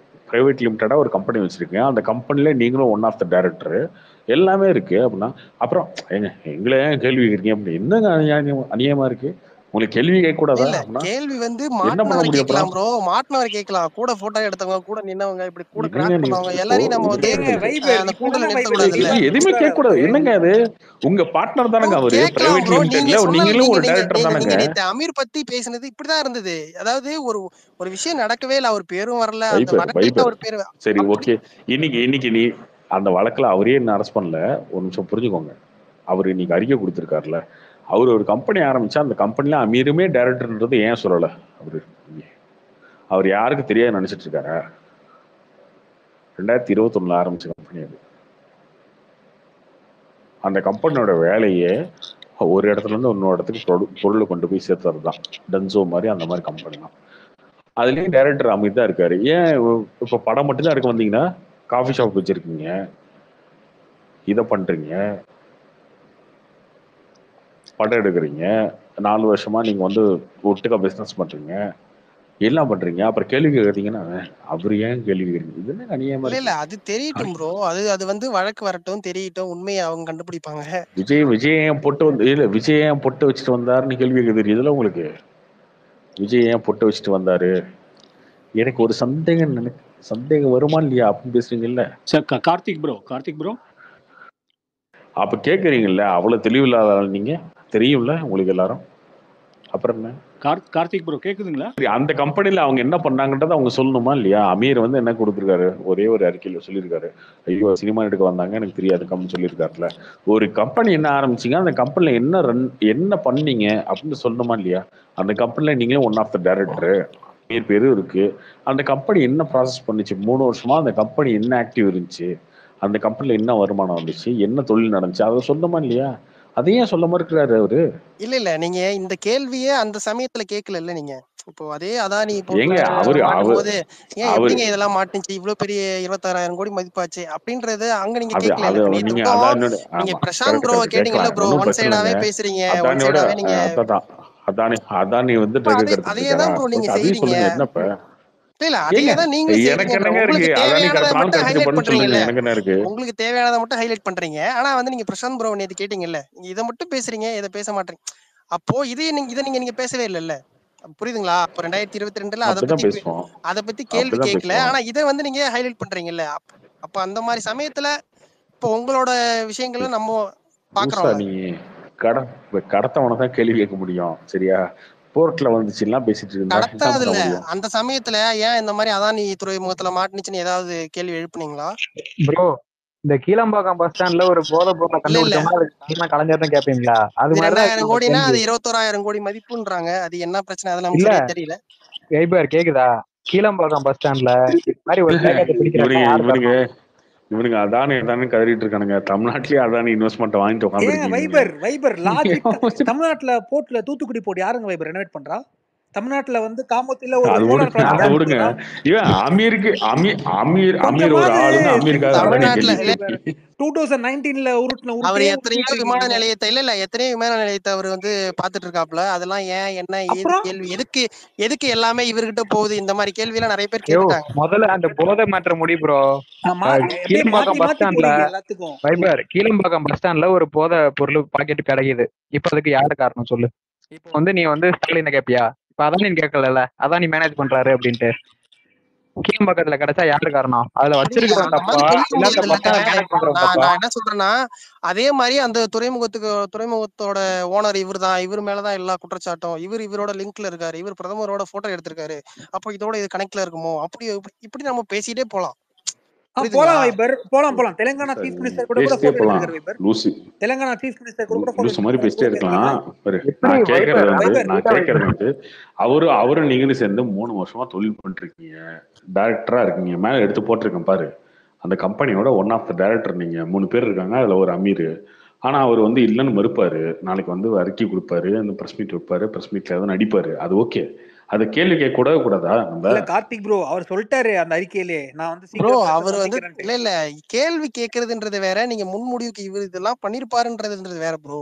பிரைவேட் லிமிட்டடா ஒரு கம்பெனி வச்சிருக்கீங்க, அந்த கம்பெனில நீங்களும் ஒன் ஆஃப் த டைரக்டர், எல்லாமே இருக்கு அப்படின்னா, அப்புறம் ஏங்க எங்களை ஏன் கேள்வி கேட்குறீங்க? அப்படி என்னங்க அநியாயமா இருக்கு? உங்களுக்கு கேள்வி கேட்க கூடாதா? இல்ல அப்படின்னா கேள்வி வந்து என்ன பண்ண மாட்டினவர் முடியும் கேட்கலாம் அப்புறம்? ப்ரோ, மாட்டினவர் கேட்கலாம், கூட போட்டோ எடுத்தவங்க, கூட நின்னவங்க, இப்படி கூட என்னங்க கிராக் நீங்க பண்ணவங்க இப்போ எல்லாரையும் நம்ம வந்து ஏங்க வைபர் அந்த இப்போ கூண்டுல தானே நிறுத்த வைபர் கூடாது இல்ல. தெளிவா எதுவுமே கேட்க சொல்றாரு கூடாது. அவரு. என்னங்க அது? உங்க பார்ட்னர் தானங்க அவரு, கேட்கலாம் பிரைவேட் ப்ரோ. நீங்க லிமிடெட்ல சொன்னது நீங்களும் நீங்க ஒரு நீங்க டைரக்டர் நீங்க தானங்க. நீங்க நேத்து அமீர் பத்தி பேசினது இப்படிதான் இருந்தது. அதாவது ஒரு ஒரு விஷயம் நடக்கவே இல்ல, அவர் பேரும் வரல, அந்த வழக்குல வைபர் அவர் பேரு சரி, அப்படி ஓகே. இன்னைக்கு நீ அந்த வழக்குல அவரே என்ன அரெஸ்ட் பண்ணல, ஒரு நிமிஷம் புரிஞ்சுக்கோங்க. அவர் இன்னைக்கு அறிக்கை கொடுத்திருக்காருல, அவர் ஒரு கம்பெனி ஆரம்பிச்சா அந்த கம்பெனில அமீருமே டைரக்டர்ன்றது ஏன் சொல்லல? அவர் யாருக்கு தெரியாது நினைச்சிட்டு இருக்காரா? 2021 ஆரம்பிச்ச கம்பெனி அது. அந்த கம்பெனியோட வேலையே ஒரு இடத்துல இருந்து இன்னொரு இடத்துக்கு பொருளை கொண்டு போய் சேர்த்துறது தான். டன்சோ மாதிரி அந்த மாதிரி கம்பெனி தான். அதுலயும் டைரக்டர் அமீர் தான் இருக்காரு. ஏன் இப்ப படம் மட்டும் தான் எடுக்க வந்தீங்கன்னா, காஃபி ஷாப் வச்சிருக்கீங்க, இதை பண்றீங்க, படம் எடுக்கிறீங்க, 4 வருஷமா நீங்க வந்து ஒட்டுக்கா பிசினஸ் பண்றீங்க, எல்லாம் பண்றீங்க, அப்புறம் கேள்வி கேட்கறீங்கன்னா அவர் ஏன் கேள்வி கேட்குறீங்க? இது என்ன அநியாயமா இல்ல இருக்கு? இல்ல அது தெரியட்டும் ப்ரோ, அது அது வந்து வழக்கு வரட்டும், தெரியட்டும், உண்மையை அவங்க கண்டுபிடிப்பாங்க. விஜய் ஏன் பொட்டு வந்து இல்ல விஜய் ஏன் பொட்டு வச்சுட்டு வந்தாருன்னு கேள்வி கேட்க தெரியுதுல உங்களுக்கு? விஜய் ஏன் பொட்டு வச்சுட்டு வந்தாரு? எனக்கு ஒரு சந்தேகம் வருமா இல்லையா அப்படின்னு பேசுறீங்கல்ல. சார் கார்த்திக் ப்ரோ அப்ப கேக்குறீங்கல்ல, அவ்வளவு தெளிவில்லாத ஆள் நீங்க, தெரியும்ல உங்களுக்கு எல்லாரும். அப்புறம் என்ன? கார்த்திக் ப்ரோ கேக்குதுங்களா? அந்த கம்பெனில அவங்க என்ன பண்ணாங்கன்றத அவங்க சொல்லணுமா இல்லையா? அமீர் வந்து என்ன கொடுத்துருக்காரு, ஒரே ஒரு அறிக்கையில சொல்லியிருக்காரு, ஐயோ சினிமா எடுக்க வந்தாங்க எனக்கு தெரியாது கம்னு சொல்லியிருக்காருல. ஒரு கம்பெனி என்ன ஆரம்பிச்சீங்க, அந்த கம்பெனில என்ன பண்ணீங்க அப்படின்னு சொல்லணுமா இல்லையா? அந்த கம்பெனில நீங்களே one of the director, Ameer பேரும் இருக்கு. அந்த கம்பெனி என்ன ப்ராசஸ் பண்ணுச்சு 3 வருஷமா, அந்த கம்பெனி என்ன ஆக்டிவ் இருந்துச்சு, அந்த கம்பெனில என்ன வருமானம் வந்துச்சு, என்ன தொழில் நடந்துச்சு, அதை சொல்லணுமா இல்லையா? அதையும் சொல்ல மறுக்கிறாரு அவரு. இல்ல நீங்க இந்த கேள்வியே அந்த சமயத்துல கேட்கல நீங்க. இப்போ அதே அதானி ஏங்க போர்ட்ல மாட்டும் போது ஏன் அவரு எப்படிங்க இதெல்லாம் மாட்டுச்சு, இவ்வளவு பெரிய 26,000 கோடி மதிப்பாச்சு அப்படின்றது அங்க நீங்க அது கேட்கல. அது இப்ப நேத்து நீங்க கூட அதானியோட, நீங்க ஆமா பிரசாந்த் கரெக்ட் ப்ரோவை கரெக்ட் கேட்டீங்கல்ல கேட்கலாம், ப்ரோ, ஒன்றும் ஒன் பிரச்சனை சைடாவே இல்லைங்க. பேசுறீங்க, ஒன் அதானியோட சைடாவே நீங்க. அதான் அதானி வந்து இப்ப ட்ரக் அதே எடுத்துட்டு அதே இருக்காரா, தான் ப்ரோ நீங்க ஃபர்ஸ்ட் அதையும் செய்றீங்க. சொல்லுங்க. என்னப்ப இல்ல அதே ஏங்க தான் நீங்களும் எனக்கு செய்றீங்க. என்னங்க இருக்கு, உங்களுக்கு அதானி தேவையானதை கடத்தினாலும் மட்டும் கடத்திட்டு ஹைலைட் போன்னு சொல்லுங்க, பண்றீங்கல்ல, எனக்கு என்ன இருக்கு. உங்களுக்கு தேவையானதை மட்டும் ஹைலைட் பண்றீங்க. ஆனா வந்து நீங்க பிரசாந்த் ப்ரோ நேத்து கேட்டீங்கல்ல, நீங்க இதை மட்டும் பேசுறீங்க, இதை பேச மாட்டீங்க. அப்போ இதை நீங்க பேசவே இல்லைல்ல. புரியுதுங்களா? அப்போ 2022ல அப்படிதான் பேசுவோம், அதை பத்தி கேள்வி அப்படிதான் கேட்கல. பேசுவோம். ஆனா இதை வந்து நீங்க ஹைலைட் பண்றீங்கல்ல. அப்ப அந்த மாதிரி சமயத்துல இப்போ உங்களோட விஷயங்களை நம்ம லூசா பாக்குறோம்ல. நீ கடத்தவனை தான் கேள்வி கேட்க முடியும், சரியா? போர்ட்ல வந்துச்சுலாம் பேசிட்டு இருந்தா என்ன கடத்தாது பண்ண இல்ல முடியும்? அந்த சமயத்துல ஏன் இந்த மாதிரி அதானி துறைமுகத்துல மாட்டுனுச்சுன்னு ஏதாவது கேள்வி எழுப்புனீங்களா? ப்ரோ இந்த கீழம்பாக்கம் பஸ் ஸ்டாண்ட்ல ஒரு போதை பொருளை இல்ல கண்டுபிடிச்சோம்னா அதுக்கு காரணம் கலைஞர் தான் கேட்பீங்களா? அது இது மாதிரிதான் 2,000 இருக்கு உங்க கோடினா அது கேள்வி. 21,000 கோடி மதிப்புன்றாங்க. அது என்ன பிரச்சனை, அது நமக்கு இல்ல சரியா தெரியல. கைபர் கேக்குதா? கீழம்பாக்கம் பஸ் ஸ்டாண்ட்ல இது மாதிரி ஒரு பேக்கெட்டை பிடிக்கிறப்ப இவனுங்க யாரு இவனுங்க காரணம்? இவனுங்க அதானி கதறிட்டு இருக்கானுங்க. தமிழ்நாட்டிலேயே அதானி இன்வெஸ்ட்மெண்ட் வாங்கிட்டு ஏங்க உட்காந்துருக்கீங்க. வைபர் லாஜிக் தமிழ்நாட்டுல தூத்துக்குடி போர்ட் யாருங்க வைபர் ரெனோவேட் பண்றா? தமிழ்நாட்டுல வந்து காமத்துல ஒரு அது சோலார் விடுங்க, ப்ராஜெக்ட் அதை யார் விடுங்க. பண்றா? இவன் அமீர் ஒரு கொஞ்சமாவது ஆளுன்னு அமீருக்காக சிம்பிளா அதானி தமிழ்நாட்டுல யோசிங்க கேள்வி. இல்ல வைபர். 2019ல உருட்டின அவர் உருட்டையே எத்தனையோ உருட்டிட்டு இருக்கீங்க விமான நீங்க. நிலையத்தை எத்தனையோ விமான நிலையத்தை அவர் வந்து பாத்துட்டு இருக்காப்ல. அதெல்லாம் ஏன் என்ன ஏது அப்புறம் கேள்வி, எதுக்கு எல்லாமே இவர்கிட்ட போகுது, இந்த மாதிரி கேள்வி எல்லாம் நிறைய பேர் யோ கேட்டுட்டாங்க. முதல்ல அந்த போதை மாற்ற முடி ப்ரோ. அப்படியே கீழம்பாக்கம் மாத்தி பஸ் மாத்தி ஸ்டாண்ட்ல போறீங்க எல்லாத்துக்கும். வைபர் கீழம்பாக்கம் பஸ் ஸ்டாண்ட்ல ஒரு போதை பொருள் பாக்கெட் கிடைக்குது. இப்ப அதுக்கு யாரு காரணம் சொல்லு? இப்போ வந்து நீ வந்து ஸ்டாலினை கேப்பியா? இப்ப அதான் நீ கேட்கல, அதான் நீ மேனேஜ் பண்றாரு அப்படின்ட்டு. கீழம்பாக்கத்துல கிடைச்சா யாரு காரணம்? அதுல இல்ல வச்சிருக்கிறவன் அந்த தப்பா மாதிரி சொல்ல இல்ல அந்த முடியாது பஸ் ஸ்டாண்ட் மேனேஜ் இல்லங்க. பண்றவன் நான் தப்பா? நான் என்ன சொல்றேன்னா, அதே மாதிரி அந்த துறைமுகத்தோட ஓனர் இவர் மேலதான் எல்லா குற்றச்சாட்டும். இவரோட லிங்க்ல இருக்காரு, இவர் பிரதமரோட போட்டோ எடுத்திருக்காரு. அப்போ இதோட இது கனெக்ட்ல இருக்குமோ, இப்படி நம்ம பேசிட்டே போலாம். புரியுதுங்களா? போலாம் வைபர், போலாம். தெலுங்கானா சீஃப் மினிஸ்டர் கூட பேசிட்டே போட்டோ போலாம். எடுத்திருக்காரு வைபர். லூசு தெலுங்கானா சீஃப் மினிஸ்டர் கூட போட்டோ லூசு மாதிரி எடுத்திருக்காரு. அது பேசிட்டே கூட பேசலாமா? இருக்கலாம். பாரு, எப்படி நான் கேட்கறது வைபர் வந்து வைபர் அவரும் நீங்களும் சேர்ந்து 3 வருஷமா தொழில் பண்ணிட்டு இருக்கீங்க, டைரக்டரா இருக்கீங்க, மேல எடுத்து போட்டிருக்கேன் பாரு. அந்த கம்பெனியோட ஒன் ஆஃப் த டைரக்டர் நீங்க. 3 பேர் இருக்காங்க, அதுல ஒரு அமீர். ஆனா அவர் வந்து இல்லைன்னு மறுப்பாரு. நாளைக்கு வந்து அறிக்கை கொடுப்பாரு, அந்த பிரஸ் மீட் வைப்பாரு, பிரஸ் மீட்ல எதாவது நடிப்பாரு. அது ஓகே, அது கேள்வி கேட்க கூடாதா நம்ம? இல்ல கார்த்திக் ப்ரோ அவர் சொல்லிட்டாரு அந்த அறிக்கையிலே, நான் வந்து ப்ரோ சீக்கிரம் பிரச்சனை அவர் வந்து சந்திக்கிறேன்ட்டு. இல்ல கேள்வி கேட்கறதுன்றது வேற, நீங்க முன்முடிவுக்கு இவர் இதெல்லாம் பண்ணிருப்பாருன்றது வேற ப்ரோ.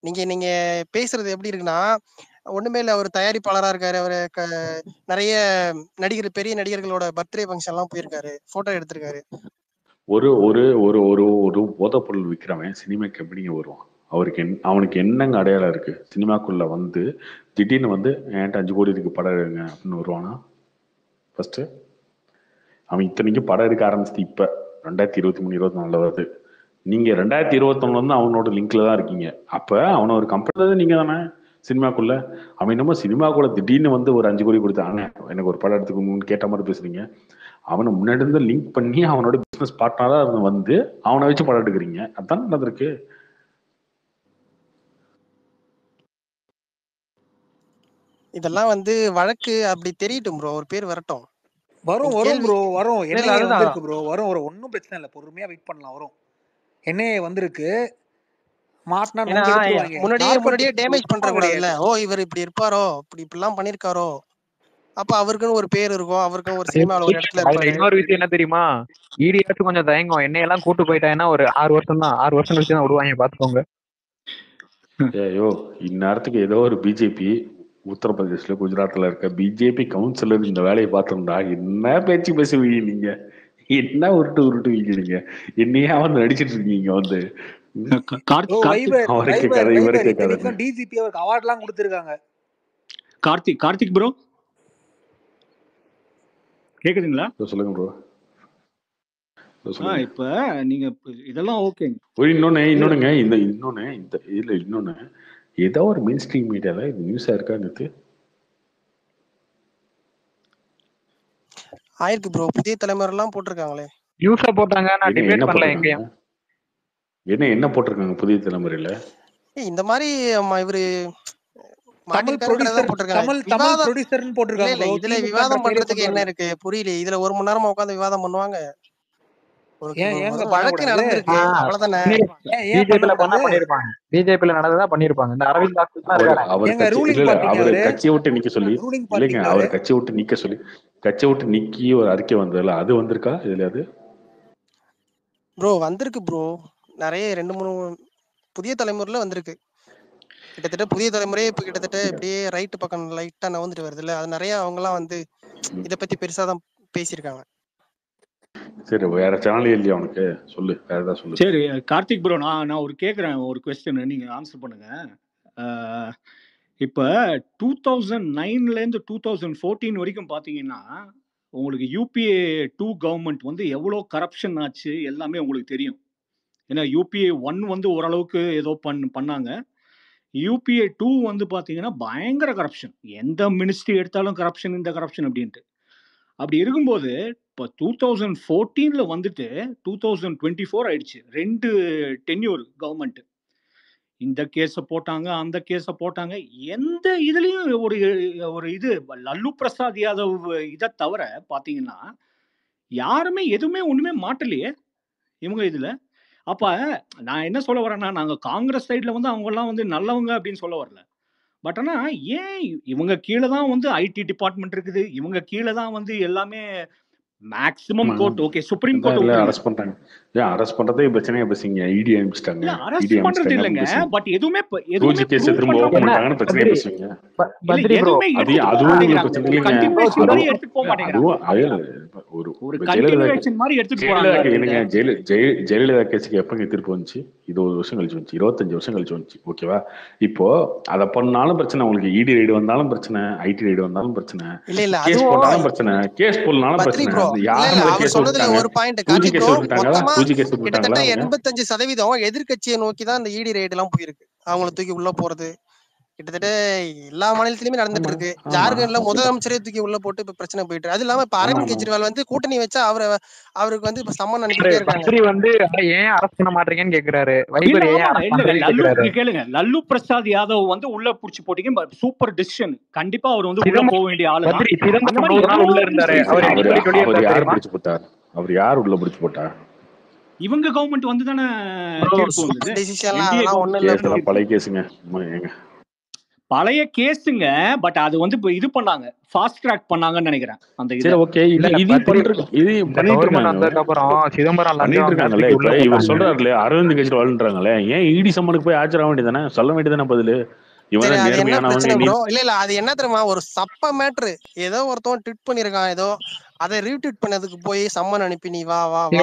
நீங்க பேசுறது எப்படி இருக்குன்னா, ஒண்ணுமே இல்ல, அவர் தயாரிப்பாளரா இருக்காரு, அவரு நிறைய பெரிய நடிகர்களோட பர்த்டே ஃபங்க்ஷன் எல்லாம் போயிருக்காரு, போட்டோ எடுத்திருக்காரு. ஒரு ஒரு ஒரு ஒரு ஒரு போதைப் பொருள் விற்கிறவன் சினிமாக்கு எப்படிங்க வருவான்? அவனுக்கு என்னங்க அடையாளம் இருக்கு? சினிமாக்குள்ள வந்து திடீர்னு வந்து என்கிட்ட 5 கோடி இருக்கு படம் எடுங்க அப்படின்னு வருவானா? ஃபர்ஸ்ட் அவன் இத்தனைக்கும் படம் எடுக்க ஆரம்பிச்சது இப்ப 2023 24 வருது. நீங்க 2021 வந்து அவனோட லிங்க்ல தான் இருக்கீங்க. அப்ப அவனை ஒரு கம்பெனி நீங்க தானே சினிமாக்குள்ள. அவன் என்னமோ சினிமாக்குள்ள திடீர்னு வந்து ஒரு 5 கோடி கொடுத்தாங்க எனக்கு ஒரு படம் எடுத்துக்கணும்னு கேட்ட மாதிரி பேசுறீங்க. அவனை முன்னாடி இருந்து லிங்க் பண்ணி அவனோட பிசினஸ் பார்ட்னரா வந்து அவனை வச்சு படம் எடுக்கிறீங்க. அதான் நடந்திருக்கு. இதெல்லாம் வந்து வழக்கு அப்படி தெரியட்டும் ப்ரோ, ஒரு பேர் வரட்டும். வரும் கேள்வி ப்ரோ வரும். இல்ல என்ஐஏ அதுதான் வந்திருக்கு ப்ரோ, வரும். ஒன்றும் பிரச்சனை இல்லை, பொறுமையா வெயிட் பண்ணலாம். வரும், என்ஐஏ வந்திருக்கு. மாட்டினா ஏன்னா நோண்டி எடுத்துருவாங்க. முன்னாடியே டேமேஜ் பண்ற சும்மா கூடாதுல்ல. கிடையாது. ஓ இவர் இப்படி இருப்பாரோ, இப்படிலாம் பண்ணிருக்காரோ, அப்ப அவருக்குன்னு ஒரு பேர் இருக்கும், அவருக்குன்னு ஒரு சினிமாவில் ஒரு இடத்துல அதுல இருப்பாரு. இன்னொரு விஷயம் என்ன தெரியுமா? ஈடியாச்சும் கொஞ்சம் தயங்கும். என்னையெல்லாம் கூட்டு போயிட்டாங்கன்னா ஒரு 6 வருஷம் தான், 6 வருஷம் கழிச்சு தான் விடுவாங்க, பாத்துக்கோங்க. ஐயோ இந்நேரத்துக்கு ஏதோ ஒரு பிஜேபி உத்தரப்பிரதேஷ்ல குஜராத்ல இருக்க பிஜேபி கவுன்சிலர் இந்த வேலையை பார்த்துருந்தா என்ன பேச்சு பேசுவீங்க நீங்க? என்ன உருட்டுவீங்க நீங்க? என்னையா வந்து நடிச்சிட்டு இருக்கீங்க வந்து அவரை கேட்காத இவரை கேட்காத. டிஜிபி அவருக்கு அவார்ட்லாம் கொடுத்துருக்காங்க. கார்த்திக் ப்ரோ கேக்குதுங்களா? சொல்லுங்க ப்ரோ. சொல்லுங்க. இப்ப நீங்க இதெல்லாம் ஓகேங்க. இன்னொன்னுங்க இந்த இதுல இன்னொன்னு ஏதோ ஒரு மெயின் ஸ்ட்ரீம் மீடியால இது நியூஸா இருக்கா நேத்து? ஆயிருக்கு ப்ரோ. புதிய தலைமுறை எல்லாம் போட்டிருக்காங்களே. நியூஸா போட்டாங்க. நான் டிபேட் பண்ணல எங்கேயும். என்ன போட்டிருக்காங்க புதிய தலைமுறையில? இந்த மாதிரி இவரு தமிழ் ப்ரொடியூசர் போட்டிருக்காங்க. இல்ல இதுல விவாதம் பண்றதுக்கு என்ன இருக்கு புரியல. இதுல 1 மணி நேரமா உட்கார்ந்து விவாதம் பண்ணுவாங்க. வழக்கு நடந்திருக்கு அவ்வளவுதானே. பிஜேபில நடந்ததா பண்ணிருப்பாங்க. இந்த அரவிந்த் அவர் கட்சியை விட்டு நிக்க சொல்லி இல்லைங்க, அவர் கட்சியை விட்டு நிக்கி ஒரு அறிக்கை வந்ததுல அது வந்திருக்கா இதுல? அது ப்ரோ வந்திருக்கு ப்ரோ. நிறைய 2-3 புதிய தலைமுறையில வந்திருக்கு. கிட்டத்தட்ட புதிய தலைமுறையே இப்ப கிட்டத்தட்ட இப்படியே ரைட் பக்கம் லைட்டா நவந்துட்டு வருது இல்ல. அது நிறைய அவங்க எல்லாம் வந்து இத பத்தி பெருசாதான் பேசியிருக்காங்க. சரி, வேற சேனல் இல்லையா உனக்கு? சொல்லு, வேற ஏதாவது சொல்லு. சரி கார்த்திக் ப்ரோ, நான் கேக்குறேன் ஒரு கொஸ்டின், நீங்க ஆன்சர் பண்ணுங்க. இப்ப 2009ல இருந்து 2014 வரைக்கும் பாத்தீங்கன்னா உங்களுக்கு UPA 2 கவர்மெண்ட் வந்து எவ்வளவு கரப்ஷன் ஆச்சு எல்லாமே உங்களுக்கு தெரியும். ஏன்னா UPA 1 வந்து ஓரளவுக்கு ஏதோ பண்ணாங்க. UPA 2 வந்து பாத்தீங்கன்னா பயங்கர கரப்ஷன். எந்த மினிஸ்ட்ரி எடுத்தாலும் கரப்ஷன், இந்த கரப்ஷன் அப்படின்ட்டு. அப்படி இருக்கும்போது இப்போ 2014ல வந்துட்டு 2024 ஆயிடுச்சு. 2 டென்யூர் கவர்மெண்ட். இந்த கேஸை போட்டாங்க, அந்த கேஸை போட்டாங்க. எந்த இதுலயும் ஒரு இது லல்லு பிரசாத் யாதவ் இதை தவிர பாத்தீங்கன்னா யாருமே எதுவுமே ஒண்ணுமே மாட்டலையே இவங்க இதுல. அப்ப நான் என்ன சொல்ல வரேன்னா, நாங்க காங்கிரஸ் சைட்ல வந்து அவங்க எல்லாம் வந்து நல்லவங்க அப்படின்னு சொல்ல வரல. பட் ஆனா ஏன் இவங்க கீழே தான் வந்து ஐடி டிபார்ட்மெண்ட் இருக்குது, இவங்க கீழே தான் வந்து எல்லாமே maximum court. Okay, supreme court arrest பண்றாங்க. அரெஸ்ட் பண்றதே பிரச்சனையா பேசுங்க. இடி அனுப்பிச்சிட்டாங்க. இல்ல அரெஸ்ட் பண்றது இல்லங்க, பட் எதுவுமே கேஸ் திரும்ப ஓபன் பண்ணிட்டாங்கன்னு பிரச்சனையா பேசுவீங்க. எதுவுமே கண்டினியூவேஷன் மாதிரி எடுத்துட்டு போக மாட்டேங்கிறாங்க. ஒரு கண்டினியூவேஷன் மாதிரி எடுத்துட்டு போறாங்க. ஜெயலலிதா கேஸுக்கு எப்பங்க தீர்ப்பு வந்துச்சு? 20 வருஷம் கழிச்சு வந்துச்சு, 25 வருஷம் கழிச்சு வந்துச்சு. ஓகேவா? இப்போ அதை பண்ணாலும் பிரச்சனை உங்களுக்கு, இடி ரைடு வந்தாலும் பிரச்சனை, ஐடி ரைடு வந்தாலும் பிரச்சனை, கேஸ் போட்டாலும் பிரச்சனை, கேஸ் போடனாலும் பிரச்சனை. கிட்டத்தட்ட 85% எதிர்கட்சியை நோக்கி தான் இந்த இடி ரைடு எல்லாம் போயிருக்கு. அவங்களை தூக்கி உள்ள போறது கிட்டத்தட்ட எல்லா மாநிலத்திலுமே நடந்துட்டு இருக்கு. ஜார்க்கண்ட்ல முதலமைச்சரே தூக்கி உள்ள போட்டு இப்ப பிரச்சனை போயிட்டு. அது இல்லாம இப்ப அரவிந்த் கெஜ்ரிவால் வந்து கூட்டணி வச்சா அவருக்கு வந்து இப்ப சம்மன் அனுப்பிட்டே இருக்காங்க. வந்து ஏன் அரெஸ்ட் பண்ண மாட்டீங்கன்னு கேக்குறாரு. கேளுங்க, லல்லு பிரசாத் யாதவ் வந்து உள்ள புடிச்சு போட்டீங்க, சூப்பர் டிசிஷன். கண்டிப்பா அவர் வந்து உள்ள போக வேண்டிய ஆளு. உள்ள இருந்தாரு. அவர் யார் உள்ள புடிச்சு போட்டா? இவங்க கவர்மெண்ட் வந்து தானே பழைய கேஸுங்க, பழைய கேஸுங்க. பட் அது வந்து இது பண்ணாங்க, ஃபாஸ்ட் ட்ராக் பண்ணாங்கன்னு நினைக்கிறேன். அந்த இது ஓகே, இது பண்ணிட்டு இருக்காங்க. இவர் சொல்றாருல அரவிந்த் கெஜ்ரிவால்ன்றாங்களே, ஏன் இடி சம்மனுக்கு போய் ஆஜராக வேண்டியதானே? சொல்ல வேண்டியதானே பதில். இல்ல அது என்ன தெரியுமா, ஒரு சப்ப மேட்ரு. ஏதோ ஒருத்தன் ட்வீட் பண்ணிருக்கான், ஏதோ அதை ரீட்வீட் பண்ணதுக்கு போய் சம்மன் அனுப்பி நீ வா வா வா.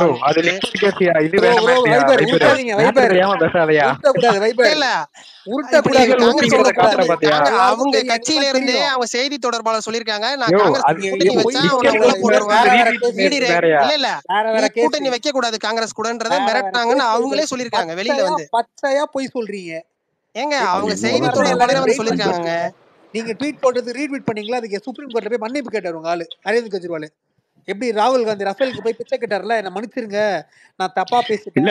அவங்க கட்சியில இருந்தே அவங்க செய்தி தொடர்பாளர் சொல்லிருக்காங்க, நான் கூட்டணி வைக்க கூடாது காங்கிரஸ் கூடன்றத மிரட்டாங்கன்னு அவங்களே சொல்லிருக்காங்க வெளியில வந்து. பச்சையா போய் சொல்றீங்க ஏங்க, அவங்க செய்தி தொடர்பாளரே வந்து சொல்லிருக்காங்க. நீங்க ட்வீட் போட்டது ரீட்வீட் பண்ணீங்களா? அதுக்கு சுப்ரீம் கோர்ட்ல போய் மன்னிப்பு கேட்டாரு உங்க ஆளு அரவிந்த் கெஜ்ரிவால். எப்படி ராகுல் காந்தி ரஃபேலுக்கு போய் பிச்சை கேட்டார்ல, என்ன மன்னிச்சிருங்க நான் தப்பா பேசிட்டேன்.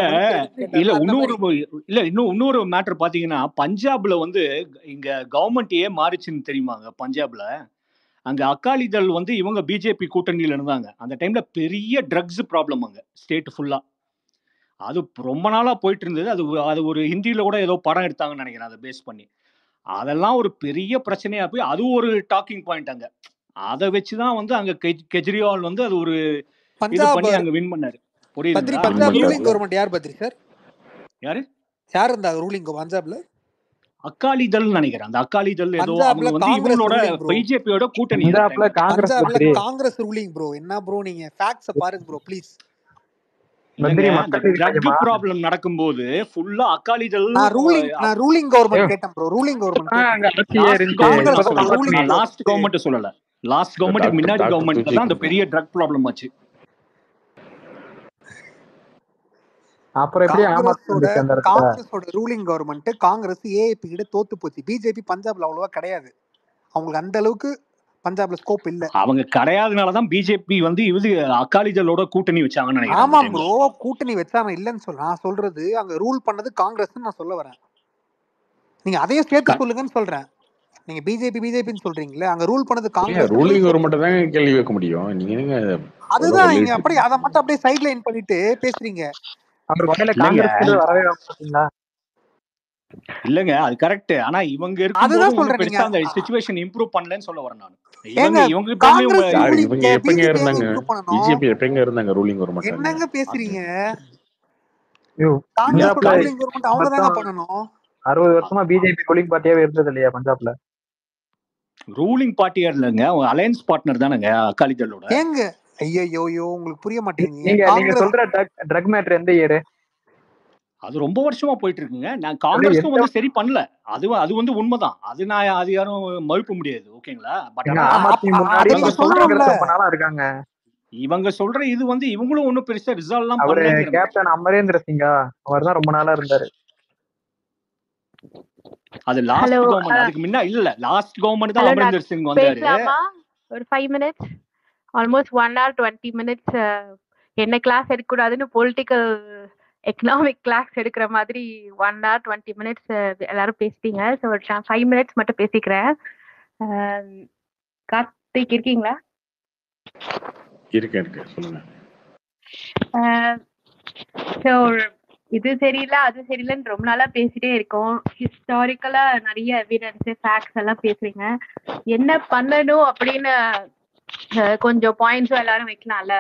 இன்னொரு மேட்டர் பாத்தீங்கன்னா, பஞ்சாப்ல வந்து இங்க கவர்மெண்ட்யே மாறிச்சுன்னு தெரியுமாங்க? பஞ்சாப்ல அங்க அகாலிதள் வந்து இவங்க பிஜேபி கூட்டணியில இருந்தாங்க. அந்த டைம்ல பெரிய ட்ரக்ஸ் ப்ராப்ளம் அங்க ஸ்டேட் ஃபுல்லா. அது ரொம்ப நாளா போயிட்டு இருந்தது. அது ஒரு ஹிந்தியில கூட ஏதோ படம் எடுத்தாங்கன்னு நினைக்கிறேன் அதை பேஸ் பண்ணி. அதெல்லாம் ஒரு பெரிய பிரச்சனையா போய் அது ஒரு டாக்கிங் பாயிண்ட் அங்க. அதை வச்சுதான் வந்து அங்க கெஜ்ரிவால் வந்து அது ஒரு இது பண்ணி அங்க வின் பண்ணாரு. புரியுது? பஞ்சாப் ரூலிங் கவர்மெண்ட் யார் பத்ரி சார்? யார் இருந்தாங்க ரூலிங் பஞ்சாப்ல? அகாலிதள் நினைக்கிறேன். அந்த அகாலிதள் ஏதோ அவங்க வந்து இவங்களோட பிஜேபியோட கூட்டணி. Congress ruling bro. என்ன ப்ரோ நீங்க ஃபேக்ட்ஸ் பாருங்க ப்ரோ ப்ளீஸ். ட்ரக் ப்ராப்ளம் நடக்கும்போது ஃபுல்லா அகாலிதள் ரூலிங் கவர்மெண்ட் கேட்டேன் bro. Ruling government last government சொல்லல. லாஸ்ட் கவர்மெண்ட்டுக்கு முன்னாடி டாக்டர் கவர்மெண்ட்ல தான் அந்த பெரிய ட்ரக் ப்ராப்ளம் ஆச்சு. அப்புறம் எப்படி ஏமாத்த வந்துச்சு அந்த இடத்துல? காங்கிரஸோட ரூலிங் கவர்மெண்ட் காங்கிரஸ் ஏஏபி கிட்ட தோத்து போச்சு. பிஜேபி பஞ்சாப்ல அவ்வளவா கிடையாது, அவங்களுக்கு அந்த அளவுக்கு பஞ்சாப்ல ஸ்கோப் இல்ல. அவங்க கிடையாதுனாலதான் பிஜேபி வந்து இது அகாலிதளோட கூட்டணி வச்சாங்கன்னு நினைக்கிறேன். ஆமா ப்ரோ, கூட்டணி வச்சாங்க இல்லன்னு சொல்ல, நான் சொல்றது அங்க ரூல் பண்ணது காங்கிரஸ் நான் சொல்ல வரேன். நீங்க அதையும் சேர்த்து சொல்லுங்கன்னு சொல்றேன். நீங்க பிஜேபின்னு சொல்றீங்களே, அங்க ரூல் பண்ணது காங்கிரஸ். ரூலிங் கவர்மெண்ட் தான் கேள்வி வைக்க முடியும். நீங்க அதுதான் நீங்க அப்படியே அதை மட்டும் அப்படியே சைட் லைன் பண்ணிட்டு பேசுறீங்க. அவர் வகையில காங்கிரஸ் வரவே மாட்டீங்களா? இல்லங்க, அது கரெக்ட். ஆனா இவங்க இருக்கும்போது பெருசா அந்த சிச்சுவேஷன் இம்ப்ரூவ் பண்ணலன்னு சொல்ல வரேன் நான். இவங்க எப்பங்க இருந்தாங்க? பிஜேபி எப்பங்க இருந்தாங்க ரூலிங் கவர்மெண்ட்? என்னங்க பேசுறீங்க? பஞ்சாப்ல ரூலிங் கவர்மெண்ட் அவங்க தான பண்ணனும். 60 வருஷமா பிஜேபி ரூலிங் பார்ட்டியாவே இருந்தது இல்லையா பஞ்சாப்ல? ரூலிங் பார்ட்டியா இல்லங்க, அவங்க அலையன்ஸ் பார்ட்னர் தானங்க அகாலிதளோட. ஏங்க ஐயோ உங்களுக்கு புரிய மாட்டேங்குது. நீங்க சொல்ற ட்ரக் மேட்டர் எந்த இயர்? அது ரொம்ப வருஷமா போயிட்டு இருக்குங்க. நான் காங்கிரஸும் வந்து சரி பண்ணல, அது வந்து உண்மைதான். அது நான் அது யாரும் மறுக்க முடியாது. ஓகேங்களா? பட் இருக்காங்க இவங்க சொல்ற இது வந்து இவங்களும் ஒன்னும் பெருசா ரிசால்வ் எல்லாம் பண்ணல. கேப்டன் அமரேந்திர சிங்கா அவர் தான் ரொம்ப நாளா இருந்தாரு. அது லாஸ்ட் கவர்மெண்ட், அதுக்கு முன்ன இல்ல, லாஸ்ட் கவர்மெண்ட் தான் அமரேந்திர சிங் வந்தாரு. ஒரு 5 minutes, almost 1 hour 20 minutes என்ன கிளாஸ் எடுக்க கூடாதுன்னு பொலிட்டிக்கல் எக்கனாமிக் கிளாஸ் எடுக்கிற மாதிரி 1 hour 20 minutes எல்லாரும் பேசிட்டீங்க. ஸோ 5 minutes மட்டும் பேசிக்கிறேன். கார்த்திக் இருக்கீங்களா? இருக்கேன், சொல்லுங்க. ஸோ இது சரியில்லை அது சரியில்லைன்னு ரொம்ப நாளா பேசிட்டே இருக்கோம். ஹிஸ்டாரிக்கலா நிறைய எவிடன்ஸ் ஃபேக்ட்ஸ் எல்லாம் பேசுறீங்க. என்ன பண்ணணும் அப்படின்னு கொஞ்சம் பாயிண்ட்ஸும் எல்லாரும் வைக்கலாம்ல.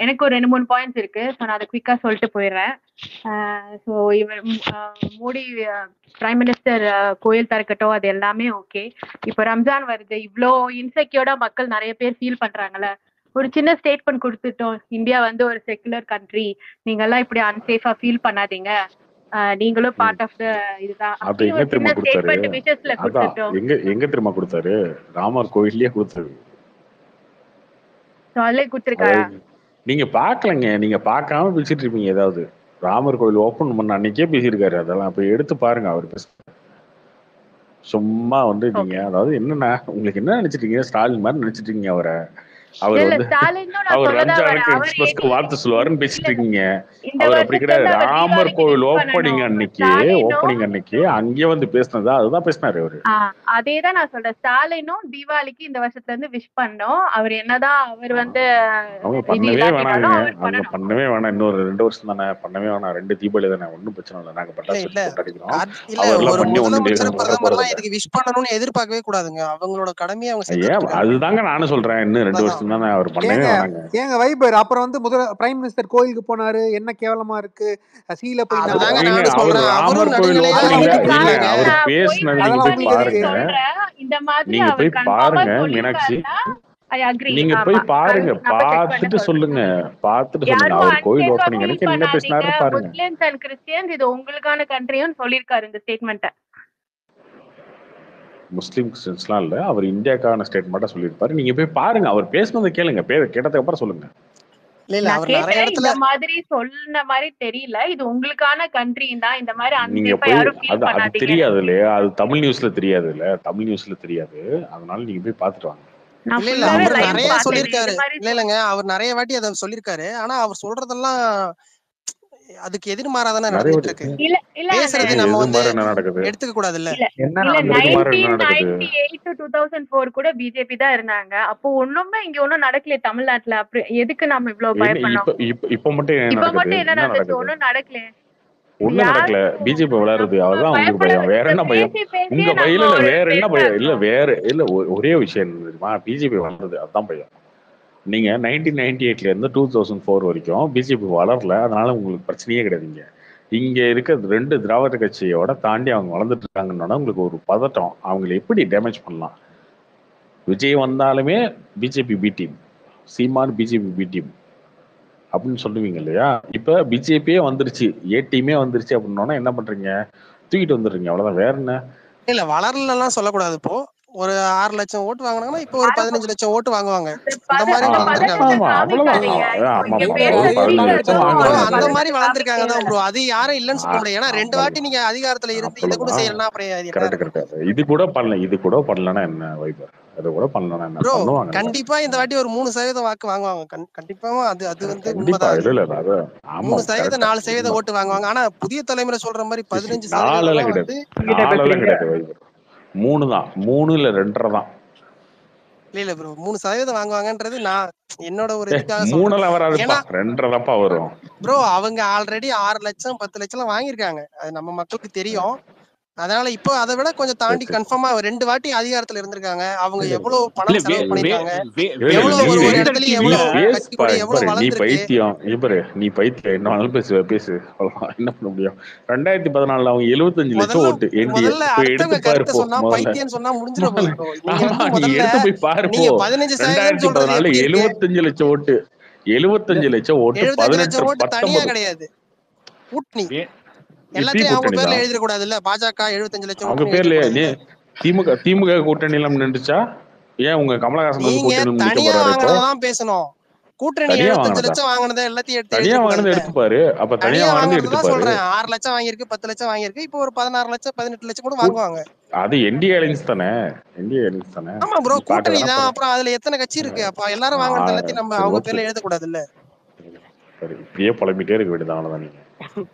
எனக்கு ஒரு 2-3 பாயிண்ட்ஸ் இருக்கு. ஸோ நான் அதை குயிக்கா சொல்லிட்டு போயிடுறேன். ஸோ இவர் மோடி பிரைம் மினிஸ்டர் கோயில் திறக்கட்டும், அது எல்லாமே ஓகே. இப்போ ரம்ஜான் வருது, இவ்வளோ இன்செக்யூர்டா மக்கள் நிறைய பேர் ஃபீல் பண்றாங்கல்ல. ஒரு சின்ன ஸ்டேட்மெண்ட் கொடுத்துட்டோம், இந்தியா வந்து ஒரு செக்குலர் கண்ட்ரி, நீங்க எல்லாம் இப்படி அன்சேஃபா ஃபீல் பண்ணாதீங்க, நீங்களும் பார்ட் ஆஃப் த இதுதான். எங்க திரும்ப கொடுத்தாரு? ராமர் கோயிலே கொடுத்தாரு. நீங்க பாக்கலங்க, நீங்க பாக்காம பேசிட்டு இருப்பீங்க. ஏதாவது ராமர் கோயில் ஓபன் பண்ண அன்னைக்கே பேசியிருக்காரு. அதெல்லாம் அப்ப எடுத்து பாருங்க. அவர் பேச சும்மா வந்து நீங்க அதாவது என்னன்னா உங்களுக்கு என்ன நினைச்சிட்டீங்க? ஸ்டாலின் மாதிரி நினைச்சிட்டு இருக்கீங்க அவரை. அவர் வந்து அவர் ரம்ஜானுக்கு எக்ஸ்பிரஸ்க்கு வாழ்த்து சொல்லுவாருன்னு பேசிட்டு இருக்கீங்க. அவர் அப்படி கிடையாது. ராமர் கோவில் ஓப்பனிங் அன்னைக்கு அங்கேயே வந்து பேசினதா அதுதான் பேசினாரு அவரு. அதேதான் நான் சொல்றேன். ஸ்டாலினும் தீபாவளிக்கு இந்த வருஷத்துல இருந்து விஷ் பண்ணோம். அவர் என்னதான் அவர் வந்து அவங்க பண்ணவே வேணாங்க, அவங்க பண்ணவே வேணாம். இன்னொரு 2 வருஷம் தானே, பண்ணவே வேணாம். 2 தீபாவளி தானே, ஒன்னும் பிரச்சனை இல்லை. நாங்க பட்டாசு கொண்டாடிக்கிறோம். அவர்லாம் பண்ணி ஒண்ணு விஷ் பண்ணணும்னு எதிர்பார்க்கவே கூடாதுங்க. அவங்களோட கடமையை அவங்க அதுதாங்க நானும் சொல்றேன். இன்னும் 2 வருஷம் தானே, அவர் பண்ணவே வேணாங்க. ஏங்க வைபர் அப்புறம் வந்து முதல்ல பிரைம் மினிஸ்டர் கோயிலுக்கு போனாரு, என்ன கேவலமா இருக்கு, சீல போய் ராமர் கோயில் ஓப்பனிங் அவர் பேசினது நீங்க போய் பாருங்க. நீங்க போய் பாருங்க மீனாட்சி, நீங்க போய் பாருங்க, பார்த்துட்டு சொல்லுங்க. அவர் கோயில் ஓப்பனிங் அன்னைக்கு என்ன பேசினாரு பாருங்க. முஸ்லிம்ஸ் அண்ட் கிறிஸ்டியன்ஸ் இது உங்களுக்கான கண்ட்ரின்னு சொல்லிருக்காரு இந்த ஸ்டேட்மென்ட். முஸ்லீம் கிறிஸ்டியன்ஸ்லாம் இல்ல, அவர் இந்தியாக்கான ஸ்டேட்மெண்டா சொல்லியிருப்பாரு. நீங்க போய் பாருங்க, அவர் பேசினதை கேளுங்க. கேட்டதுக்கு அப்புறம் சொல்லுங்க. இந்த மாதிரி சொன்ன மாதிரி தெரியல, இது உங்களுக்கான கண்ட்ரி தான். இந்த மாதிரி நீங்க போய் அது தெரியாது இல்லையா, அது தமிழ் நியூஸ்ல தெரியாது இல்ல, தமிழ் நியூஸ்ல தெரியாது. அதனால நீங்க போய் பாத்துட்டு வாங்க. நிறைய சொல்லிருக்காரு. இல்லங்க, அவர் நிறைய வாட்டி அதை சொல்லிருக்காரு. ஆனா அவர் சொல்றதெல்லாம் அதுக்கு எதிர்மாறாதானே நடந்துட்டு இருக்கு. பேசுறது நம்ம வந்து எடுத்துக்க கூடாது இல்ல. 1998 to 2004 கூட பிஜேபி தான் இருந்தாங்க. அப்போ ஒண்ணுமே இங்க ஒண்ணும் நடக்கல தமிழ்நாட்டுல. அப்படி எதுக்கு நம்ம இவ்வளவு பயப்படணும்? இப்ப மட்டும் என்ன நடந்துச்சு? ஒண்ணும் நடக்கல. ஒண்ணும் நடக்கல. பிஜேபி வளருது, அதுதான் உங்களுக்கு பயம். வேற என்ன பயம்? உங்க பயில வேற என்ன பயம்? இல்ல வேற இல்ல, ஒரே விஷயம் தெரியுமா? பிஜேபி வளருது, அதுதான் பயம். நீங்க 1998 இருந்து 2004 வரைக்கும் பிஜேபி வளரல, அதனால உங்களுக்கு பிரச்சனையே கிடையாதுங்க. இங்க இருக்க 2 திராவிட கட்சியோட தாண்டி அவங்க வளர்ந்துட்டு இருக்காங்கன்னா உங்களுக்கு ஒரு பதட்டம். அவங்களை எப்படி டேமேஜ் பண்ணலாம்? விஜய் வந்தாலுமே பிஜேபி பி டீம், சீமான் பிஜேபி பி டீம் அப்படின்னு சொல்லுவீங்க இல்லையா? இப்ப பிஜேபியே வந்துருச்சு, ஏ டீமே வந்துருச்சு அப்படின்னா என்ன பண்றீங்க? தூக்கிட்டு வந்துடுறீங்க, அவ்வளவுதான். வேற என்ன? இல்ல வளரலாம் சொல்லக்கூடாது. இப்போ ஒரு 6 லட்சம் ஓட்டு வாங்கினாங்கன்னா இப்ப ஒரு 15 லட்சம் ஓட்டு வாங்குவாங்க. இந்த மாதிரி ஆமா வளர்ந்துருக்காங்க. ஆமா அவ்வளவுதான். காமிக்காதீங்க. இங்க ஆமா ஒரு பேசுறது 15 லட்சம் ப்ரோ வாங்குறாங்க. அந்த மாதிரி வளர்ந்துருக்காங்க தான் ப்ரோ. அது யாரும் இல்லைன்னு சொல்ல முடியாது. ஏன்னா 2 அவ்வளவு வாட்டி நீங்க அதிகாரத்துல இருந்து இதை கூட அவ்வளவுதான். செய்யலன்னா அப்புறம் அது என்ன கரெக்ட் இருக்கும்? கரெக்ட். இது கூட பண்ணலன்னா என்ன வைபர்? அது கூட பண்ணலன்னா என்ன ப்ரோ பண்ணுவாங்கல்ல. கண்டிப்பா இந்த வாட்டி ஒரு 3% வாக்கு வாங்குவாங்க. கண்டிப்பா அது வந்து கண்டிப்பா உண்மைதான். அது இல்ல அது ஆமா 3% கரெக்டா 4% உண்மை. ஓட்டு வாங்குவாங்க. ஆனா புதிய தலைமுறை சொல்ற மாதிரி 15% நாலெல்லாம் தான் கிடையாது, வந்து நாலெல்லாம் கிடையாது வைபர். 3 தான், 3 இல்ல 2.5 தான். இல்ல ப்ரோ 3% வாங்குவாங்கன்றது நான் என்னோட ஒரு இதுக்காக சொல்றேன். 3 வராதுப்பா, ஏன்னா 2.5 தான்ப்பா வரும். ப்ரோ அவங்க ஆல்ரெடி 6 லட்சம் 10 லட்சம் வாங்கியிருக்காங்க. அது நம்ம மக்களுக்கு தெரியும். அதனால இப்போ அதை விட கொஞ்சம் தாண்டி கன்ஃபார்மா 2 வாட்டி அதிகாரத்துல இருந்திருக்காங்க. அவங்க எவ்வளவு இல்ல பணம் செலவு பண்ணிருக்காங்க, இல்ல எவ்வளவு ஒரு வேந்தர் இடத்துலயும் நீ டிவில எவ்வளவு கட்சி பேசுப்பா கூட எவ்வளவு நீ வளர்ந்துருக்கு. பைத்தியம் நீ பைத்தியம் என்ன வேணாலும் பேசு அவ்வளவுதான். என்ன பண்ண முடியும்? 2014 அவங்க 75 லட்சம் ஓட்டு என்டிஏ. முதல்ல போய் அடுத்தவங்க எடுத்து பாரு கருத்தை போ சொன்னா முதல்ல. பைத்தியம் சொன்னா முடிஞ்சிட போகுது ப்ரோ. நீங்க ஆமா வந்து நீ முதல்ல எடுத்து போய் பாரு போ. நீங்க 15% சொல்றது 2014 எப்படி இருக்கு? 75 லட்சம் ஓட்டு, 75 லட்சம் ஓட்டு, 75 லட்சம் 18 ஓட்டு தனியா 19 கிடையாது, கூட்டணி. வே- எல்லாத்தையும் அவங்க கூட்டணி பேர்ல தான். எழுதிடக்கூடாது இல்ல. பாஜக 75 லட்சம் அவங்க ஓட்டுன்னு பேர்ல எழுதிடக்கூடாது. திமுக கூட்டணி எல்லாம் நின்றுச்சா? ஏன் உங்க கமலஹாசன் வந்து நீங்க கூட்டணி நிக்க தனியா போறாரு இப்போ? வாங்கினதான் பேசணும். கூட்டணி தனியா 75 வாங்கினதா? லட்சம் வாங்கினதை எல்லாத்தையும் எடுத்து தனியா வாங்கினது எழுதிடக்கூடாதுல்ல. எடுத்துப்பாரு. அப்ப தனியா தனியா வாங்கினது வாங்குறதுதான் எடுத்துப்பாரு. சொல்றேன். 6 லட்சம் வாங்கியிருக்கு, 10 லட்சம் வாங்கியிருக்கு. இப்போ ஒரு 16 லட்சம் 18 லட்சம் கூட வாங்குவாங்க. அது என்டிஏ அலைன்ஸ் தானே, என்டிஏ அலைன்ஸ் தானே. ஆமா ப்ரோ, நீ கூட்டணி பாக்கதானே தான். போற. அப்புறம் அதுல எத்தனை கட்சி இருக்கு? அப்ப எல்லாரும் வாங்கினது எல்லாத்தையும் நம்ம சரி அவங்க ஓகே, பேர்ல எழுதக்கூடாது இல்ல. சரி இப்படியே புலம்பிட்டே இருக்க வேண்டியது அவ்வளவுதான். நீங்க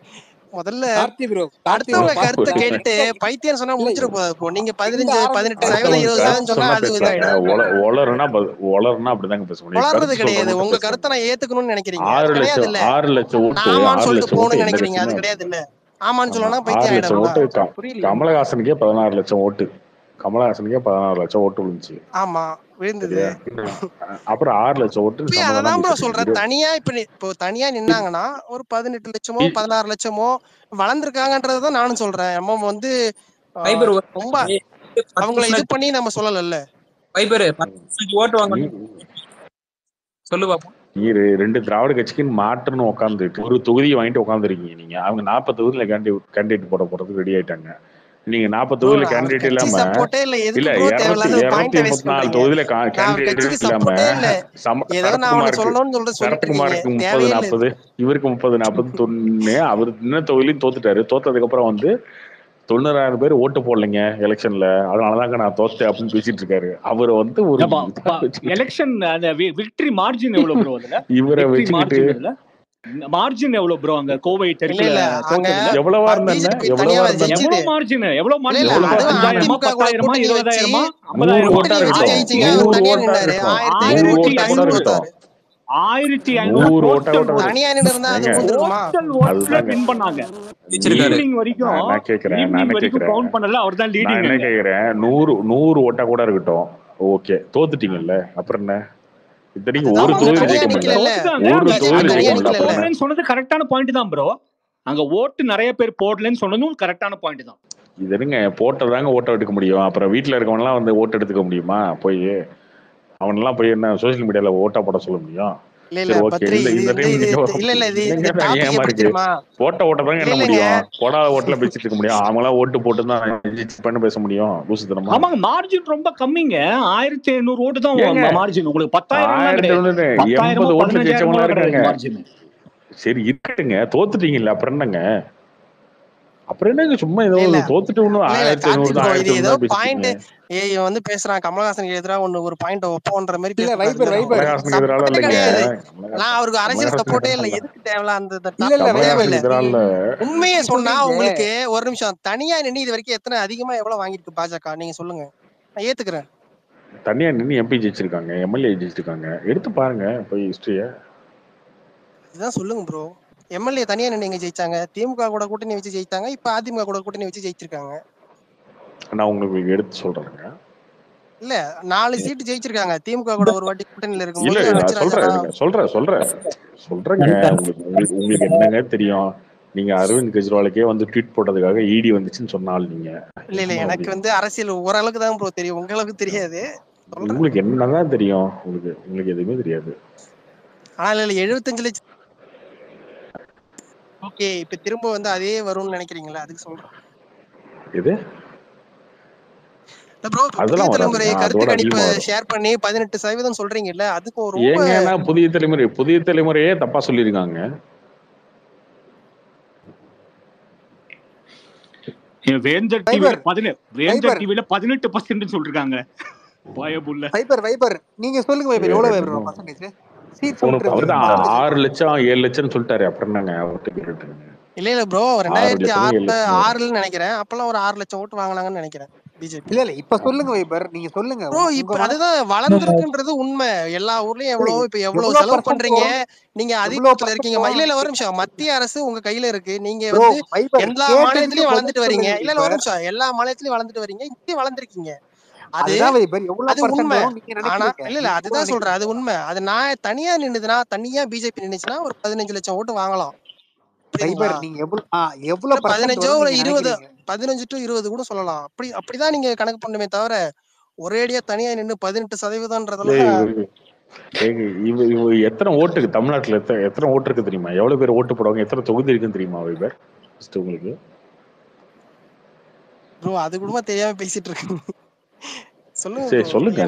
முதல்ல கார்த்தி ப்ரோ அடுத்தவங்க கருத்தை பாருங்க. கேட்டுட்டு பைத்தியம் சொன்னா இல்ல முடிச்சிட போகுது. இப்போ நீங்க 15 18% அடுத்தவங்க 20% கருத்து சொன்னா சொன்னா அது பேசலாங்க. இதாயிடும். ஒளருனா அப்படிதாங்க பேச முடியும். வளர்றது கருத்து கிடையாது. சொல்றவங்க உங்க பேசுறாங்க. கருத்தை நான் ஏத்துக்கணும்னு நினைக்கிறீங்க, அது 6 கிடையாது லட்சம் இல்ல. 6 லட்சம் ஓட்டு, நான் ஆமான்னு 6 சொல்லிட்டு லட்சம் ஓட்டு போகணும்னு எந்த நினைக்கிறீங்க, அது கட்சியுமே. கிடையாது இல்ல. ஆமான்னு ஆமா சொல்லலாம் 6 பைத்தியம் லட்சம் ஆயிடாங்களா? ஓட்டு புரியலையே. கமலஹாசனுக்கே 16 லட்சம் ஓட்டு. கமலஹாசனுக்கே 16 லட்சம் ஓட்டு விழுந்துச்சு. ஆமா விழுந்தது. சரியா? அப்புறம் 6 லட்சம் ஓட்டு இப்ப சம்மதம் அததான் ப்ரோ பேசிட்டு சொல்றேன். இருக்கீங்க. தனியா இப்போ தனியா நின்னாங்கன்னா ஒரு 18 லட்சமோ 16 லட்சமோ வளர்ந்துருக்காங்கன்றதான் நானும் சொல்றேன். நம்ம வந்து ஃபைபர் ரொம்ப அவங்கள இது பண்ணி நம்ம சொல்லல. ஃபைபர் 10% ஓட்டு வாங்க சொல்லு பாப்போம். நீ 2 திராவிட கட்சிக்குன்னு மாற்றுன்னு உட்காந்துருக்கு ஒரு தொகுதியை வாங்கிட்டு உட்காந்துருக்கீங்க நீங்க. அவங்க 40 தொகுதியில கேண்டிடேட் போட போறதுக்கு ரெடி ஆயிட்டாங்க. நீங்க 40 ப்ரோ தொகுதியில அவர் கேண்டிடேட் கட்சி இல்லாம சப்போர்ட்டே இல்ல. இல்ல எதுக்கு ப்ரோ தேவையில்லாத பாயிண்ட வேஸ்ட் 234 பண்றீங்க? தொகுதியில நான் கேண்டிடேட் கட்சிக்கு இல்லாம சப்போர்ட்டே இல்ல. ஏதோ நான் ஒண்ணு சரத்குமாருக்கு சொல்லணும்னு சொல்லிட்டு இருக்கீங்க. 30 தேவையே இல்ல 40 இவருக்கு 30 40 தொன்னு அவர் இன்னும் தொகுதியிலும் தோத்துட்டாரு. தோத்ததுக்கு அப்புறம் வந்து 90,000 பேர் ஓட்டு போடலைங்க எலெக்ஷன்ல, அதனாலதாங்க நான் தோத்தேன் அப்படின்னு பேசிட்டு இருக்காரு. அவர் வந்து ஒரு எலெக்ஷன் அந்த விக்டரி மார்ஜின் எவ்வளவு ப்ரோ? அதுல இவரை விக்டரி வச்சுக்கிட்டு மார்ஜின் அதுல மார்ஜின் எவ்வளவு ப்ரோ? அங்க கோவை இல்ல தெற்குல இல்ல அங்க தோத்ததுல எவ்வளவா இருந்தா பிஜேபி எவ்வளவா தனியா இருந்தா ஜெயிச்சது. எவ்வளவு மார்ஜின்? எவ்வளவு இல்ல மார்ஜின்? இல்ல அதுவும் 5000 அதிமுக கூட 10,000 கூட்டணி வச்சு 20,000 100 50,000 ஓட்டா கூட்டணி வச்சு இருக்கட்டும், ஜெயிச்சீங்க. 100 அவர் தனியா ஓட்டா நின்னாரு. இருக்கட்டும், 1500 100 ஓட்டு ஓட்டா கூட அடிச்சு இருக்கட்டும். தோத்தாரு. 1500 100 டோட்டல் தனியா நின்று இருந்தா அது விழுந்துருமா? டோட்டல் ஓட்ல அதுதாங்க வின் பண்ணாங்க. ஜெயிச்சிருக்காரு. ஈவினிங் வரைக்கும் நான் கேக்குறேன் கவுண்ட் பண்ணல. அவர் தான் நான் லீடிங் என்ன அங்க. கேக்குறேன் 100 ஓட்டா கூட இருக்கட்டும், ஓகே தோத்துட்டீங்கல்ல அப்புறம் என்ன? இத்தனைக்கும் ஒரு அதுதான் அவங்க தொகுதியில தனியா ஜெயிக்க முடியல, நிக்கல. தோத்துட்டாங்க. ஒரு அந்த பிஜேபி தொகுதியில அங்க தனியா ஜெயிக்க ஓட்டு முடியல நிக்கல. அப்புறம் என்ன? போடலன்னு சொன்னது கரெக்டான பாயிண்ட் தான் ப்ரோ. அங்க ஓட்டு நிறைய பேர் போடலன்னு சொன்னதும் கரெக்டான பாயிண்ட் தான். இது என்னங்க போட்டதாங்க ஓட்ட எடுக்க முடியும். அப்புறம் வீட்டுல இருக்கவன்லாம் வந்து ஓட்டு எடுத்துக்க முடியுமா? போய் அவனெல்லாம் போய் என்ன சோசியல் மீடியால ஓட்டா போட சொல்ல முடியும்? இல்ல இல்ல சரி ஓகே. பத்ரி, இந்த இது இந்த வந்து டைம் இது நீங்க இல்ல இல்ல இது என்னங்க இந்த டாபிக் ஏமா எப்படி இருக்கு? தெரியுமா? போட்ட ஓட்ட தாங்க இல்ல என்ன இல்லங்க முடியும்? போடாத ஓட்டுல பேசிட்டு இருக்க முடியும்? அவங்களாம் ஓட்டு போட்டு தான் பண்ண பேச முடியும் லூசுத்தனமா? ஆமாங்க, மார்ஜின் ரொம்ப கம்மிங்க. 1500 ஓட்டு தான் ஏங்க மார்ஜின். உங்களுக்கு 10,000 கிடையாது. 80 10,000 ஓட்டுல 15,000 ஜெயிச்சவங்களா இருக்காங்க. கிடையாது மார்ஜின். சரி இருக்கட்டுங்க, தோத்துட்டீங்கல்ல அப்புறம் என்னங்க? அப்புறம் என்னங்க சும்மா ஏதோ இல்ல இல்ல தோத்துட்டு ஒண்ணு இல்ல இல்ல 1500 கார்த்தி தான் ப்ரோ, இது 1500 ஏதோ தான் பேசிட்டு பாயிண்ட் இருக்கீங்க. வந்து பேசுறான் கமலஹாசனுக்கு எதிராக ஒரு பாயிண்ட் ஒப்போன்ற மாதிரி இல்ல பேசக்கூடாது இல்ல. கமலஹாசனுக்கு எதிரால சப்போர்ட்டே இல்லைங்க. கிடையாது. நான் கமலஹாசன் அவருக்கு அரசியல் கமலஹாசனுக்கு சப்போர்ட்டே இல்ல. எதிரால எதுக்கு தேவையில்ல அந்த இல்ல டாபிக் இல்ல வைபர் தேவையில்ல. கமலஹாசனுக்கு எதிரால உண்மையை நீங்க சொன்னா சொல்றீங்க உங்களுக்கு ஒரு நிமிஷம் தனியா நின்று இது வரைக்கும் எத்தனை அதிகமா எவ்வளவு வாங்கியிருக்கு பாஜக நீங்க சொல்லுங்க, நான் ஏத்துக்கிறேன். தனியா நின்று எம்பி ஜெயிச்சிருக்காங்க, எம்எல்ஏ ஜெயிச்சிருக்காங்க. எடுத்து பாருங்க போய் ஹிஸ்டரிய. இதுதான் சொல்லுங்க ப்ரோ. எம்எல்ஏ தனியா நின்று எங்க ஜெயிச்சாங்க? திமுக கூட கூட்டணி வச்சு ஜெயிச்சாங்க. இப்ப அதிமுக கூட கூட்டணி வச்சு ஜெயிச்சிருக்காங்க. நான் உங்களுக்கு எடுத்து சொல்றேங்க. இல்ல 4 சீட்டு ஜெயிச்சிருக்காங்க. திமுக கூட ஒரு வாட்டி கூட்டணியில இல்ல இருக்கும்போது நான் ஹெச் சொல்றேங்க. உங்களுக்கு என்னங்க தெரியும்? நீங்க அரவிந்த் கெஜ்ரிவாலுக்கே வந்து ட்வீட் போட்டதுக்காக இடி வந்துச்சுன்னு சொன்னால் நீங்க இல்ல என்ன இல்ல பண்ண எனக்கு முடியும்? வந்து அரசியல் ஓரளவுக்கு தான் ப்ரோ தெரியும், உங்களுக்கு தெரியாது. சொல்றேன். உங்களுக்கு என்னதான் தெரியும்? உங்களுக்கு எதுவுமே தெரியாது. ஆனா இல்ல 75 லட்சம் ஓகே. இப்ப திரும்ப வந்து அதே வரும்னு நினைக்கிறீங்களா? அதுக்கு சொல்றேன். இது ப்ரோ புதிய அதெல்லாம் தலைமுறை வராதுங்க, கருத்து அதோட கணிப்பு அதிகமா வரும். ஷேர் பண்ணி 18% சொல்றீங்கல்ல, அதுக்கு ரொம்ப ஏங்கன்னா புதிய தலைமுறையே தப்பா சொல்லியிருக்காங்க. வேந்தர் டிவில 18% சொல்லிருக்காங்க. பயபுள்ள வைபர் நீங்க சொல்லுங்க வைபர், எவ்வளவு வைபர் பர்சன்டேஜ் சீட்ஸ் விட்டுருங்க அவர்தான் பர்சன்டேஜ் 6 லட்சம் 7 லட்சம் சொல்லிட்டாரு. அப்புறம் என்னங்க அவர்கிட்ட கேட்டுட்டு இல்ல ப்ரோ 6 லட்சமோ 7 லட்சமோ வரும். 2006 நினைக்கிறேன். அப்பெல்லாம் ஒரு 6 லட்சம் ஓட்டு வாங்கினாங்கன்னு நினைக்கிறேன் பிஜேபி. இல்ல இப்ப சொல்லுங்க வைபர், நீங்க சொல்லுங்க ப்ரோ இப்ப அதுதான் வளர்ந்துருக்குன்றது உண்மை. எல்லா ஊர்லயும் எவ்வளவு செலவு பண்றீங்க, நீங்க அதிகாரத்துல இருக்கீங்க. இல்ல ஒரு நிமிஷம், மத்திய அரசு உங்க கையில இருக்கு. நீங்க வந்து எல்லா மாநிலத்திலயும் வளர்ந்துட்டு வரீங்க. இல்ல ஒரு நிமிஷம், எல்லா மாநிலத்திலயும் வளர்ந்துட்டு வரீங்க, இங்கேயும் வளர்ந்துருக்கீங்க. அது உண்மை. ஆனா இல்ல அதுதான் சொல்றேன், அது உண்மை. அது நான் தனியா நின்னுதுன்னா, தனியா பிஜேபி நின்னுச்சுன்னா ஒரு 15 லட்சம் ஓட்டு வாங்கலாம். புரியுதுங்களா? 15 20 15 to 20 கூட சொல்லலாம். அப்படிதான் நீங்க கணக்கு பண்ணுமே தவிர ஒரேடியா தனியா நின்னு 18%. எத்தனை ஓட்டுக்கு தமிழ்நாட்டுல எத்தனை ஓட்டு இருக்கு தெரியுமா? எவ்வளவு பேர் ஓட்டு போடுவாங்க, எத்தனை தொகுதி இருக்குன்னு தெரியுமா வைபர் உங்களுக்கு? ப்ரோ அது கூட தெரியாம பேசிட்டு இருக்கு. சரி சொல்லுங்க.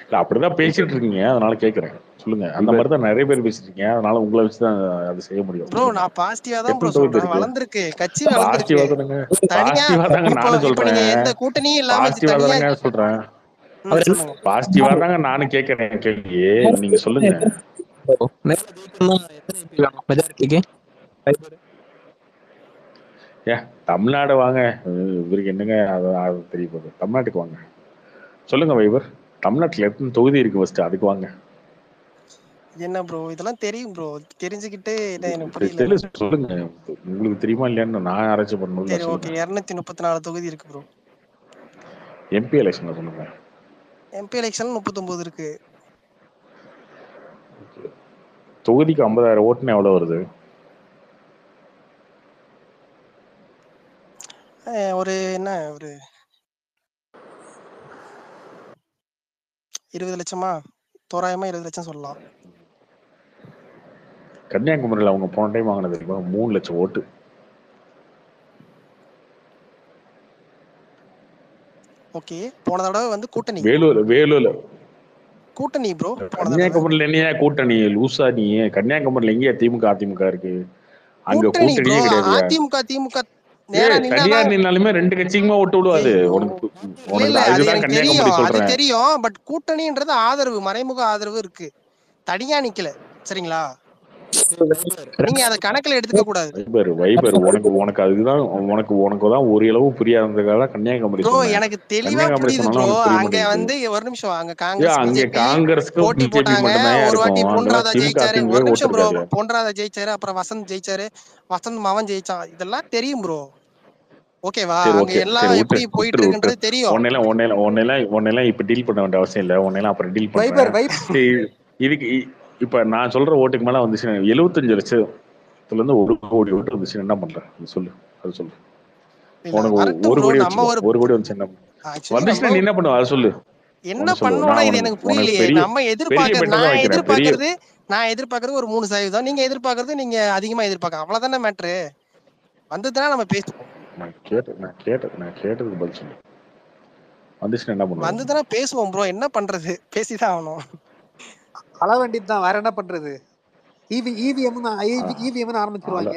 இல்ல அப்படிதான் பேசிட்டு இருக்கீங்க, அதனால கேக்குறேன். சொல்லுங்க. அந்த மாதிரி தான் நிறைய பேர் பேசிட்டு இருக்கீங்க, அதனால உங்களை வச்சுதான் அது செய்ய முடியும். ப்ரோ நான் பாசிட்டிவா தான் ப்ரோ சொல்றேன். வளர்ந்திருக்கு, கட்சி வளர்ந்திருக்கு. பாசிட்டிவா தாங்க நானும் சொல்றேன். எந்த கூட்டணியும் இல்லாம பாசிட்டிவா தாங்க சொல்றேன். பாசிட்டிவா தாங்க நானும் கேக்குறேன் கேள்வி. நீங்க சொல்லுங்க. தமிழ்நாடு வாங்க, இவருக்கு என்னங்க அது தெரிய போகுது. தமிழ்நாட்டுக்கு வாங்க, சொல்லுங்க வைபர். தமிழ்நாட்டுல எத்தனை தொகுதி இருக்கு ஃபர்ஸ்ட், அதுக்கு வாங்க. என்ன ப்ரோ இதெல்லாம் தெரியும் ப்ரோ, தெரிஞ்சுக்கிட்டு எனக்கு புரியல. சொல்லுங்க, உங்களுக்கு தெரியுமா இல்லையான்னு நான் ஆராய்ச்சி பண்ணணும். சரி ஓகே, 234 தொகுதி இருக்கு ப்ரோ. எம்பி எலெக்ஷன் சொல்லுங்க. எம்பி எலெக்ஷன் 39 இருக்கு. தொகுதிக்கு 50,000 ஓட்டுன்னு எவ்வளவு வருது? ஒரு 20 லட்சமா, தோராயமா 20 லட்சம் சொல்லலாம். கன்னியாகுமரியில் அவங்க போன டைம் வாங்கினது 3 லட்சம் ஓட்டு. ஓகே, போன தடவை வந்து கூட்டணி. வேலூர்ல கூட்டணி ப்ரோ. கன்னியாகுமரியில என்னையா கூட்டணி? லூசா நீ? கன்னியாகுமரியில எங்கேயா அதிமுக இருக்கு? அங்க கூட்டணியே கிடையாது. திமுக தனியார் நின்னாலுமே 2 கட்சிக்குமே ஓட்டு விடுவாது. அது தெரியும். பட் கூட்டணின்றது ஆதரவு, மறைமுக ஆதரவு இருக்கு, தனியா நிக்கல. சரிங்களா? நீங்க அத கணக்குல எடுத்துக்க கூடாது. வைபர் உனக்கு அதுதான் உனக்கு தான் ஒரு அளவு புரியாததுக்காக கன்னியாகுமரி ப்ரோ எனக்கு தெளிவா புரியுது ப்ரோ. அங்க வந்து ஒரு நிமிஷம், அங்க காங்கிரஸ் போட்டி போட்டாங்க. ஒரு வாட்டி பொன்ராதா ஜெயிச்சாரு. ஒரு நிமிஷம் ப்ரோ, பொன்ராதா ஜெயிச்சாரு, அப்புறம் வசந்த் ஜெயிச்சாரு, வசந்த் மவன் ஜெயிச்சான். இதெல்லாம் தெரியும் ப்ரோ. ஓகேவா? அங்க எல்லாம் எப்படி போயிட்டு இருக்குன்றது தெரியும். ஒன்னெல்லாம் இப்ப டீல் பண்ண வேண்டிய அவசியம் இல்ல. ஒன்னெல்லாம் அப்புறம் டீல் பண்றேன். இதுக்கு இப்ப நான் சொல்ற ஓட்டுக்கு மேல வந்துச்சுன்னா 75 லட்சத்துல இருந்து 1 கோடி ஓட்டு வந்துச்சுன்னா என்ன பண்ற? சொல்லு, அது சொல்லு. உனக்கு 1 கோடி வந்துச்சுன்னா நீ என்ன பண்ணுவ? அது சொல்லு. என்ன பண்ணுவோம்னா இது எனக்கு புரியலையே. நம்ம நான் எதிர்பார்க்கறது ஒரு 3% நீங்க எதிர்பார்க்கறது, நீங்க அதிகமா எதிர்பார்க்க, அவ்வளவுதானே மேட்ரு. வந்துதான் நம்ம பேசுவோம். நான் கேட்டதுக்கு பதில் சொல்லு. வந்துச்சுன்னா என்ன பண்ணுவோம்? வந்துதானே பேசுவோம் ப்ரோ. என்ன பண்றது? பேசிதான் ஆகணும். அள வேண்டியதுதான், வேற என்ன பண்றது? ஆரம்பிச்சிருவாங்க.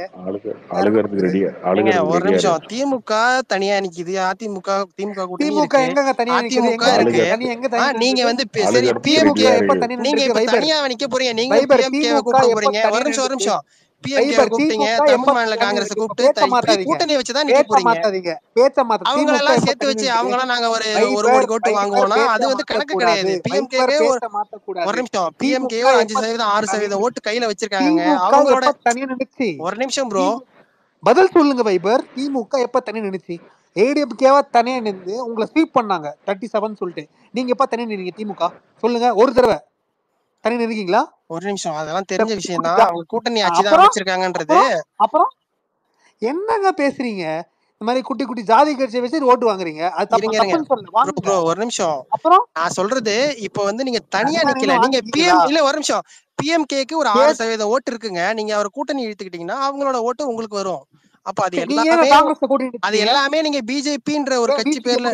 ஒரு நிமிஷம், திமுக தனியா நிக்குது, திமுக கூட்டணி இருக்கு, அதிமுக இருக்கு. நீங்க வந்து சரி பிஎம்கே நீங்க இப்ப தனியா நிக்க போறீங்க, நீங்க பிஎம்கே கூப்பிட போறீங்க. ஒரு நிமிஷம் பிஎம்கே கூப்பிட்டீங்க, தமிழ் மாநில காங்கிரஸ் கூப்பிட்டு கூட்டணி வச்சுதான் நிக்க போறீங்க. அவங்க எல்லாம் சேர்த்து வச்சு அவங்களாம் நாங்க ஒரு கோடி ஓட்டு வாங்குவோம்னா அது வந்து கணக்கு கிடையாது. பிஎம்கே ஒரு நிமிஷம், பிஎம்கே 5% 6% ஓட்டு கையில வச்சிருக்காங்க. அவங்களோட ஒரு நிமிஷம் ப்ரோ, பதில் சொல்லுங்க வைபர். திமுக எப்ப தனி நின்னுச்சு? ஏடிஎம்கேவா தனியா நின்று உங்களை ஸ்வீப் பண்ணாங்க 37 சொல்லிட்டு. நீங்க எப்ப தனி நின்னீங்க? திமுக சொல்லுங்க, ஒரு தடவை தனி நின்னீங்களா? ஒரு நிமிஷம், அதெல்லாம் தெரிஞ்ச விஷயம் தான். அவங்க கூட்டணி ஆட்சி தான் வச்சிருக்காங்கன்றது. அப்புறம் என்னங்க பேசுறீங்க? இந்த மாதிரி குட்டி குட்டி ஜாதி கட்சியை வச்சு ஓட்டு வாங்குறீங்க. ஒரு நிமிஷம், நான் சொல்றது இப்ப வந்து நீங்க தனியா நிக்கல. நீங்க ஒரு நிமிஷம், பிஎம்கேக்கு ஒரு 6% ஓட்டு இருக்குங்க. நீங்க அவர் கூட்டணி இழுத்துக்கிட்டீங்கன்னா அவங்களோட ஓட்டு உங்களுக்கு வரும். அப்ப அது எல்லாமே நீங்க பிஜேபின்ற ஒரு கட்சி பேர்ல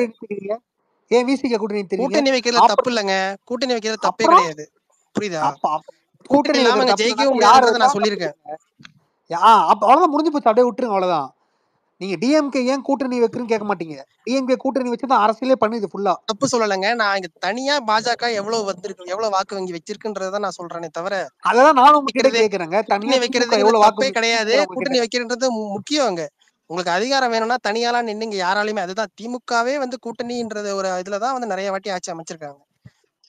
ஏன் விசிக கூட்டணி தெரியுங்க? கூட்டணி வைக்கிறது தப்பு இல்லைங்க, கூட்டணி வைக்கிறது தப்பே கிடையாது, புரியுதா? கூட்டணி கூட்டணி இல்லாம வைக்கிற அங்க தப்பு ஜெயிக்கவும் யாரு முடியாதுன்றத நான் சொல்லியிருக்கேன். அவ்வளவுதான், முடிஞ்சு போச்சு, அப்படியே விட்டுருங்க, அவ்வளவுதான். நீங்க டிஎம்கே ஏன் கூட்டணி வைக்கிறேன்னு கேட்க மாட்டீங்க. டிஎம்கே கூட்டணி வச்சுதான் அரசியலே பண்ணுது ஃபுல்லா. தப்பு சொல்லலைங்க, நான் இங்க தனியா பாஜக எவ்வளவு வந்திருக்கு, எவ்வளவு வாக்கு வங்கி வச்சிருக்குன்றதான் நான் சொல்றேனே தவிர அததான் நானும் உங்ககிட்ட கேக்குறேங்க. தனியா கூட்டணி வைக்கிறது எவ்வளவு தப்பே வாக்கு கிடையாது. கூட்டணி வைக்கிறது முக்கியம். அங்க உங்களுக்கு அதிகாரம் வேணும்னா தனியாலாம் நின்று இங்க யாராலையுமே, அதுதான் திமுகவே வந்து கூட்டணின்றது ஒரு இதுலதான் வந்து நிறைய வாட்டி ஆட்சி அமைச்சிருக்காங்க.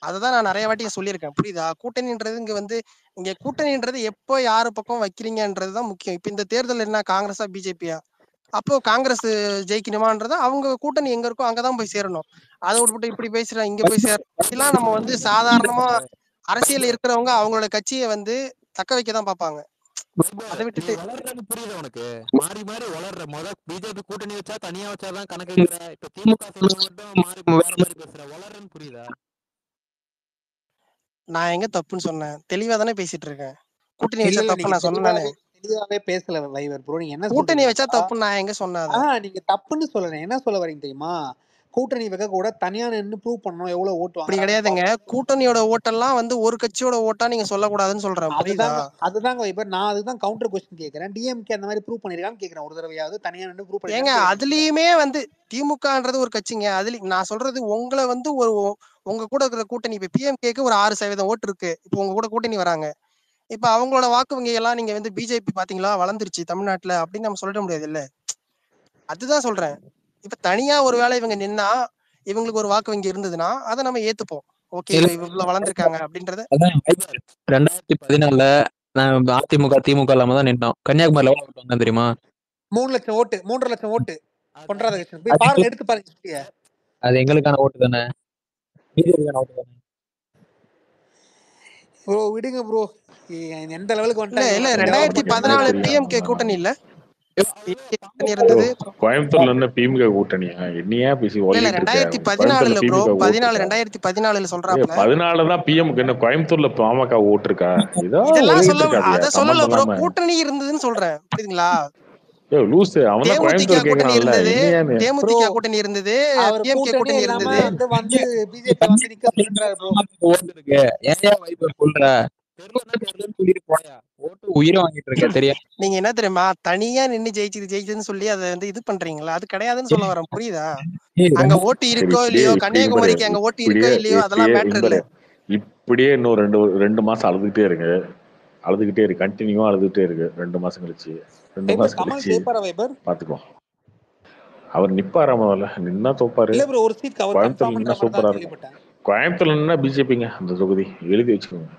அததான் நான் நிறைய வாட்டி சொல்லியிருக்கேன், புரியுதா? கூட்டணின்றது இங்க வந்து இங்க கூட்டணின்றது எப்போ யாரு பக்கம் வைக்கிறீங்கன்றதுதான் முக்கியம். இப்ப இந்த தேர்தல் என்ன காங்கிரஸா பிஜேபியா? அப்போ காங்கிரஸ் ஜெயிக்கணுமான்றத அவங்க கூட்டணி எங்க இருக்கோ அங்கதான் போய் சேரணும். அதை விட்டுவிட்டு இப்படி பேசுறேன் இங்க போய் சேர இதெல்லாம் நம்ம வந்து சாதாரணமா அரசியல் இருக்கிறவங்க அவங்களோட கட்சியை வந்து தக்க வைக்கதான் பார்ப்பாங்க. அதை விட்டுட்டு வளர்றது புரியுது உனக்கு, மாறி மாறி வளர்ற. முதல் பிஜேபி கூட்டணி வச்சா தனியா வச்சாதான் கணக்கு. இப்ப திமுக மட்டும் மாறி வேற மாதிரி பேசுற, வளர்றன்னு புரியுதா? நான் எங்க தப்புன்னு சொன்னேன்? தெளிவா தானே பேசிட்டு இருக்கேன். கூட்டணி வச்சா தப்பு நான் சொன்னேன். தெளிவாவே பேசல வைவர் ப்ரோ. நீங்க என்ன கூட்டணி வச்சா தப்பு நான் எங்க சொன்னாத? நீங்க தப்புன்னு சொல்லல. என்ன சொல்ல வரீங்க தெரியுமா? கூட்டணி வைக்க கூட தனியா நின்னு ப்ரூவ் பண்ணனும் எவ்வளவு ஓட்டு வாங்க. அப்படி கிடையாதுங்க, கூட்டணியோட ஓட்டெல்லாம் வந்து ஒரு கட்சியோட ஓட்டா நீங்க சொல்லக்கூடாதுன்னு சொல்றேன், புரியுதா? அதுதாங்க வைவர், நான் அதுதான் கவுண்டர் क्वेश्चन கேக்குறேன். டிஎம்கே அந்த மாதிரி ப்ரூவ் பண்ணிருக்கான்னு கேக்குறேன். ஒரு தடவையாவது தனியா நின்னு ப்ரூவ் பண்ணிருக்காங்க. ஏங்க அதுலயுமே வந்து திமுகன்றது ஒரு கட்சிங்க. அதுல நான் சொல்றது உங்களை வந்து ஒரு உங்க கூட இருக்கிற கூட்டணி, இப்ப பிஎம்கேக்கு ஒரு 6% ஓட்டு இருக்கு. இப்போ உங்க கூட கூட்டணி வராங்க. இப்ப அவங்களோட வாக்கு வங்கி எல்லாம் நீங்க வந்து பிஜேபி பாத்தீங்களா வளர்ந்துருச்சு தமிழ்நாட்டுல அப்படின்னு நம்ம சொல்லிட முடியாது இல்ல. அதுதான் சொல்றேன். இப்ப தனியா ஒரு வேளை இவங்க நின்னா இவங்களுக்கு ஒரு வாக்கு வங்கி இருந்ததுன்னா அதை நம்ம ஏத்துப்போம். ஓகே இவ்வளவு வளர்ந்துருக்காங்க அப்படின்றத. 2014 நான் அதிமுக திமுக இல்லாம தான் நின்னோம். கன்னியாகுமரியில எவ்வளவு ஓட்டு வாங்க தெரியுமா? 3 லட்சம் ஓட்டு, 3.5 லட்சம் ஓட்டு. போய் பாருங்க, எடுத்து பாருங்க. அது எங்களுக்கான ஓட்டு தானே, பிஜேபிக்கான ஓட்டு தானே ப்ரோ. விடுங்க ப்ரோ, எந்த லெவலுக்கு வந்துட்டாங்க. இல்ல 2014 பிஎம்கே கூட்டணி இல்ல இருந்தது. கோயம்புத்தூர்ல இருந்து பிஎம்கே கூட்டணியா? என்னையா பேசி இல்ல 2014 ப்ரோ, 2014 சொல்றாப்ல. 14 தான் பிஎம்கே. என்ன கோயம்புத்தூர்ல பாமக ஓட்டு இருக்கா? இதெல்லாம் சொல்ல அத சொல்லல ப்ரோ, கூட்டணி இருந்ததுன்னு சொல்றேன், புரியுதுங்களா? ஏய் லூஸ், அவன் தான் கோயம்புத்தூர் கேக்குறான்ல. என்னையா தேமுதிக கூட்டணி இருந்தது, பிஎம்கே கூட்டணி இருந்தது. வந்து பிஜேபி வந்து நிக்க சொல்றாரு ப்ரோ. ஓட்டு இருக்கு. ஏன் வைபர் சொல்ற? உயிரை வாங்கிட்டு இருக்க தெரியும். நீங்க என்ன தெரியுமா, தனியா நின்னு ஜெயிச்சதுன்னு சொல்லி அதை வந்து இது பண்றீங்களா? அது கிடையாதுன்னு சொல்ல வரேன், புரியுதா? அங்க ஓட்டு இருக்கோ இல்லையோ, கன்னியாகுமரிக்கு அங்க ஓட்டு இருக்கோ இல்லையோ அதெல்லாம் மேட்டர் இல்ல. இப்படியே இன்னும் 2 மாசம் அழுதுகிட்டே இருக்கு, கண்டினியூவா அழுதுகிட்டே இருக்கு. 2 மாசம் கழிச்சு 2 மாசம் கழிச்சு பாத்துக்கோ. அவர் நிப்பாரா? முதல்ல நின்னா தோப்பாரு. கோயம்புத்தூர்ல நின்னா சூப்பரா இருக்கும். கோயம்புத்தூர்ல நின்னா பிஜேபிங்க அந்த தொகுதி, எழுதி வச்சுக்கோங்க.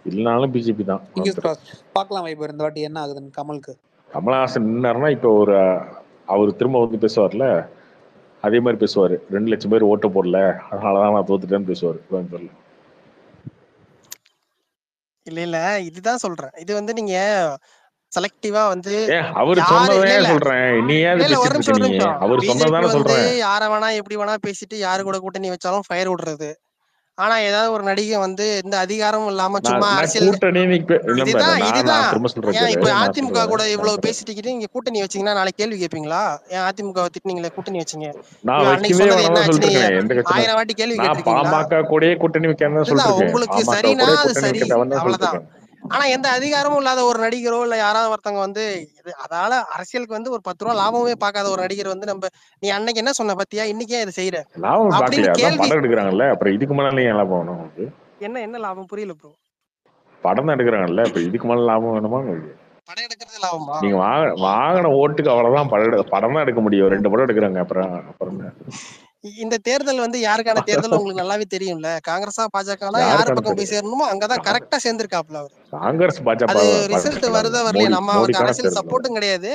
இல்லனாலும் பிஜேபி தான். பார்க்கலாம் வைபர் இந்த வாட்டி என்ன ஆகுதுன்னு. கமலஹாசன் நின்னாருன்னா இப்போ அவர் திரும்ப வந்து பேசுவார்ல, அதே மாதிரி பேசுவாரு. 2 லட்சம் பேர் ஓட்டு போடல, அதனாலதான் நான் தோத்துட்டேன்னு பேசுவாரு கோயம்புத்தூர்ல. இல்ல இதுதான் சொல்றேன். இது வந்து நீங்க செலக்டிவா வந்து அவர் சொன்னதே சொல்றேன். நீ ஏன் பேசிட்டு இருக்கீங்க? அவர் சொன்னதானே சொல்றேன். யார வேணா எப்படி வேணா பேசிட்டு யாரு கூட கூட்டணி வச்சாலும் ஃபயர் விடுறது. ஆனா ஏதாவது ஒரு நடிகை வந்து இந்த அதிகாரமும் இல்லாம சும்மா அரசியல் இப்ப அதிமுக கூட இவ்வளவு பேசிட்டு இங்க கூட்டணி வச்சீங்கன்னா நாளைக்கு கேள்வி கேட்பீங்களா? ஏன் அதிமுக திட்டினீங்களே கூட்டணி வச்சீங்க? அன்னைக்கு சொன்னது என்ன ஆச்சு? 1000 வாட்டி கேள்வி கேட்டிருக்கீங்களா? உங்களுக்கு சரினா அது சரி, அவ்வளவுதான். ஆனா எந்த அதிகாரமும் இல்லாத ஒரு நடிகரோ இல்ல யாராவது ஒருத்தவங்க வந்து அதால அரசியலுக்கு வந்து ஒரு 10 ரூபா லாபமே பார்க்காத ஒரு நடிகர் வந்து நம்ம நீ அன்னைக்கு என்ன சொன்ன பத்தியா, இன்னைக்கே இதை செய்யற அப்படின்னு கேள்வி எடுக்கிறாங்கல்ல. அப்புறம் இதுக்கு மேல ஏன் லாபம் வேணும்? என்ன லாபம் புரியல ப்ரோ. படம் தான் எடுக்கிறாங்கல்ல, இப்ப இதுக்கு மேல லாபம் வேணுமா? படம் எடுக்கிறது லாபமா? நீங்க வாங்கின ஓட்டுக்கு அவ்வளவுதான். படம் தான் எடுக்க முடியும். 2 படம் எடுக்கிறாங்க. அப்புறம் இந்த தேர்தல் வந்து யாருக்கான தேர்தல் உங்களுக்கு நல்லாவே தெரியும்ல. காங்கிரஸா பாஜகனா யாரு பக்கம் போய் சேரணுமோ அங்கதான் கரெக்டா சேர்ந்திருக்காப்ல அவரு. காங்கிரஸ் பாஜக அது ரிசல்ட் வருதா வரலையா, நம்ம அவருக்கு அரசியல் சப்போர்ட்டும் கிடையாது.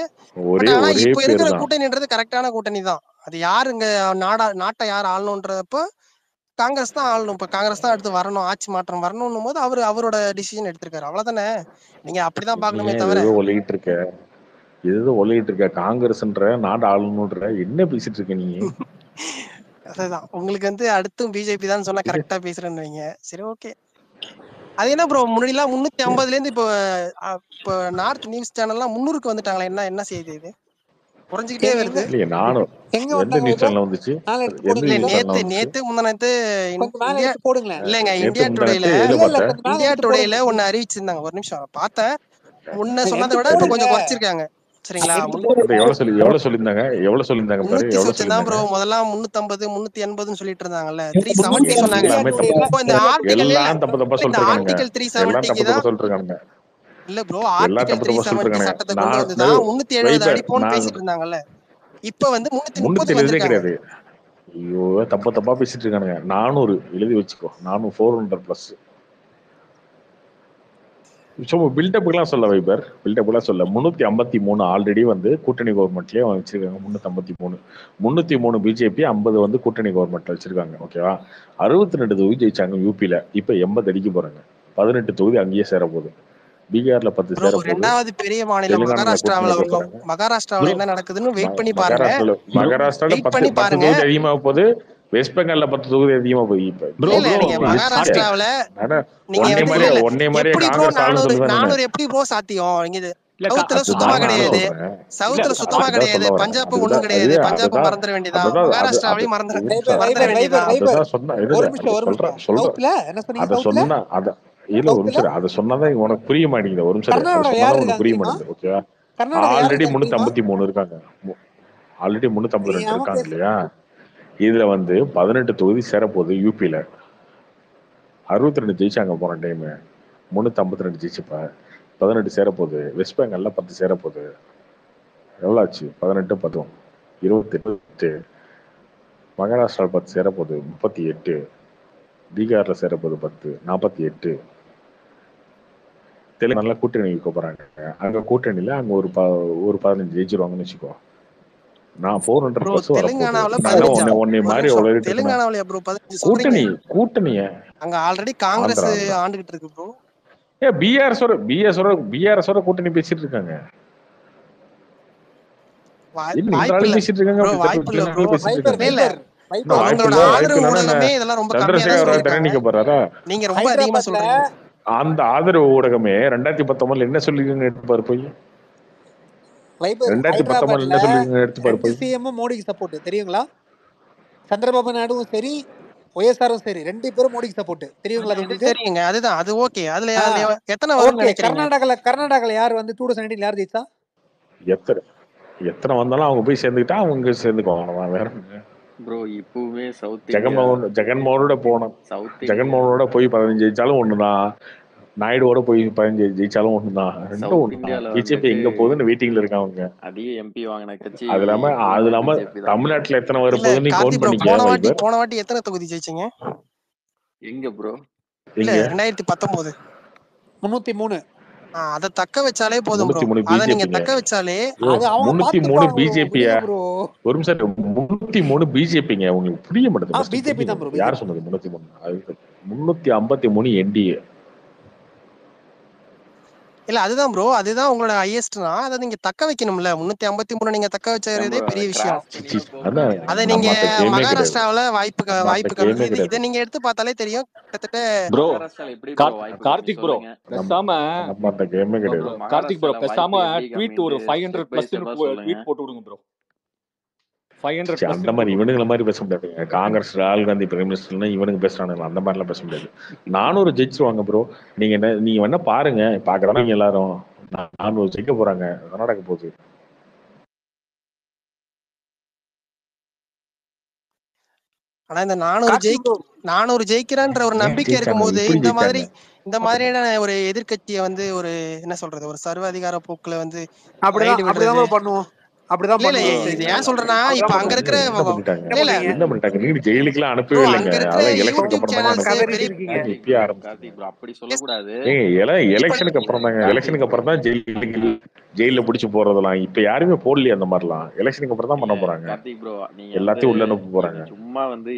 ஆனா இப்ப இருக்கிற கூட்டணின்றது கரெக்டான கூட்டணி தான். அது யாருங்க நாட்டை யார் ஆளணும்ன்றப்ப காங்கிரஸ் தான் ஆளணும். இப்ப காங்கிரஸ் தான் அடுத்து வரணும், ஆட்சி மாற்றம் வரணும் போது அவரோட டிசிஷன் எடுத்திருக்காரு, அவ்வளவுதானே. நீங்க அப்படிதான் பாக்கணுமே தவிர ஒலிட்டு இருக்க காங்கிரஸ்ன்ற நாடு ஆளணும்ன்ற என்ன பேசிட்டு இருக்க நீங்க? அதுதான் உங்களுக்கு வந்து அடுத்தும் பிஜேபி தான் சொன்னா கரெக்டா பேசுறேன்னு வைங்க. சரி ஓகே. அது என்ன ப்ரோ, முன்னாடி எல்லாம் 350ல இருந்து இப்போ நார்த் நியூஸ் சேனல்லாம் 300க்கு வந்துட்டாங்களா? என்ன செய்தி இது? குறைஞ்சிக்கிட்டே எங்க வருது. இல்லையே நானும் எங்க எந்த வந்தாங்க நியூஸ் வைபர்? சேனல் வந்துச்சு? மேல எடுத்து எந்த இல்ல போடுங்களேன் நியூஸ் வைபர். சேனல் வந்துச்சு? நேத்து முந்தானத்து கொஞ்சம் மேல இந்தியா எடுத்து போடுங்களேன். இல்லங்க நேத்து இந்தியா டுடேல முந்தானத்து எதுல இல்ல இல்ல பார்த்த? கொஞ்சம் மேல இந்தியா எடுத்து டுடேல போடுங்க. ஒன்னு அறிவிச்சிருந்தாங்க. ஒரு நிமிஷம் பார்த்தேன். முன்ன சொன்னதை எடுத்து விட இப்ப சரி கொஞ்சம் போடுங்க. குறைச்சிருக்காங்க. சரிங்களா? எடுத்து முன்ன போடுங்க. எவ்வளவு சொல்லியிருந்தாங்க பாரு, 300 எவ்வளவு சொச்சம் தான் சொல்லியிருந்தாங்க? ப்ரோ. முதல்லாம் 350 380 சொல்லிட்டு இருந்தாங்கல்ல. 370 சொன்னாங்க. எல்லாமே இந்தியா டுடேல இப்போ இந்த ஆர்டிகல் இல்ல எல்லாம் தப்பு தப்பா இந்த சொல்லிட்டு இருக்கானுங்க. ஆர்டிகல் எல்லாம் 370க்கு தப்பு தான் தப்பா சொல்லிட்டு இருக்கானுங்க. இல்ல ப்ரோ, எல்லாம் ஆர்டிகல் தப்பு தப்பா சொல்லிட்டு 370 இருக்கானுங்க. சட்டத்தை கொண்டு நான் வந்து தான் 370 வைபர் அடிப்போம்னு நான் பேசிட்டு இருந்தாங்கல்ல. இப்ப வந்து 330 370 வந்திருக்காங்க. கிடையாது. ஐயோ தப்பா தப்பா பேசிட்டு இருக்கானுங்க. 400 எழுதி வச்சுக்கோ. 400 பிளஸ். சும்மா பில்டப்புக்கெல்லாம் சொல்ல வைபர், பில்டப்புலாம் சொல்ல. 353 ஆல்ரெடி வந்து கூட்டணி கவர்மெண்ட்லயே வச்சிருக்காங்க. 353 பிஜேபி, 50 வந்து கூட்டணி கவர்மெண்ட்ல வச்சிருக்காங்க. ஓகேவா? 62 தொகுதி ஜெயிச்சாங்க யூபியில. இப்ப 80 அடிக்க போறாங்க. 18 தொகுதி அங்கேயே சேர போகுது. பீகார்ல 10 ப்ரோ, சேர போகுது. ரெண்டாவது பெரிய மாநிலம் தெலுங்கானால கூட்டணி மகாராஷ்டிராவில் போறாங்க. மகாராஷ்டிராவில் என்ன நடக்குதுன்னு வெயிட் பண்ணி பாருங்க. மகாராஷ்டிரால வெயிட் 10 பண்ணி 10 பாருங்க. தொகுதி அதிகமா போகுது. வெஸ்ட் பெங்கால்ல 10 தொகுதி அதிகமா போய் இப்ப இல்ல நீங்க மகாராஷ்டிராவில நீங்க ஒன்னே வந்து மாதிரியே இல்ல ஒன்னே மாதிரியே எப்படி ப்ரோ காங்கிரஸ் ஆளுன்னு 400 சொல்லுவேன் நானு. 400 எப்படி ப்ரோ சாத்தியம்? இங்க இல்ல சவுத்துல அது சுத்தமா அதுதான் நானும் கிடையாது. சொல்றேன். சவுத்துல இல்ல சுத்தமா அதுதான் கிடையாது. சொல்ல வரேன். பஞ்சாப் ஒண்ணும் அதுதான் கிடையாது. பஞ்சாப் அதுதான் மறந்துட வேண்டியதான். அதுதான் அது மகாராஷ்டிராவையும் மறந்துட வைபர் மறந்துட வைபர் வேண்டியதான். Wiper wiper. அதுதான் சொன்ன ஒரு நிமிஷம் ஒரு நிமிஷம். சொல்றேன். சவுத்ல என்ன சொன்னீங்க? அதை சவுத்ல சொன்னா அத இல்ல ஒரு சவுத்ல நிமிஷம். அதை சொன்னாதான் உனக்கு புரிய மாட்டேங்குது. ஒரு நிமிஷம். அதை கர்நாடகா சொன்னாதான் யார் உனக்கு இருக்காங்க புரிய தெரியுமா? மாட்டேங்குது. ஓகேவா? கர்நாடகா யார் ஆல்ரெடி இருக்காங்க தெரியுமா? 353 இருக்காங்க. ஆல்ரெடி நீ 352 ஆமா இருக்காங்க பேசு. இல்லையா? இதுல வந்து 18 தொகுதி சேரப்போகுது யூபியில. 62 ஜெயிச்சாங்க போன டைம். 352 ஜெயிச்சுப்ப 18 சேரப்போகுது. வெஸ்ட் பெங்கால்ல 10 சேரப்போகுது. எவ்வளோ ஆச்சு? 18 10 28. மகாராஷ்டிராவில் 10 சேரப்போகுது. 38. பீகார்ல சேரப்போகுது 10 48. தெலுங்கானால கூட்டணி வைக்க போறாங்க. அங்க கூட்டணியில அங்க ஒரு 15 ஜெயிச்சிருவாங்கன்னு வச்சுக்கோ. நான் 400 ப்ரோ, பிளஸ் வரப்போகுது. தெலுங்கானாவில நான் தான் 15 ஒன்னே ஒரு மாதிரி நிமிஷம். உளறிட்டு இருக்கேன். தெலுங்கானாவில ப்ரோ 15 சொல்றீங்க? கூட்டணிய அங்க ஆல்ரெடி காங்கிரஸ் ஆந்திரா ஆண்டுகிட்டு இருக்கு ப்ரோ. பிஆர்எஸோட கூட்டணி பேசிட்டு இருக்காங்க. இந்த வாய்ப்பு ஆளு இல்ல பேசிட்டு இருக்காங்க. ப்ரோ, வாய்ப்பு இல்ல ப்ரோ. பேசிட்டு வைபர் இருக்காங்க. இல்ல வைபர் வைபர் வாய்ப்பு அவங்களோட இல்ல, வாய்ப்பு ஆதரவு இல்லைன்னா ஊடகமே இதெல்லாம் ரொம்ப கம்மியா தான் சந்திரசேகர் ராவ் சொல்லியிருக்காங்க. நிக்க போறாரா? நீங்க ரொம்ப அதிகமா ஹைதராபாத்ல சொல்றீங்க. அந்த ஆதரவு ஊடகமே 2019 என்ன சொல்லிருக்கீங்க எடுத்து பாரு போய். வைபர் 2019 ஹைதராபாத்ல என்ன சொல்லிருக்கீங்க எடுத்து பாரு 2 போய். சிஎம் மோடிக்கு சப்போர்ட் தெரியுங்களா? சந்திரபாபு நாயுடுவும் சரி ஒய்எஸ்ஆரும் சரி 2 பேரும் மோடிக்கு சப்போர்ட் தெரியுங்களா? அது இது உங்களுக்கு தெரியுங்க. அதுதான் அது ஓகே. அதுல எத்தனை வரும்னு ஓகே. நினைக்கிறீங்க? கர்நாடகால யார் வந்து 2019 யார் ஜெயிச்சா? எத்தனை வந்தாலும் அவங்க போய் சேர்ந்துக்கிட்டா அவங்க சேர்ந்துக்குவாங்க. வேற என்ன? ப்ரோ இப்பவுமே சவுத் இந்தியா ஜெகன்மோகனோட போனோம். சவுத் இந்தியா ஜெகன்மோகனோட போய் 15 ஜெயிச்சாலும் ஒண்ணுதான். நாயுடுவோட போய் 15 ஜெயிச்சாலும் ஒண்ணுதான். ரெண்டும் சவுத் ஒண்ணுதான். இந்தியால பிஜேபி வந்துட்டு எங்க போகுதுன்னு வெயிட்டிங்ல இருக்காங்க. அதிக எம்பி வாங்கின கட்சி அது இல்லாம பிஜேபி தான். தமிழ்நாட்டுல எத்தனை வர இல்ல போகுதுன்னு கார்த்தி கவுண்ட் ப்ரோ, பண்ணிக்க. போன வாட்டி எத்தனை தொகுதி ஜெயிச்சீங்க? எங்க ப்ரோ? இல்ல எங்க 2019 303. அத தக்க வச்சாலே போதும் ப்ரோ. 303 அத நீங்க பிஜேபிங்க. தக்க வச்சாலே அது அவங்க 303 பாத்துப்பாங்க ப்ரோ. பிஜேபியா? ப்ரோ ஒரு நிமிஷம். 303 பிஜேபிங்க. உங்களுக்கு புரிய மாட்டேங்குது. பிஜேபி தான் ப்ரோ. யார் சொன்னது 303? 353 என்டிஏ. இல்ல அதுதான் ப்ரோ. அதுதான் உங்களோட ஹையஸ்ட்னா அதை நீங்க தக்க வைக்கணும்ல. 353 நீங்க தக்க வச்சதே பெரிய விஷயம். அதை நீங்க மகாராஷ்டிராவில வாய்ப்பு கம்மி. இதை நீங்க எடுத்து பார்த்தாலே தெரியும். கிட்டத்தட்ட ப்ரோ மகாராஷ்டிரால எப்படி ப்ரோ வாய்ப்பு கார்த்திக் ப்ரோ பேசாம கார்த்திக் ப்ரோ பேசாம ட்வீட் ஒரு 500 பிளஸ் ட்வீட் போட்டு விடுங்க ப்ரோ. 500 அந்த மாதிரி இவனுங்களை மாதிரி பேச முடியாதுங்க. காங்கிரஸ் ராகுல் காந்தி பிரைம் மினிஸ்டர்னா இவனுக்கு பேசுறானுங்க. அந்த மாதிரிலாம் பேச முடியாது. 400 ஜெயிச்சிருவாங்க ப்ரோ. நீங்க வேணா பாருங்க. பாக்குறதா நீங்க எல்லாரும் 400 ஜெயிக்க போறாங்க. நடக்க போகுது. ஆனா இந்த 400 ஜெயிக்கிறான்ற ஒரு நம்பிக்கை இருக்கும் போது இந்த மாதிரியான ஒரு எதிர்கட்சியை வந்து ஒரு என்ன சொல்றது, ஒரு சர்வாதிகார போக்குல வந்து அப்படிதான் பண்ணுவோம். அப்படிதான் இது ஏன் சொல்றேன்னா, இப்ப அங்க இருக்கிற என்ன பண்ணிட்டாங்க? நீங்க ஜெயிலுக்குலாம் அனுப்பவே இல்லைங்க. அதான் எலெக்ஷனுக்கு அப்புறம் தான் அப்படி சொல்லக்கூடாது. எலெக்ஷனுக்கு அப்புறம் தாங்க. எலெக்ஷனுக்கு அப்புறம் தான் ஜெயில புடிச்சு போறதெல்லாம் இப்ப யாருமே போடலையே. அந்த மாதிரிலாம் எலெக்ஷனுக்கு அப்புறம் தான் பண்ண போறாங்க. கார்த்திக் ப்ரோ, நீங்க எல்லாத்தையும் உள்ள அனுப்ப போறாங்க. சும்மா வந்து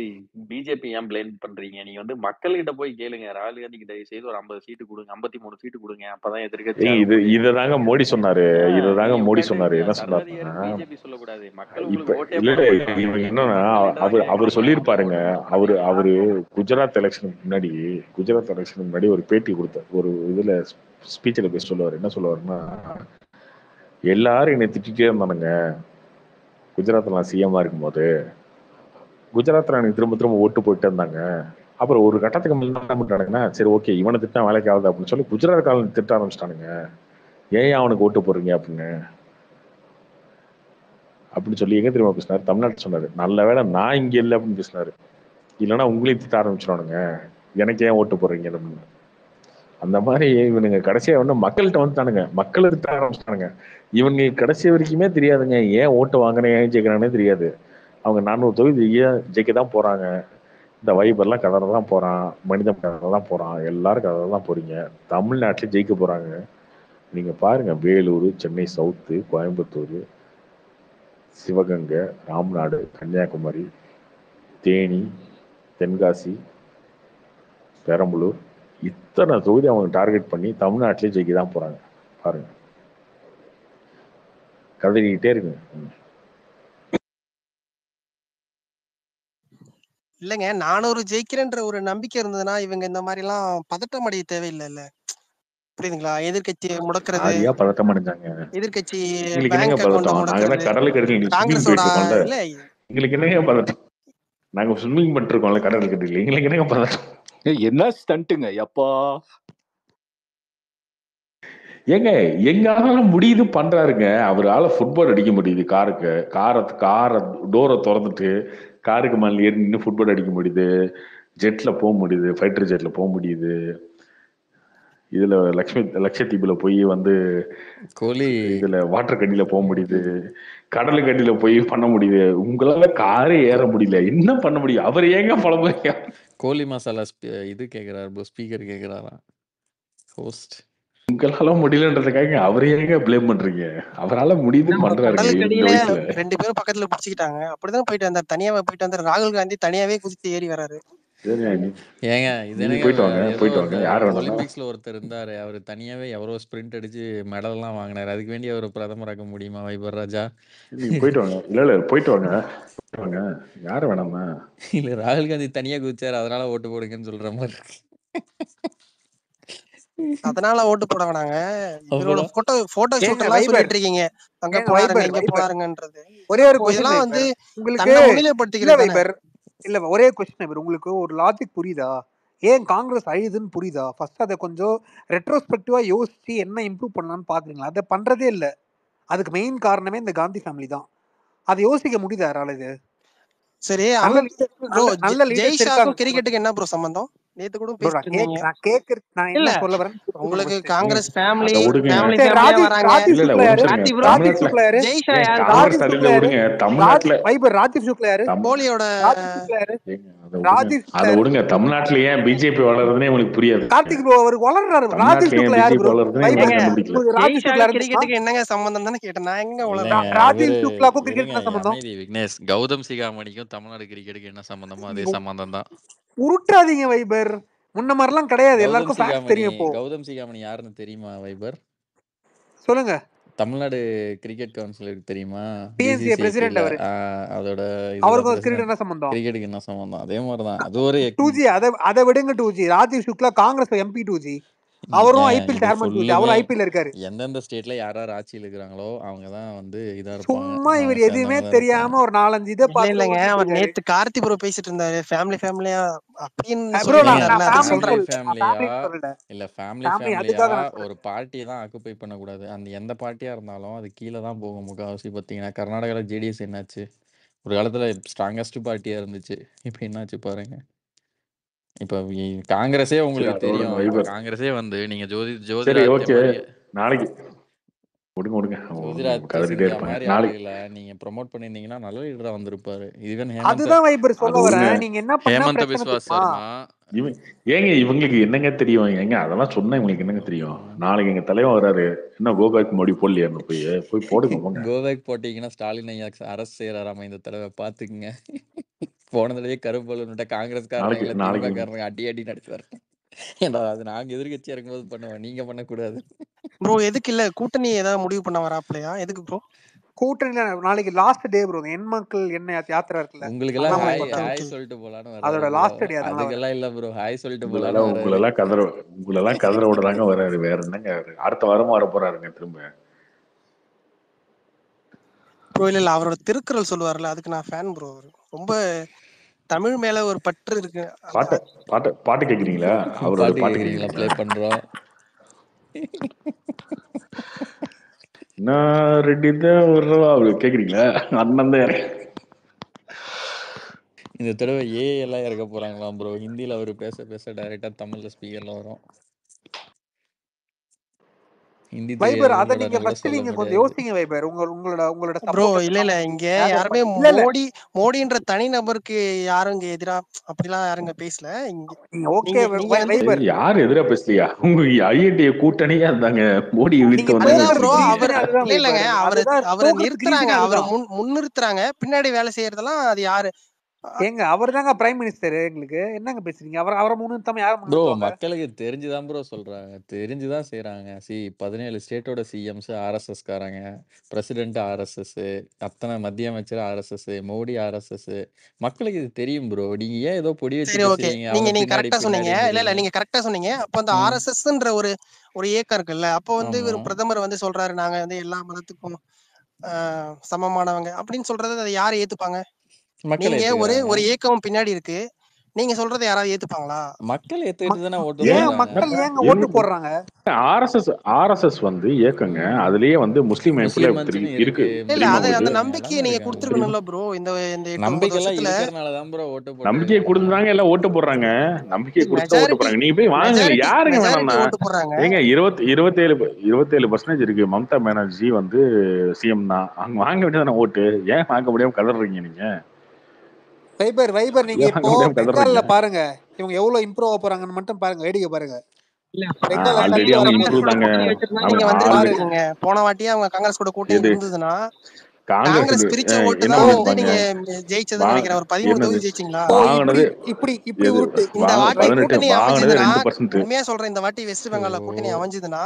பிஜேபி ஏன் பிளேம் பண்றீங்க? நீங்க வந்து மக்கள் கிட்ட போய் கேளுங்க. ராகுல் காந்தி கிட்ட செய்து ஒரு 50 சீட்டு கொடுங்க, 53 சீட்டு கொடுங்க. அப்பதான் எதிர்கட்சி. இதுதாங்க மோடி சொன்னாரு. என்ன சொன்னாரு? பிஜேபி சொல்லக்கூடாது. மக்கள் என்னன்னா அவர் சொல்லியிருப்பாருங்க. அவரு குஜராத் எலெக்ஷனுக்கு முன்னாடி ஒரு பேட்டி கொடுத்தார். ஒரு இதுல ஸ்பீச்ல பேச சொல்லுவாரு. என்ன சொல்லுவாருன்னா, எல்லாரும் என்னை திட்டிகிட்டே இருந்தானுங்க. குஜராத்தில் நான் சிஎம்மாக இருக்கும்போது குஜராத்தில் எனக்கு திரும்ப திரும்ப ஓட்டு போயிட்டே இருந்தாங்க. அப்புறம் ஒரு கட்டத்துக்கு மேலே என்ன பண்ணுறானுங்கன்னா, சரி ஓகே இவனை திட்டம் வேலைக்கு ஆகுது அப்படின்னு சொல்லி குஜராத் காலம் திட்ட ஆரம்பிச்சிட்டானுங்க. ஏன் அவனுக்கு ஓட்டு போடுறீங்க அப்படின்னு சொல்லி எங்க தெரியுமா பேசினாரு? தமிழ்நாட்டு சொன்னாரு, நல்ல வேளை நான் இங்க இல்லை அப்படின்னு பேசினாரு. இல்லைன்னா உங்களையும் திட்ட ஆரம்பிச்சிடுவானுங்க, எனக்கு ஏன் ஓட்டு போடுறீங்க அப்படின்னு. அந்த மாதிரி இவனுங்க கடைசியா வந்து மக்கள்கிட்ட வந்துட்டானுங்க, மக்களை திட்ட ஆரம்பிச்சிட்டானுங்க. இவங்க கடைசி வரைக்குமே தெரியாதுங்க ஏன் ஓட்டு வாங்குறேன் ஏன் ஜெயிக்கிறானே தெரியாது. அவங்க 400 தொகுதி ஜெயிக்க தான் போறாங்க. இந்த வைபர்லாம் கதற தான் போறான், மனிதன் கதற தான் போறான், எல்லாரும் கதற தான் போறீங்க. தமிழ்நாட்டில் ஜெயிக்க போறாங்க. நீங்க பாருங்க, வேலூர், சென்னை சவுத்து, கோயம்புத்தூர், சிவகங்கை, ராம்நாடு, கன்னியாகுமரி, தேனி, தென்காசி, பெரம்பலூர், இத்தனை தொகுதி அவங்க டார்கெட் பண்ணி தமிழ்நாட்டிலே ஜெயிக்க தான் போறாங்க. பாருங்க, கதறிக்கிட்டே இருக்கு. இல்லைங்க 400 ஜெயிக்கிறேன்ற ஒரு நம்பிக்கை இருந்ததுன்னா இவங்க இந்த மாதிரி எல்லாம் பதட்டம் அடைய தேவையில்லை. புரியுதுங்களா? எதிர்கட்சியை முடக்கிறது, யாரையா பதட்டம் அடைஞ்சாங்க? எதிர்கட்சி எங்களுக்கு என்னங்க பேங்க் அக்கௌண்ட் பதட்டம்? நாங்க தான் முடக்கிறது, கடலுக்கு அடியில் ஸ்விம்மிங் காங்கிரஸோட போயிட்டு இருக்கோம்ல. இல்ல எங்களுக்கு என்னங்க பதட்டம்? நாங்க ஸ்விம்மிங் பண்ணிட்டு இருக்கோம்ல கடலுக்கு அடியில், எங்களுக்கு என்னங்க பதட்டம்? என்ன ஸ்டண்ட்டுங்க எப்பா? ஏங்க எங்களால முடியுது பண்றாருங்க. அவரால ஃபுட்பால் அடிக்க முடியுது. காரை டோரை திறந்துட்டு காருக்கு மேல ஏறி நின்று ஃபுட்பால் அடிக்க முடியுது. ஜெட்ல போக முடியுது, ஃபைட்டர் ஜெட்ல போக முடியுது. இதுல லட்சத்தீவுல போய் வந்து கோலி இதுல வாட்டர் கண்டியில போக முடியுது, கடலு கண்டியில போய் பண்ண முடியுது. உங்களால காரே ஏற முடியல, என்ன பண்ண முடியும்? அவர் ஏங்க பழமுறையா கோலி மசாலா இது கேக்குறாரு ப்ரோ, ஸ்பீக்கர் கேக்குறாரா ஹோஸ்ட்? உங்களால முடியலன்றதுக்காக அவரே ஏங்க ப்ளேம் பண்றீங்க? அவரால முடியுது பண்றாருங்க. கடலுக்கு இந்த அடியில வயசுல 2 பேரும் பக்கத்துல பிடிச்சிக்கிட்டாங்க. அப்படிதான் போயிட்டு வந்தாரு, தனியாவே போயிட்டு வந்தாரு. ராகுல் காந்தி தனியாவே குதிச்சு ஏறி வராரு. ஏங்க இது நீங்க என்னங்க போயிட்டு வாங்க, ஏதோ போயிட்டு வாங்க. யார் வேணாலும் ஒலிம்பிக்ஸ்ல ஒருத்தர் இருந்தாரு, அவர் தனியாவே எவரோ ஸ்பிரிண்ட் அடிச்சு மெடல் எல்லாம் வாங்கினாரு. அதுக்கு வேண்டி அவர் பிரதமராக்க முடியுமா வைபர் ராஜா? நீங்க போயிட்டு வாங்க. இல்ல போயிட்டு வாங்க, போயிட்டு வாங்க. யாரு வேணாமா? இல்ல ராகுல் காந்தி தனியா குதிச்சாரு அதனால ஓட்டு போடுங்கன்னு சொல்ற மாதிரி இருக்கு. அதனால ஓட்டு போட வேணாங்க. இவரோட அப்புறம் போட்டோ ஷூட் ஏங்க எல்லாம் வைபர், சொல்லிட்டு இருக்கீங்க, அங்க ஏங்க போனாருங்க வைபர், இங்க வைபர், போனாருங்கன்றது. ஒரே ஒரு கொஸ்டின் இதெல்லாம் வந்து வைபர் உங்களுக்கு. தன்னை இல்ல முன்னிலைப்படுத்திக்கிறது தானே. வைபர், இல்ல ஒரே கொஸ்டின் வைபர், உங்களுக்கு ஒரு லாஜிக் புரியுதா? ஏன் காங்கிரஸ் அழியுதுன்னு புரியுதா? ஃபர்ஸ்ட் அதை கொஞ்சம் ரெட்ரோஸ்பெக்டிவா யோசிச்சு என்ன இம்ப்ரூவ் பண்ணலாம்னு பாக்குறீங்களா? அதை பண்றதே இல்ல. அதுக்கு மெயின் காரணமே இந்த காந்தி ஃபேமிலி தான். அதை யோசிக்க முடியுதா யாரால? இது சரி. நல்ல லீடர்ஸ், நல்ல லீடர்ஸ் ஜெய்ஷாக்கும் இருக்காங்க. கிரிக்கெட்டுக்கு என்ன ப்ரோ சம்பந்தம்? நேத்து கூட Bro, பேசிட்டு இருந்தீங்க. நான் இல்ல என்ன சொல்ல வரேன்னு உங்களுக்கு first. காங்கிரஸ் ஃபேமிலி அதை விடுங்க. ஃபேமிலியா ராஜீவ் வராங்க. ராஜீவ் இல்ல சுக்லா யாரு? ஒரு நிமிஷம். ராஜீவ் தமிழ்நாட்டுல சுக்லா யாரு? ஜெய்ஷா ஏன் யாரு? காங்கிரஸ் ராஜீவ் தலையில சுக்லா யாரு? விடுங்க. தமிழ்நாட்டுல வைபர் ராஜீவ் சுக்லா யாரு? கோலியோட ராஜீவ் சுக்லா யாரு? ஏங்க, அதை விடுங்க. ராஜீவ் சுக்லா அதை யாரு? விடுங்க. தமிழ்நாட்டுல ஏன் பிஜேபி வளருதுன்னே உங்களுக்கு புரியாது. கார்த்திக் ப்ரோ அவர் வளர்றாரு. ராஜீவ் தமிழ்நாட்டுல ஏன் சுக்லா யாரு பிஜேபி ப்ரோ? வளருதுன்னே வைபர் உங்களுக்கு ஏங்க கண்டுபிடிக்கல. உங்களுக்கு ராஜீவ் சுக்லா ஜெய்ஷா இருந்துச்சுன்னா கிரிக்கெட்டுக்கு என்னங்க சம்பந்தம் தானே கேட்டேன். நான் எங்க இல்லைங்க வளர்றேன்? ராஜீவ் இவரு சுக்லாக்கும் கிரிக்கெட் இருங்க என்ன சம்பந்தம்? அமைதி விக்னேஷ். கௌதம் சிகாமணிக்கும் தமிழ்நாடு கிரிக்கெட்டுக்கு என்ன சம்பந்தமோ அதே சம்பந்தம் தான். உருட்டாதீங்க வைபர், முன்ன மாதிரிலாம் கிடையாது. கௌதம் எல்லாருக்கும் ஃபேக்ட்ஸ் சிகாமணி தெரியும் இப்போ. கௌதம் சிகாமணி யாருன்னு தெரியுமா வைபர்? சொல்லுங்க. தமிழ்நாடு கிரிக்கெட் கவுன்சிலருக்கு தெரியுமா? டிஎன்சிஏ பிரசிடென்ட் பிசிசிஐல அவரு. அதோட அவருக்கும் இதுதான் கிரிக்கெட் பிரசிடென்ட். என்ன சம்பந்தம்? கிரிக்கெட்டுக்கு என்ன சம்பந்தம்? அதே மாதிரிதான். அது ஒரு 2G அதை விடுங்க. 2G Rajiv Shukla Congress MP 2G. அவரும் ஐபிஎல் இது சேர்மன் 2G. ஃபுல்லுமே அவரும் ஐபிஎல் இருக்காரு. எந்தெந்த ஸ்டேட்ல யார் யார் ஆட்சியில் இருக்கிறாங்களோ அவங்க தான் வந்து இதா இருப்பாங்க. சும்மா இவர் அவங்க எதுவுமே சேர்ந்தவங்க தான் தெரியாம இருப்பாங்க. ஒரு 4-5 இதை இல்ல பார்த்து இல்லங்க, அவர் உருட்டிட்டு இருக்காரு. நேத்து கார்த்தி ப்ரோ பேசிட்டு இருந்தாரு ஃபேமிலியா அப்படின்னு ப்ரோ சொல்லிட்டு நான் இருந்தாருல, அதை ஃபேமிலி சொல்றேன். சொல்லல, நான் ஃபேமிலி சொல்லல. இல்ல ஃபேமிலியா அதுக்காக நான் ஒரு சொல்றேன். பார்ட்டியை தான் ஆக்குப்பை பண்ணக்கூடாது. அந்த எந்த பார்ட்டியா இருந்தாலும் அது கீழே தான் போகும். முக்கால்வாசி பார்த்தீங்கன்னா கர்நாடகாவில் ஜேடிஎஸ் என்னாச்சு? ஒரு காலத்துல ஸ்ட்ராங்கஸ்ட் பார்ட்டியா இருந்துச்சு. இப்போ என்னாச்சு பாருங்க. இப்போ காங்கிரஸே சரி, உங்களுக்கு அதோட தெரியும். இப்போ வைபர். காங்கிரஸே வந்து நீங்க சரி ஜோதிராதித்யா ஓகே, மாதிரி நாளைக்கு விடுங்க. ஜோதிராதித்ய கதறிட்டே சிந்தியா இருப்பாங்க மாதிரி நாளைக்கு. ஆளுகளை நீங்க ப்ரொமோட் பண்ணியிருந்தீங்கன்னா நல்ல லீடரா வந்திருப்பாரு. ஈவன் அதுதான் வைபர் அது சொல்ல விடுங்க. வரேன். நீங்க என்ன பண்ணா ஹேமந்த பிரச்சனை பிஸ்வாஸ் தெரியுமா? சர்மா. இவங்களுக்கு என்னங்க தெரியும்? ஏங்க அதெல்லாம் சொன்னா இவங்களுக்கு என்னங்க தெரியும்? நாளைக்கு எங்க தலைவன் வராரு, என்ன கோகாக்கு மோடி போடலையா? போய் போடுங்க போங்க. கோவேக் போட்டீங்கன்னா ஸ்டாலின் ஐயா அரசு செய்யறாராமா இந்த தடவை பாத்துக்குங்க. போன தடவை கருப்பொழுட்ட காங்கிரஸ்காரங்க நாளைக்கு திமுக அடி நடிச்சு வரேன். ஏன்டா அது நாங்க எதிர்கட்சியா இருக்கும்போது பண்ணுவோம், நீங்க பண்ணக்கூடாது. ப்ரோ எதுக்கு இல்ல கூட்டணி ஏதாவது முடிவு பண்ண வராப்லையா? எதுக்கு ப்ரோ? கூட்டணியில நாளைக்கு லாஸ்ட் டே ப்ரோ. என் மக்கள் என்ன யாத்திரா இருக்குல்ல, உங்களுக்கு எல்லாம் அண்ணாமலை ஹாய் பக்கம். ஹாய் சொல்லிட்டு போலான்னு அதோட வர்றாரு ப்ரோ. Last day. அதனால அதுக்கெல்லாம் இல்ல ப்ரோ, ஹாய் சொல்லிட்டு போலான்னு வர்றாரு. உங்களெல்லாம் கதற விடுறாங்க வராரு. வேற என்னங்க? அடுத்த வாரமா வர போறாருங்க திரும்ப. ப்ரோ இல்ல அவரோட திருக்குறள் சொல்லுவார்ல, அதுக்கு நான் ஃபேன் ப்ரோ. ரொம்ப தமிழ் மேல ஒரு பற்று இருக்கு. பாட்டு பாட்டு பாட்டு கேக்குறீங்களா? அவரோட பாட்டு பாட்டு கேக்குறீங்களா? ப்ளே கேக்குறீங்களா? பண்றோம். நான் ரெடி தான் வர்றவா அப்படி கேக்குறீங்களா? அண்ணன் தான் இந்த தடவை ஏஐ எல்லாம் இறக்க போறாங்களாம் ப்ரோ. ஹிந்தில அவரு பேச பேச டைரக்டா தமிழ்ல ஸ்பீக்கர்ல வரும். ஹிந்தி வைபர் அத தெரியாதவங்களோட நீங்க கூட ஃபர்ஸ்ட் சொல்ல நீங்க கொஞ்சம் முடியாது. யோசிங்க வைபர். உங்களோட ப்ரோ சப்போர்ட் இல்ல இல்ல இங்க யாருமே இல்ல இல்ல மோடின்ற தனி நபருக்கு யாரும் இங்க எதிரா அப்படிலாம் யாருங்க பேசல. இங்க நீங்க ஓகே நீங்க நீங்க வந்து வைபர் யாரு எதிரா பேசலையா? உங்க ஐஐடி கூட்டணியா இருந்தாங்க. மோடி நீங்க வீழ்த்து வந்தாங்க அதுதான் ப்ரோ. வச்சுக்கீங்க. அவர் அதுதான் இல்ல இல்லங்க வைபர். அவரை அதுதான் அவரை தோக்கறதுக்கு நிறுத்துறாங்க, ரீசனே அவரை அதுதான். முன்னிறுத்துறாங்க. பின்னாடி வேலை செய்யறதெல்லாம் அது யாரு? ஏங்க அவர் தாங்க பிரைம் மினிஸ்டர். எங்களுக்கு என்னங்க பேசுறீங்க? அவரை முன்னிறுத்தாம யாரை ப்ரோ முன்னிறுத்துவாங்க? மக்களுக்கு தெரிஞ்சுதான் ப்ரோ சொல்றாங்க, தெரிஞ்சுதான் செய்யறாங்க. 17 ஸ்டேட்டோட சிஎம்ஸ் ஆர்எஸ்எஸ் காரங்க, பிரசிடென்ட் ஆர்எஸ்எஸ், அத்தனை மத்திய அமைச்சர் ஆர்எஸ்எஸ், மோடி ஆர்எஸ்எஸ். மக்களுக்கு இது தெரியும் ப்ரோ. நீங்க ஏன் ஏதோ பொடி வச்சு சரி ஓகே, பேசுறீங்க? நீங்க அவங்க நீங்க பின்னாடி கரெக்டா சொன்னீங்க. இல்ல இல்ல பின்னாடிங்கிறீங்க. நீங்க கரெக்டா சொன்னீங்க. அப்ப அந்த ஆர்எஸ்எஸ்ன்ற ஒரு இயக்கம் இருக்குல்ல, அப்போ வந்து ஆமா. ஒரு பிரதமர் வந்து சொல்றாரு நாங்க வந்து எல்லா மதத்துக்கும் சமமானவங்க அப்படின்னு சொல்றது, அதை யாரு ஏத்துப்பாங்க? மக்கள் நீங்க ஒரு ஏத்துக்கிறாங்க. இயக்கம் பின்னாடி இருக்கு, நீங்க சொல்றதை யாராவது ஏத்துப்பாங்களா? மக்கள் ஏத்துக்கிட்டு தானே ஓட்டு ஏன் போடுறாங்க. மக்கள் ஏங்க ஓட்டு போடுறாங்க? ஆர்எஸ்எஸ் வந்து இயக்கங்க. அதுலயே வந்து முஸ்லீம் அமைப்புல முஸ்லீம் மஞ்சுன்னு இருக்கு. இல்ல தெரியுமா அந்த உங்களுக்கு? நம்பிக்கையை நீங்க கொடுத்துருக்கணும்ல ப்ரோ. இந்த 8-9 நம்பிக்கைலாம் வருஷத்துல இருக்கிறனாலதான் ப்ரோ ஓட்டு நம்பிக்கையை போட்டு கொடுத்துதாங்க எல்லாம் ஓட்டு போடுறாங்க. நம்பிக்கையை கொடுத்துதான் ஓட்டு மெஜாரிட்டி போடுறாங்க. நீங்க போய் வாங்குங்க. யாருங்க மெஜாரிட்டி வேணாம்னா ஓட்டு போடுறாங்க. ஏங்க 27% இருக்கு. மம்தா பானர்ஜி வந்து சிஎம் தான். அங்க வாங்க வேண்டியதானே ஓட்டு. ஏன் வாங்க முடியாம கதறீங்க நீங்க? வைபர் நீங்க ஏன் வாங்க இப்போ முடியாம கதறீங்க? பெங்கால்ல பாருங்க, இவங்க எவ்வளவு இம்ப்ரூவ் ஆக போறாங்கன்னு மட்டும் பாருங்க, வேடிக்கை பாருங்க. பெங்கால்ல ஆல்ரெடி சக்தி அவங்க வரப்போகுது. இம்ப்ரூவ் தாங்க. நீங்க அவங்க வந்துட்டு ஆல்ரெடி இருக்கீங்க. போன வாட்டியே அவங்க காங்கிரஸ் கூட கூட்டணி எது இருந்ததுன்னா காங்கிரஸ் காங்கிரஸ் பிரிச்ச ஓட்டு என்ன தான் வந்து பண்ணிருப்பாங்க? நீங்க ஜெயிச்சதுன்னு நினைக்கிறேன். ஒரு 13 என்னது தொகுதி ஜெயிச்சிங்களா? ஓ இப்படி வாங்கினது இப்படி இப்படி எது உருட்டு. இந்த வாட்டி 18 கூட்டணி வாங்கினது அமைஞ்சதுன்னா 2%. உண்மையா சொல்றேன், இந்த வாட்டி வெஸ்ட் பெங்கால்ல கூட்டணி அமைஞ்சதுன்னா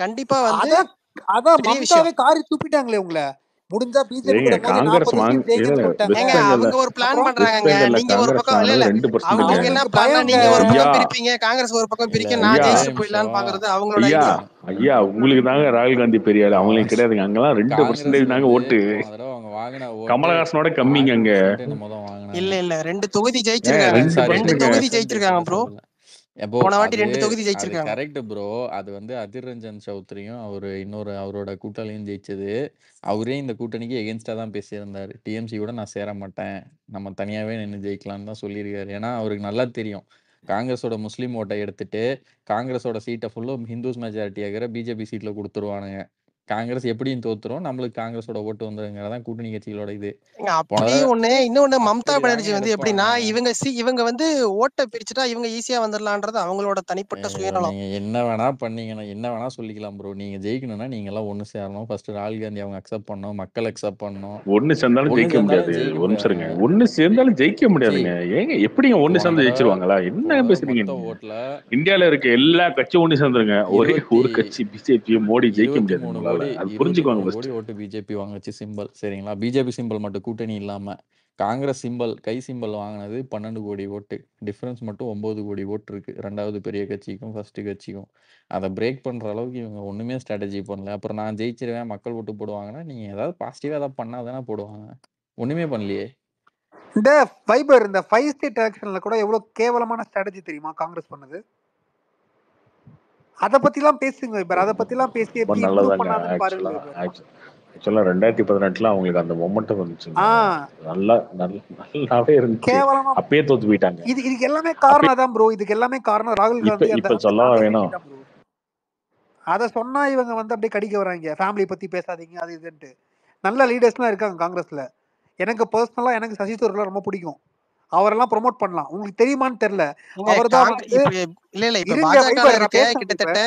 கண்டிப்பா வந்து அதான் அதான் பெரிய விஷயம். மம்தாவே காரி துப்பிட்டாங்களே உங்களை. முடிஞ்சா பிஜேபி ஏங்க கூட மோதி காங்கிரஸ் 40 சீட் ஜெயிங்கன்னு சொல்லிட்டாங்க. ஏங்க அவங்க ஒரு பிளான் அப்புறம் வெஸ்ட் பண்றாங்க. பெங்கால்ல நீங்க ஒரு காங்கிரஸ் பக்கம் இல்ல வாங்கினது இல்ல 2%. அவங்களுக்கு என்ன அவங்களுக்கு பிளான்னா, பயங்க. நீங்க ஒரு ஐயா பக்கம் பிரிப்பீங்க, காங்கிரஸ் ஒரு பக்கம் இல்ல பிரிக்க, நான் ஐயா ஒரே ஜெயிச்சுட்டு போயிடலான்னு நிமிஷம் பாக்குறது அவங்களோட ஐயா ஐடியா. ஐயா உங்களுக்கு தாங்க ராகுல் காந்தி பெரிய ஆளு. அவங்களுக்கு கிடையாதுங்க. அங்கெல்லாம் 2% காங்கிரஸ் தாங்க வந்து ஓட்டு. போன தடவை அவங்க வாங்கின ஓட்டு கமலஹாசனோட கம்மிங்க அங்க. 6% என்னமோ தான் வாங்கினாங்க. இல்ல இல்ல 2 தொகுதி ஏங்க ஜெயிச்சிருக்காங்க. 2 2%ங்க. தொகுதி ஜெயிச்சிருக்காங்க ப்ரோ. எப்போ போன வாட்டி அது 2 தொகுதி அது ஜெயிச்சிருக்காங்க. Correct bro. அது வந்து அதிர் ரஞ்சன் சௌத்ரியும் அவரோட கூட்டாளியும் ஜெயிச்சது. அவரே இந்த கூட்டணிக்கு எகென்ஸ்டா தான் பேசியிருந்தாரு. டிஎம்சி கூட நான் சேர மாட்டேன், நம்ம தனியாவே நின்று ஜெயிக்கலாம்னு தான் சொல்லியிருக்காரு. ஏன்னா அவருக்கு நல்லா தெரியும், காங்கிரஸோட முஸ்லீம் ஓட்டை எடுத்துட்டு காங்கிரஸோட சீட்டை ஃபுல்லும் ஹிந்துஸ் மெஜாரிட்டி ஆகிற பிஜேபி சீட்ல கொடுத்துருவானுங்க. காங்கிரஸ் எப்படியும் தோத்துரும், நம்மளுக்கு காங்கிரஸோட ஓட்டு வந்துருங்கிறதான் கூட்டணி கட்சிகளோட இது. போன அப்படி தடவை ஒண்ணு. இன்னொன்னு மம்தா அப்படிதாங்க பானர்ஜி வந்து எப்படின்னா, எடுப்பாங்க. இவங்க வந்து ஓட்டை பிரிச்சுட்டா இவங்க ஈஸியா வந்துடலான்றது அவங்களோட தனிப்பட்ட சுயநலம். நீங்க என்ன வேணா பண்ணீங்கன்னா என்ன வேணா சொல்லிக்கலாம் ப்ரோ. நீங்க ஜெயிக்கணும்னா நீங்க எல்லாம் ஒண்ணு சேரணும். ஃபர்ஸ்ட் ராகுல் காந்தி அவங்க அக்செப்ட் பண்ணணும், மக்கள் அக்செப்ட் பண்ணணும். ஒண்ணு சேர்ந்தாலும் ஒண்ணு ஜெயிக்க சேர்ந்தாலும் முடியாது. ஜெயிக்க ஒரு நிமிஷம் இருங்க. முடியாதுங்க. ஒண்ணு சேர்ந்தாலும் ஜெயிக்க சி முடியாதுங்க. ஏங்க எப்படிங்க ஒண்ணு போன சேர்ந்து தடவை ஜெயிச்சிருவாங்களா? போன என்ன தடவை பேசுறீங்க மொத்த நீங்க? ஓட்டுல இந்தியால இருக்க எல்லா கட்சியும் ஒண்ணு சேர்ந்துருங்க. ஒரே 23 ஒரு கட்சி பிஜேபி மோடி ஜெயிக்க முடியாது கோடி உங்களால. அது புரிஞ்சுக்கோங்க 23 ஃபர்ஸ்ட். கோடி ஓட்டு பிஜேபி வாங்குச்சு சிம்பிள். சரிங்களா? பிஜேபி சிம்பிள் மட்டும் கூட்டணி இல்லாம காங்கிரஸ் சிம்பிள் கை சிம்பிள் வாங்கினது 12 கோடி ஓட்டு. டிஃபரன்ஸ் மட்டும் 9 கோடி ஓட்டு இருக்கு, ரெண்டாவது பெரிய கட்சிக்கும் ஃபர்ஸ்ட் கட்சிக்கும். அதை பிரேக் பண்ற அளவுக்கு இவங்க ஒண்ணுமே ஸ்ட்ராட்டஜி பண்ணல. அப்புறம் நான் ஜெயிச்சிருவேன், மக்கள் ஓட்டு போடுவாங்கன்னா நீங்க ஏதாவது பாசிட்டிவா ஏதாவது பண்ணாதானே போடுவாங்க. ஒண்ணுமே பண்ணலையே. இந்த வைபர் இந்த 5 ஸ்டேட் எலெக்ஷன்ல கூட எவ்வளவு கேவலமான ஸ்ட்ராட்டஜி தெரியுமா காங்கிரஸ் பண்ணது? அத பத்திலாம் பேசுங்க வைபர். அத பத்திலாம் பேசி ரொம்ப எப்படி இம்ப்ரூவ் நல்லதாங்க. பண்ணாங்கன்னு பாருங்க வைபர். ஆக்சுவலா 2018 அவங்களுக்கு அந்த மொமெண்டம் வந்துச்சுங்க. ஆ நல்லாவே இருந்துச்சு. கேவலமா அப்பயே தோத்து போயிட்டாங்க. இதுக்கு எல்லாமே காரணம் தான் ப்ரோ. இதுக்கு எல்லாமே காரணம் ராகுல் காந்தி அந்த இப்ப சொல்லவா வேணும்? தான் ப்ரோ. அத சொன்னா இவங்க வந்து அப்படியே கடிக்க வராங்க. ஃபேமிலி பத்தி பேசாதீங்க அது இதுன்ட்டு. நல்ல லீடர்ஸ்லாம் இருக்காங்க காங்கிரஸ்ல. எனக்கு பர்சனலா எனக்கு சசி தரூர்லாம் ரொம்ப பிடிக்கும். அவரெல்லாம் ப்ரோமோட் பண்ணலாம். உங்களுக்கு தெரியுமான்னு தெரியல. அவர்தான் வந்து இல்ல இப்ப இருங்க பாஜக வைபர் நான் இருக்க பேசுறேன் கிட்டத்தட்ட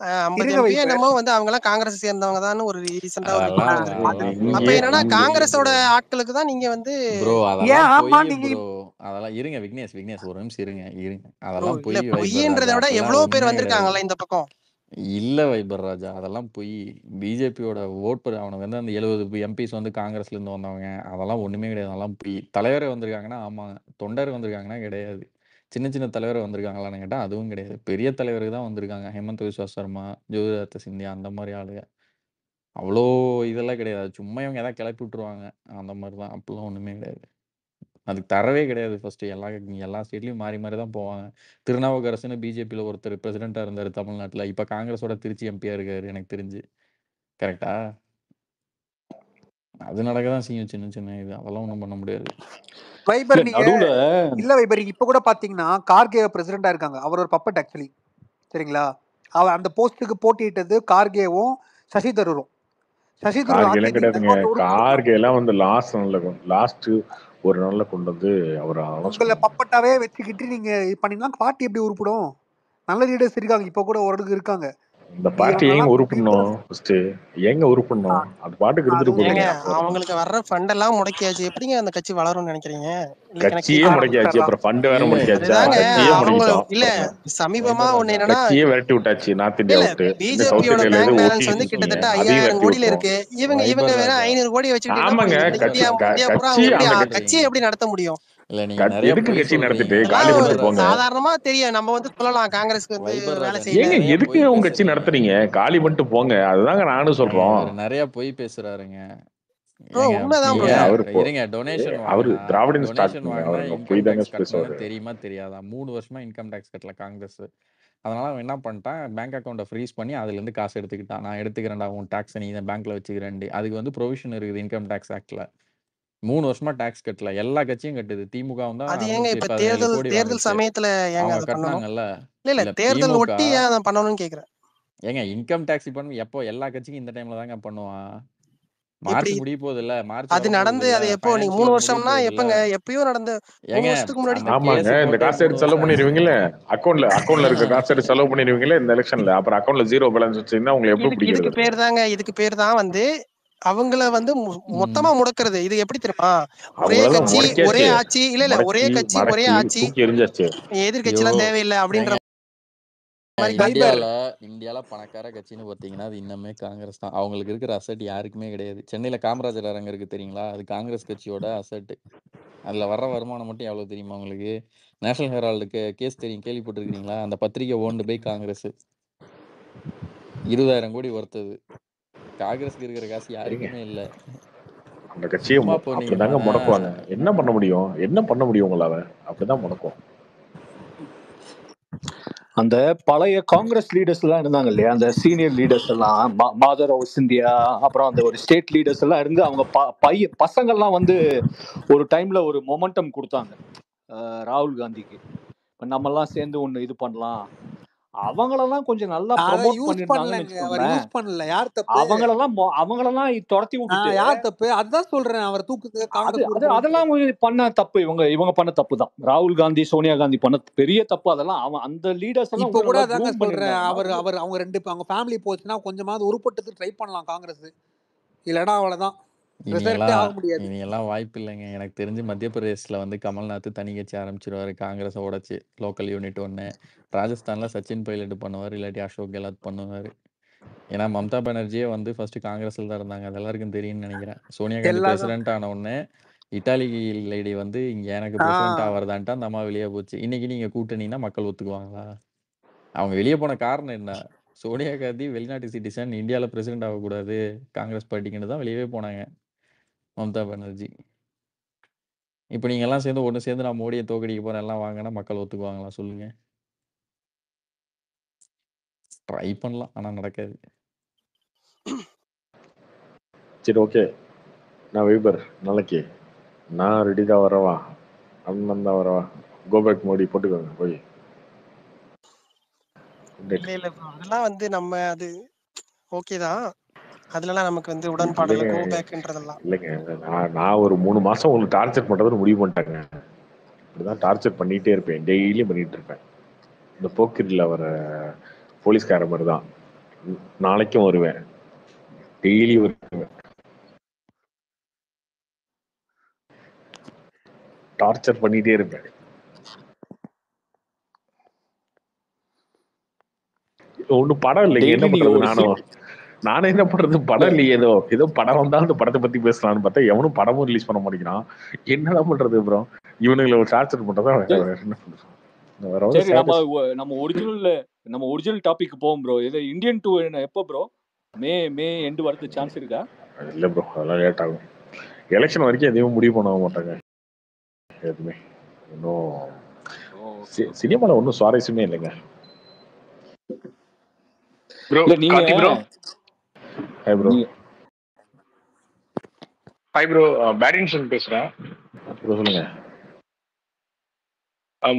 50 இருங்க எம்பி வைபர். என்னமோ வந்து அவங்க எல்லாம் காங்கிரஸ் சேர்ந்தவங்க தான் ஒரு ரீசெண்டா ஒரு ரிப்போர்ட் அதெல்லாம் வந்திருக்கு. அப்ப என்னன்னா காங்கிரஸோட ஆட்களுக்கு தான் நீங்க வந்து ப்ரோ ஏன் அதெல்லாம் ஆமா பொய் நீங்க ப்ரோ. அதெல்லாம் இருங்க விக்னேஷ் ஒரு நிமிஷம் இருங்க. ப்ரோ அதெல்லாம் இல்ல பொய் வைபர் பொய்ன்றதை ராஜா. விட அப்படிலாம் எவ்வளவு பேர் ஒண்ணுமே கிடையாது. வந்திருக்காங்கல்ல இந்த பக்கம். இல்ல வைபர் ராஜா, அதெல்லாம் பொய். பிஜேபியோட அவனுக்கு வந்து அந்த 70 எம்பிஸ் வந்து காங்கிரஸ்ல இருந்து வந்தவங்க. அதெல்லாம் ஒண்ணுமே கிடையாது, அதெல்லாம் பொய். தலைவர் வந்திருக்காங்கன்னா ஆமாங்க, தொண்டர் வந்திருக்காங்கன்னா கிடையாது. சின்ன சின்ன தலைவர் வந்திருக்காங்களான்னு கேட்டா அதுவும் கிடையாது. பெரிய தலைவருக்கு தான் வந்திருக்காங்க. ஹேமந்த் விஸ்வா சர்மா, ஜோதிராதித்ய சிந்தியா, அந்த மாதிரி ஆளுங்க. அவ்வளோ இதெல்லாம் கிடையாது. சும்மா இவங்க ஏதாவது கிளப்பி விட்டுருவாங்க. அந்த மாதிரி தான். அப்படிலாம் ஒண்ணுமே கிடையாது. அதுக்கு தரவே கிடையாது ஃபர்ஸ்ட். எல்லா ஸ்டேட்லயும் மாறி மாறி தான் போவாங்க. திருநாவுக்கரசுன்னு பிஜேபியில் ஒருத்தர் பிரசிடென்ட்டா இருந்தாரு தமிழ்நாட்டில். இப்போ காங்கிரஸோட திருச்சி எம்பியா இருக்காரு எனக்கு தெரிஞ்சு. கரெக்டா? அது நடக்க தான் செய்யும் சின்ன சின்ன இது. அதெல்லாம் ஒன்றும் பண்ண முடியாது. வைபர் இல்ல நீங்க நடுவுல இல்ல வைபர் நீங்க இப்ப கூட பாத்தீங்கன்னா கார்கே பிரசிடென்டா இருக்காங்க. அவர் ஒரு பப்பட் ஆக்சுவலி. சரிங்களா? அவர் அந்த போஸ்ட்டுக்கு போட்டியிட்டது கார்கேவும் சசி தரூரும். சசி தரூர் கார்கேலாம் கிடையாதுங்க. அதிமுக உறுப்பினர் தான். கார்கேலாம் வந்து லாஸ்ட் ஒரு நாள்ல கொண்டு வந்து அவர் அனௌன்ஸ் உங்களை பண்ணுவாங்க. பப்பட்டாவே வச்சுக்கிட்டு நீங்க இது பண்ணீங்கன்னா பார்ட்டி எப்படி உருப்படும்? நல்ல லீடர்ஸ் இருக்காங்க, இப்ப கூட ஓரளவுக்கு இருக்காங்க. இந்த பார்ட்டி ஏங்க இவங்கெல்லாம் உருப்படணும் ஃபர்ஸ்ட்? ஏங்க உருப்படணும்? அது பாட்டுக்கு இருந்துட்டு அது ஏங்க போதுங்க. அவங்களுக்கு வர்ற ஃபண்ட் எல்லாம் முடக்கியாச்சு. எப்படிங்க அந்த கட்சி வளரும்னு நினைக்கிறீங்க? இல்ல எனக்கு கட்சியே கேட்க முடக்கியாச்சு, ஆரம்பிச்சிடலாம். அப்புறம் ஃபண்ட் வேற இல்ல முடக்கியாச்சா? அதுதாங்க கட்சியே அவங்க முடக்கிட்டோம். இல்ல அப்புறம் சமீபமா வைபர் ஒண்ணு ராஜா. என்னன்னா கட்சியே விரட்டி விட்டாச்சு. நார்த் இந்தியா இல்ல விட்டு இந்த சவுத் பிஜேபியோட இந்தியால பேங்க் ஏதோ பேலன்ஸ் ஓபிஎஸ் வந்து இருக்கீங்க, கிட்டத்தட்ட அதையும் 5000 விரட்டி கோடியில விட்டோம். இருக்கு. இவங்க வைபர் வெறும் ராஜா. 500 கோடி வச்சுக்கிட்டு என்ன ஆமாங்க, பண்ணிட்டு கட்சி இருக்காங்க? இந்தியா பூரா அவங்க கட்சி எப்படி அந்த கட்சியை எப்படி நடத்த முடியும்? இல்ல நீங்க நிறைய எதுக்கு பொய் கட்சி நடத்திட்டு சொல்றீங்க. காலி இதெல்லாம் ஒரு பண்ணிட்டு போங்க. சாதாரணமா தெரியும். நம்ம வந்து சொல்லலாம் காங்கிரஸ்க்கு வந்து வைபர் வேலை ராஜா, செய்யல. நீங்க ஏங்க நிறைய எதுக்கு பொய் உங்க கட்சி பேசுறீங்க. நடத்துறீங்க? காலி பண்ணிட்டு போங்க. அதுதாங்க நானும் ஏங்க சொல்றோம். இவர் நிறைய பொய் பேசுறாருங்க. ப்ரோ ஏங்க உண்மைதான் நீங்க ப்ரோ. ஏங்க அவரு இருங்க டொனேஷன் அவரு வாங்கினா திராவிடன் ஸ்டார்ட் டொனேஷன் பண்ணுங்க. வாங்கினா அவர் இன்கம் போய் தாங்க டேக்ஸ் கட்டணும்னு பேசுவாரு. தெரியுமா தெரியாதா? 3 வருஷமா இன்கம் டேக்ஸ் கட்டல காங்கிரஸ். அதனால அவன் என்ன பண்ணிட்டான், பேங்க் அக்கௌண்ட்டை ஃப்ரீஸ் பண்ணி அதுலேருந்து காசு எடுத்துக்கிட்டான். நான் எடுத்துக்கிறேன்டா உன் டேக்ஸை நீ இந்த பேங்க்ல வச்சுக்கிறேன். அதுக்கு வந்து ப்ரொவிஷன் இருக்குது இன்கம் டேக்ஸ் ஆக்ட்ல. 3 வருஷமா டேக்ஸ் கட்டல. எல்லா கட்சியும் கட்டுது. திமுகவும் தான் அது ஏங்க இப்ப 617 கோடி தேர்தல் வாங்குச்சு. சமயத்துல ஏங்க அவங்க அதை பண்ணணும்? கட்டினாங்கல்ல. இல்ல இல்ல தேர்தல் திமுக ஒட்டி ஏன் அதை பண்ணணும்னு கேக்குறேன். ஏங்க இன்கம் டேக்ஸ் பண்ணி எப்போ எல்லா கட்சிக்கும் இந்த டைம்ல தாங்க பண்ணுவான். எப்படி மார்ச் முடிய போகுது இல்ல, மார்ச் அது வரப்போகுது நடந்து இல்ல, அது எப்போ? நீங்க 3 ஃபைனான்ஸ் இயர் முடிய வருஷம்னா போகுது இல்ல. எப்பங்க? எப்பயோ நடந்து 3 ஏங்க வருஷத்துக்கு முன்னாடி அந்த ஆமாங்க, கேஸ் இந்த போட்டே காசு 3 எடுத்து செலவு வருஷம் ஆச்சு. பண்ணிடுவீங்களே அக்கௌண்ட்ல இருக்க காசு எடுத்து செலவு பண்ணிடுவீங்களே இந்த எலெக்ஷன்ல. அப்புறம் அக்கௌண்ட்ல ஜீரோ பேலன்ஸ் வச்சிருந்தா உங்களை எப்படி இதுக்கு பிடிக்கிறது? இதுக்கு பேர் தான் வந்து அவங்கள வந்து மொத்தமா முடக்கிறது. இது எப்படி தெரியுமா? ஒரே அவங்களெல்லாம் கட்சி ஒரே முடக்கியாச்சு. ஆட்சி இல்ல ஒரே முடக்கி கட்சி ஒரே மடக்கி ஆட்சி, தூக்கி எரிஞ்சாச்சு. எதிர்கட்சி ஐயோ எல்லாம் தேவையில்லை அப்படின்ற ஏங்க மாதிரி வைபர் இந்தியால பணக்கார கட்சின்னு பார்த்தீங்கன்னா அது இன்னமே காங்கிரஸ் தான். அவங்களுக்கு இருக்கிற அசட் யாருக்குமே கிடையாது. சென்னையில காமராஜர் அரங்கம் இருக்கு தெரியுங்களா? அது காங்கிரஸ் கட்சியோட அசட். அதுல வர்ற வருமானம் மட்டும் எவ்வளவு தெரியுமா உங்களுக்கு? நேஷனல் ஹெரால்டுக்கு கேஸ் தெரியும், கேள்விப்பட்டிருக்கீங்களா? அந்த பத்திரிகை ஓன்டு பை காங்கிரஸ். 20,000 கோடி ஒர்த்தது. காங்கிரஸ்க்கு இருக்கிற காசு சரிங்க, யாருக்குமே இல்ல. அந்த கட்சியை சும்மா அப்படிதாங்க போனீங்கன்னா முடக்குவாங்க. என்ன பண்ண முடியும் உங்களால? அப்படிதான் முடக்கும். அந்த பழைய காங்கிரஸ் லீடர்ஸ் எல்லாம் இருந்தாங்க இல்லையா, அந்த சீனியர் லீடர்ஸ் எல்லாம் மாதவ் சிந்தியா, அப்புறம் அந்த ஒரு ஸ்டேட் லீடர்ஸ் எல்லாம் இருந்து அவங்க பசங்கள்லாம் வந்து ஒரு டைம்ல ஒரு மொமெண்டம் கொடுத்தாங்க ராகுல் காந்திக்கு. இப்ப நம்ம எல்லாம் சேர்ந்து ஒண்ணு இது பண்ணலாம். அவங்களெல்லாம் கொஞ்சம் நல்லா அதை ப்ரொமோட் யூஸ் பண்ணிருந்தாங்கன்னு பண்ணலங்க. அவர் வச்சுக்கோங்களேன். யூஸ் பண்ணல. யார் தப்பு? அவங்களெல்லாம் துரத்தி விட்டுட்டு யார் தப்பு? அதுதான் சொல்றேன். அவர் தூக்குது காங்கிரஸ் அதெல்லாம் பண்ண தப்பு. இவங்க பண்ண தப்பு தான். ராகுல் காந்தி, சோனியா காந்தி பண்ண பெரிய தப்பு. அதெல்லாம் அந்த லீடர்ஸ் எல்லாம் இப்ப கூட நல்லா அதாங்க க்ரூம் சொல்றேன். பண்ணிருந்தாங்கன்னா அவர் அவங்க ஃபேமிலி போச்சுன்னா கொஞ்சமாவது உருப்பட்டதுக்கு ட்ரை பண்ணலாம் காங்கிரஸ். இல்லைன்னா அவ்வளவுதான், ரிசல்ட்டே ஆக முடியாது. இனியெல்லாம் வாய்ப்பு இல்லைங்க. எனக்கு தெரிஞ்சு மத்திய பிரதேஷ்ல வந்து கமல்நாத் தனி கட்சி ஆரம்பிச்சிருவாரு, காங்கிரஸை உடைச்சு லோக்கல் யூனிட் ஒன்று. ராஜஸ்தான்ல சச்சின் பைலட் பண்ணுவார், இல்லாட்டி அசோக் கெலாட் பண்ணுவார். ஏன்னா மம்தா பானர்ஜியே வந்து ஃபர்ஸ்ட் காங்கிரஸ்ல தான் இருந்தாங்க, அது எல்லாருக்கும் தெரியும்னு நினைக்கிறேன். சோனியா காந்தி எல்லாரும் பிரசிடென்ட் ஆன உடனே இட்டாலி லேடி வந்து இங்க எனக்கு பிரசிடென்ட் ஆகிறதான்ட்டு அந்த அம்மா வெளியே போச்சு. இன்னைக்கு நீங்க கூட்டணின்னா மக்கள் ஒத்துக்குவாங்களா? அவங்க வெளியே போன காரணம் என்ன? சோனியா காந்தி வெளிநாட்டு சிட்டிசன், இந்தியாவில் பிரசிடென்ட் ஆகக்கூடாது காங்கிரஸ் பார்ட்டிக்குன்னு தான் வெளியவே போனாங்க மம்தா பானர்ஜி. இப்போ நீங்க எல்லாம் சேர்ந்து ஒன்று சேர்ந்து நான் மோடியை தோக்கடிக்க போறேன் எல்லாம் வாங்கினா மக்கள் ஒத்துக்குவாங்களா சொல்லுங்க? ட்ரை பண்ணலாம், ஆனா நடக்காது. சரி, ஓகே. நான் வைபர் நாளைக்கு நான் ரெடி தான் வரவா? அண்ணன் தான் வரவா? கோபேக் மோடி போட்டுக்கோங்க போய். இல்ல bro. அதெல்லாம் வந்து நம்ம அது ஓகே தான். அதுலலாம் நமக்கு வந்து உடன்பாடு இல்ல. கோ பேக்ன்றதெல்லாம் இல்லைங்க, நான் ஒரு 3 மாசம் உங்களுக்கு டார்ச்சர் பண்றது முடிவு பண்ணிட்டாங்க. இப்படிதான் டார்ச்சர் பண்ணிட்டே இருப்பேன், டெய்லியும் பண்ணிட்டு இருப்பேன். இந்த போக்கிரியில் வர போலீஸ்கார மாதிரி தான் நாளைக்கும் வருவேன், டெய்லி வருவேன், டார்ச்சர் பண்ணிட்டே இருப்பேன். ஒன்னும் படம் இல்லைங்க, என்ன பண்றது? நானே என்ன பண்றது? படம் இல்லையே. ஏதோ படம் வந்தா அந்த படத்தை பத்தி பேசலாம்னு பார்த்தா எவனும் படமும் ரிலீஸ் பண்ண மாட்டேங்கிறான். என்னதான் பண்றது அப்புறம்? இவனுங்களை ஒரு டார்ச்சர் பண்றதா என்ன பண்றது? நம்ம ஒரிஜினல் டாபிக் போவோம் ப்ரோ. இது இந்தியன் 2 எப்போ ப்ரோ? மே எண்டு வரது சான்ஸ் இருக்கா? இல்லை ப்ரோ, அதெல்லாம் லேட் ஆகும். எலெக்ஷன் வரைக்கும் எதையும் முடிவு பண்ண மாட்டாங்க எதுவுமே. இன்னும் சினிமாவில் ஒன்றும் சுவாரஸ்யமே இல்லைங்க. ப்ரோ இல்ல நீங்க Karthi bro. Hi bro. Hi bro, பேரின்சன் பேசுறேன் ப்ரோ சொல்லுங்க.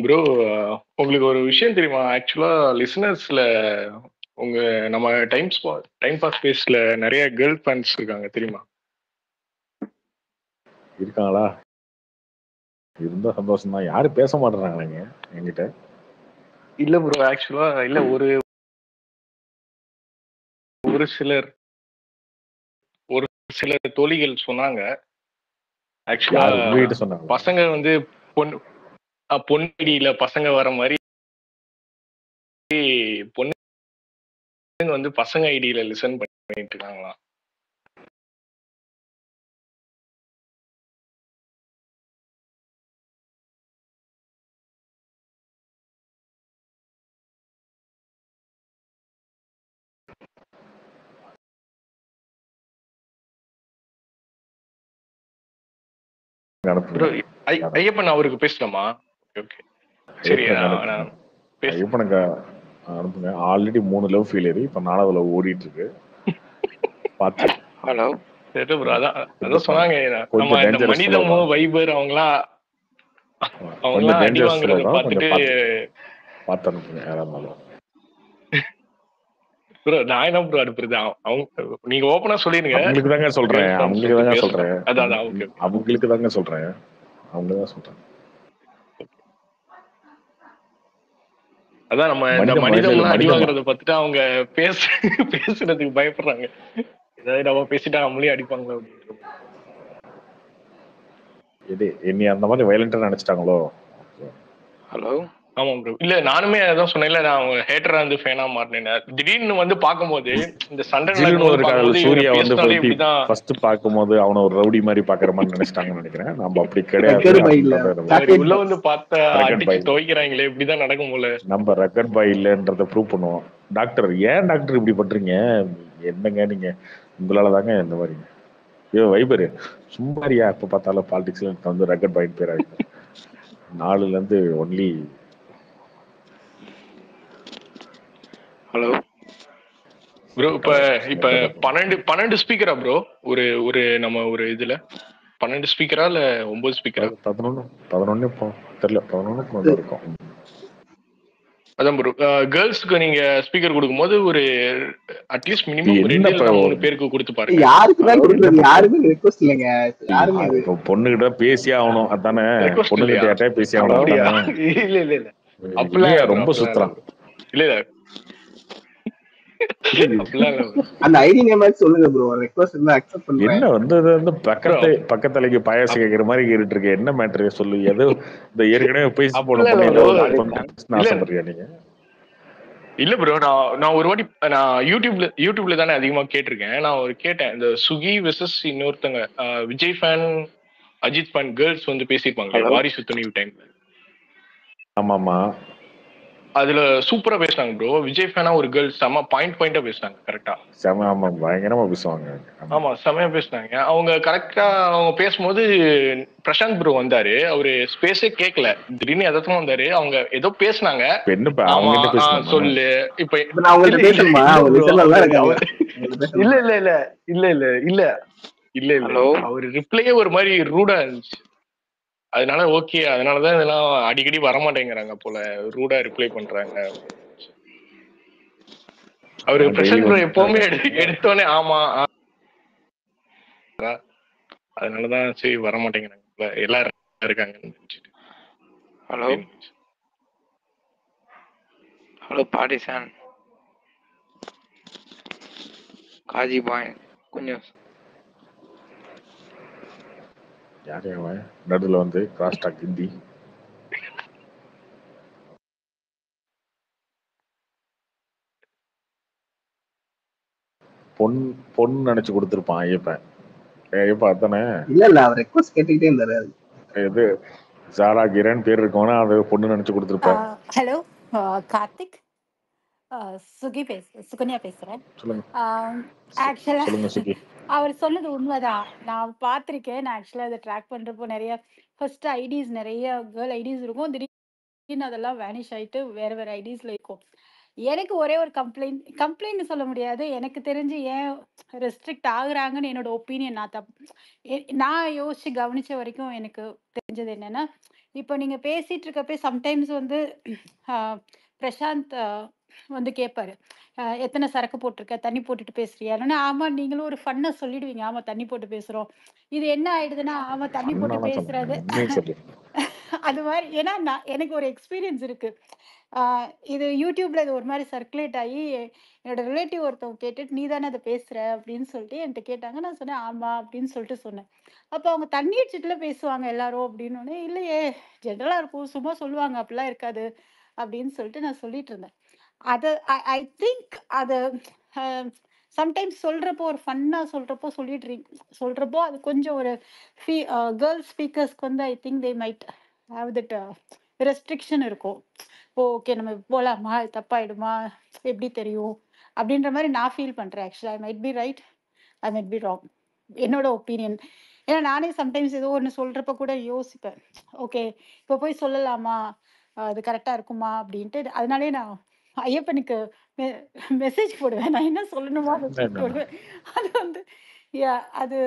ப்ரோ உங்களுக்கு ஒரு விஷயம் தெரியுமா? ஆக்சுவலா லிசனர்ஸ்ல உங்க நம்ம டைம் பாஸ் ஸ்பேஸ்ல நிறைய கேர்ள் ஃபேன்ஸ் இருக்காங்க தெரியுமா? இருக்காங்களா? இருந்தா சந்தோஷம் தான். யாரும் பேச மாட்டேறாங்க என்கிட்ட. இல்ல ப்ரோ, ஆக்சுவலா இல்ல, ஒரு சில தோழிகள் சொன்னாங்க. ஆக்சுவலா உங்ககிட்ட சொன்னாங்க பசங்க வந்து பொன்னிடியில பசங்க வர மாதிரி பொண்ணுங்க வந்து பசங்க ஐடியில லிசன் பண்ணிட்டு இருக்காங்களாம். ஐயப்பன் அவருக்கு பேசலாமா? ஓகே சரி, ஐயப்பனுக்கு அனுப்புங்க. ஆல்ரெடி 3 லவ் ஃபெயிலியர், இப்போ 4வது லவ் ஓடிட்டு இருக்கு. பார்த்து ஹலோ சரி ப்ரோ, அதான் சொன்னாங்க நம்ம இந்த மனிதமோ வைபர் அவங்களாம் அடி வாங்குறத பார்த்துட்டு பார்த்து அனுப்புங்க யாரா இருந்தாலும். ப்ரோ நான் என்ன ப்ரோ அனுப்புறது? அவங்க நீங்க ஓப்பனா சொல்லிருங்க. அவங்களுக்கு தாங்க சொல்றேன், அவங்களுக்கு தாங்க சொல்றேன், அதான் அவங்களுக்கு தாங்க சொல்றேன், அவங்க தான் சொல்றேன். அதான் நம்ம இந்த மனிதம்லாம் அடி வாங்குறத பார்த்துட்டு அவங்க பேசுறதுக்கு பயப்படுறாங்க. ஏதாவது நம்ம பேசிட்டா நம்மளே அடிப்பாங்களோ அப்படின்ற. இது என்னை அந்த மாதிரி வயலண்டா நினைச்சிட்டாங்களோ? ஹலோ ஆமா ப்ரோ. இல்ல நானுமே அதான் சொன்னேன்ல, நான் அவங்க ஹேட்டரா இருந்து ஃபேனா மாறினேன். திடீர்னு வந்து பாக்கும்போது இந்த சண்டை சூர்யா வந்து ஃபர்ஸ்ட் பாக்கும்போது அவன ஒரு ரவுடி மாதிரி பாக்குற மாதிரி நினைச்சிட்டாங்கன்னு நினைக்கிறேன். நம்ம அப்படி கிடையாது. உள்ள வந்து பார்த்தா அடிச்சு துவைக்கிறாங்களே, இப்படிதான் நடக்கும் போல. நம்ம ரெக்கார்ட் பாய் இல்லன்றத ப்ரூவ் பண்ணுவோம். டாக்டர் ஏன் டாக்டர் இப்படி பண்றீங்க? என்னங்க நீங்க, உங்களால தாங்க இந்த மாதிரி. ஐயோ வைபர் சும்மாரியா, எப்ப பார்த்தாலும் பாலிடிக்ஸ்ல வந்து ரெக்கார்ட் பாயிண்ட் பேர் ஆகிடும். 4ல இருந்து ஒன்லி. ஹலோ ப்ரோ, இப்ப 12 ஸ்பீக்கரா ப்ரோ? ஒரு நம்ம ஒரு இதுல 12 ஸ்பீக்கரா இல்ல 9 ஸ்பீக்கரா? 11 இப்போ தெரியல, 11 இருக்கும். அதான் ப்ரோ, கேர்ள்ஸ்க்கு நீங்க ஸ்பீக்கர் கொடுக்கும்போது ஒரு அட்லீஸ்ட் மினிமம் 2-3 பேருக்கு கொடுத்து பாருங்க. யாருக்கு தான் கொடுக்கிறது? யாருமே ரிக்வெஸ்ட் இல்லங்க. யாருமே இப்போ பொண்ணுகிட்ட பேசியே ஆகணும், அதானே? பொண்ணுகிட்ட யார்ட்டே பேசி ஆகணும். இல்ல அப்படிலாம் ரொம்ப சுத்தறான். இல்ல அந்த ஐடி நேம் சொல்லுங்க ப்ரோ, ரிக்வெஸ்ட் இருந்தா அக்செப்ட் பண்றேன். என்ன வந்து பக்கத்தலைக்கு பாயாசம் கேக்குற மாதிரி கேட்டுட்டு இருக்கு. என்ன மேட்டர் சொல்லு? ஏதோ இந்த ஏற்கனவே பேசி போட ஆசைப்படுறியா நீங்க? இல்ல ப்ரோ, நான் ஒரு வாட்டி நான் யூடியூப்ல தானே அதிகமா கேட்டிருக்கேன். நான் கேட்டேன், இந்த சுகி வெர்சஸ் இன்னொருத்தங்க Vijay fan Ajith fan girls வந்து பேசியிருப்பாங்க வாரிசு துணிவு டைம்ல. ஆமாமா, அதுல சூப்பரா பேசினாங்க ப்ரோ. விஜய் ஃபேனா ஒரு கேர்ள் செம பாயிண்டா பேசினாங்க. கரெக்டா பயங்கரமா பேசுவாங்க. ஆமா செமையா பேசினாங்க அவங்க. கரெக்டா அவங்க பேசும்போது பிரசாந்த் ப்ரோ வந்தாரு. அவரு ஸ்பேஸே கேட்கல, திடீர்னு எதாச்சும் வந்தாரு. அவங்க ஏதோ பேசினாங்க. சொல்லு இப்ப இல்ல அவரு ரிப்ளையே ஒரு மாதிரி ரூடா இருந்துச்சு. அதனால ஓகே, அதனாலதான் இதெல்லாம் அடிக்கடி வரமாட்டேங்கிறாங்க போல, ரூடா ரிப்ளை பண்றாங்க. அவரு பிரசாந்த் ப்ரோ எப்பவுமே எடுத்தோடனே ஆமா, அதனாலதான் சரி வரமாட்டேங்கிறாங்க எல்லாரும் இருக்காங்க. ஹலோ பாடிசான் காஜி பாய் கொஞ்சம் யாரு நடுவில் வந்து கிராஸ் டாக் ஹிந்தி. பொண்ணு நினைச்சு கொடுத்துருப்பான் ஐயப்பன். ஐயப்பன் அதானே? இல்ல அவர் ரெக்வெஸ்ட் கேட்டுக்கிட்டே இருந்தாரு. இது சாரா கிரண் பேர் இருக்கவனா அது பொண்ணு நினைச்சு கொடுத்துருப்பான். ஹலோ கார்த்திக், சுகன்யா பேசுறேன். சொல்லுங்க ஆக்சுவலா சொல்லுங்க சுகி. அவர் சொன்னது உண்மைதான். நான் பார்த்திருக்கேன். நான் ஆக்சுவலா அதை ட்ராக் பண்றப்போ நிறைய ஃபர்ஸ்ட் ஐடிஸ் நிறைய கேர்ள் ஐடிஸ் இருக்கும். திடீர்னு அதெல்லாம் வேனிஷ் ஆயிட்டு வேற வேற ஐடிஸ்ல இருக்கும். எனக்கு ஒரே ஒரு கம்ப்ளைண்ட் சொல்ல முடியாது. எனக்கு தெரிஞ்சு ஏன் ரெஸ்ட்ரிக்ட் ஆகுறாங்கன்னு என்னோட ஒப்பீனியன். நான் யோசிச்சு கவனிச்ச வரைக்கும் எனக்கு தெரிஞ்சது என்னன்னா, இப்போ நீங்க பேசிட்டு இருக்கப்ப சம்டைம்ஸ் வந்து பிரசாந்த் வந்து கேட்பாரு, எத்தனை சரக்கு போட்டிருக்க, தண்ணி போட்டுட்டு பேசுறியான்னு. ஆமா, நீங்களும் ஒரு ஃபன்னா சொல்லிடுவீங்க, ஆமா தண்ணி போட்டு பேசுறோம். இது என்ன ஆயிடுதுன்னா, ஆமா தண்ணி போட்டு அண்ணாலாம் பேசுறது சொல்லுங்க, உண்மையை சொல்லு. அது மாதிரி. ஏன்னா எனக்கு ஒரு எக்ஸ்பீரியன்ஸ் இருக்கு. இது யூடியூப்ல இது ஒரு மாதிரி சர்க்குலேட் ஆகி என்னோட ரிலேட்டிவ் ஒருத்தவங்க கேட்டுட்டு, நீ தானே அதை பேசுற அப்படின்னு சொல்லிட்டு என்கிட்ட கேட்டாங்க. நான் சொன்னேன் ஆமா அப்படின்னு சொல்லிட்டு சொன்னேன். அப்போ அவங்க தண்ணி அடிச்சுட்டுல பேசுவாங்க எல்லாரும் அப்படின்னு. இல்லையே, ஜென்ரலா இருக்கும், சும்மா சொல்லுவாங்க, அப்படிலாம் இருக்காது அப்படின்னு சொல்லிட்டு நான் சொல்லிட்டு இருந்தேன். அது ஐ திங்க் அது சம்டைம்ஸ் சொல்றப்போ ஒரு ஃபன்னா சொல்றப்போ சொல்றப்போ அது கொஞ்சம் ஒரு கேர்ள்ஸ் ஸ்பீக்கர்ஸ்க்கு வந்து I think they might have that restriction இருக்கும். ஓகே நம்ம போலாமா, தப்பாயிடுமா, எப்படி தெரியும் அப்படின்ற மாதிரி நான் ஃபீல் பண்றேன். ஆக்சுவலா I might be right, I might be wrong, என்னோட ஒப்பீனியன். ஏன்னா நானே சம்டைம்ஸ் ஏதோ ஒன்று சொல்றப்ப கூட யோசிப்பேன், ஓகே இப்போ போய் சொல்லலாமா, அது கரெக்டா இருக்குமா அப்படின்ட்டு. அதனாலே நான் ஐயப்பனுக்கு மெசேஜ் போடுவேன், நான் என்ன சொல்லணுமோ மெசேஜ் போடுவேன். அது வந்து அது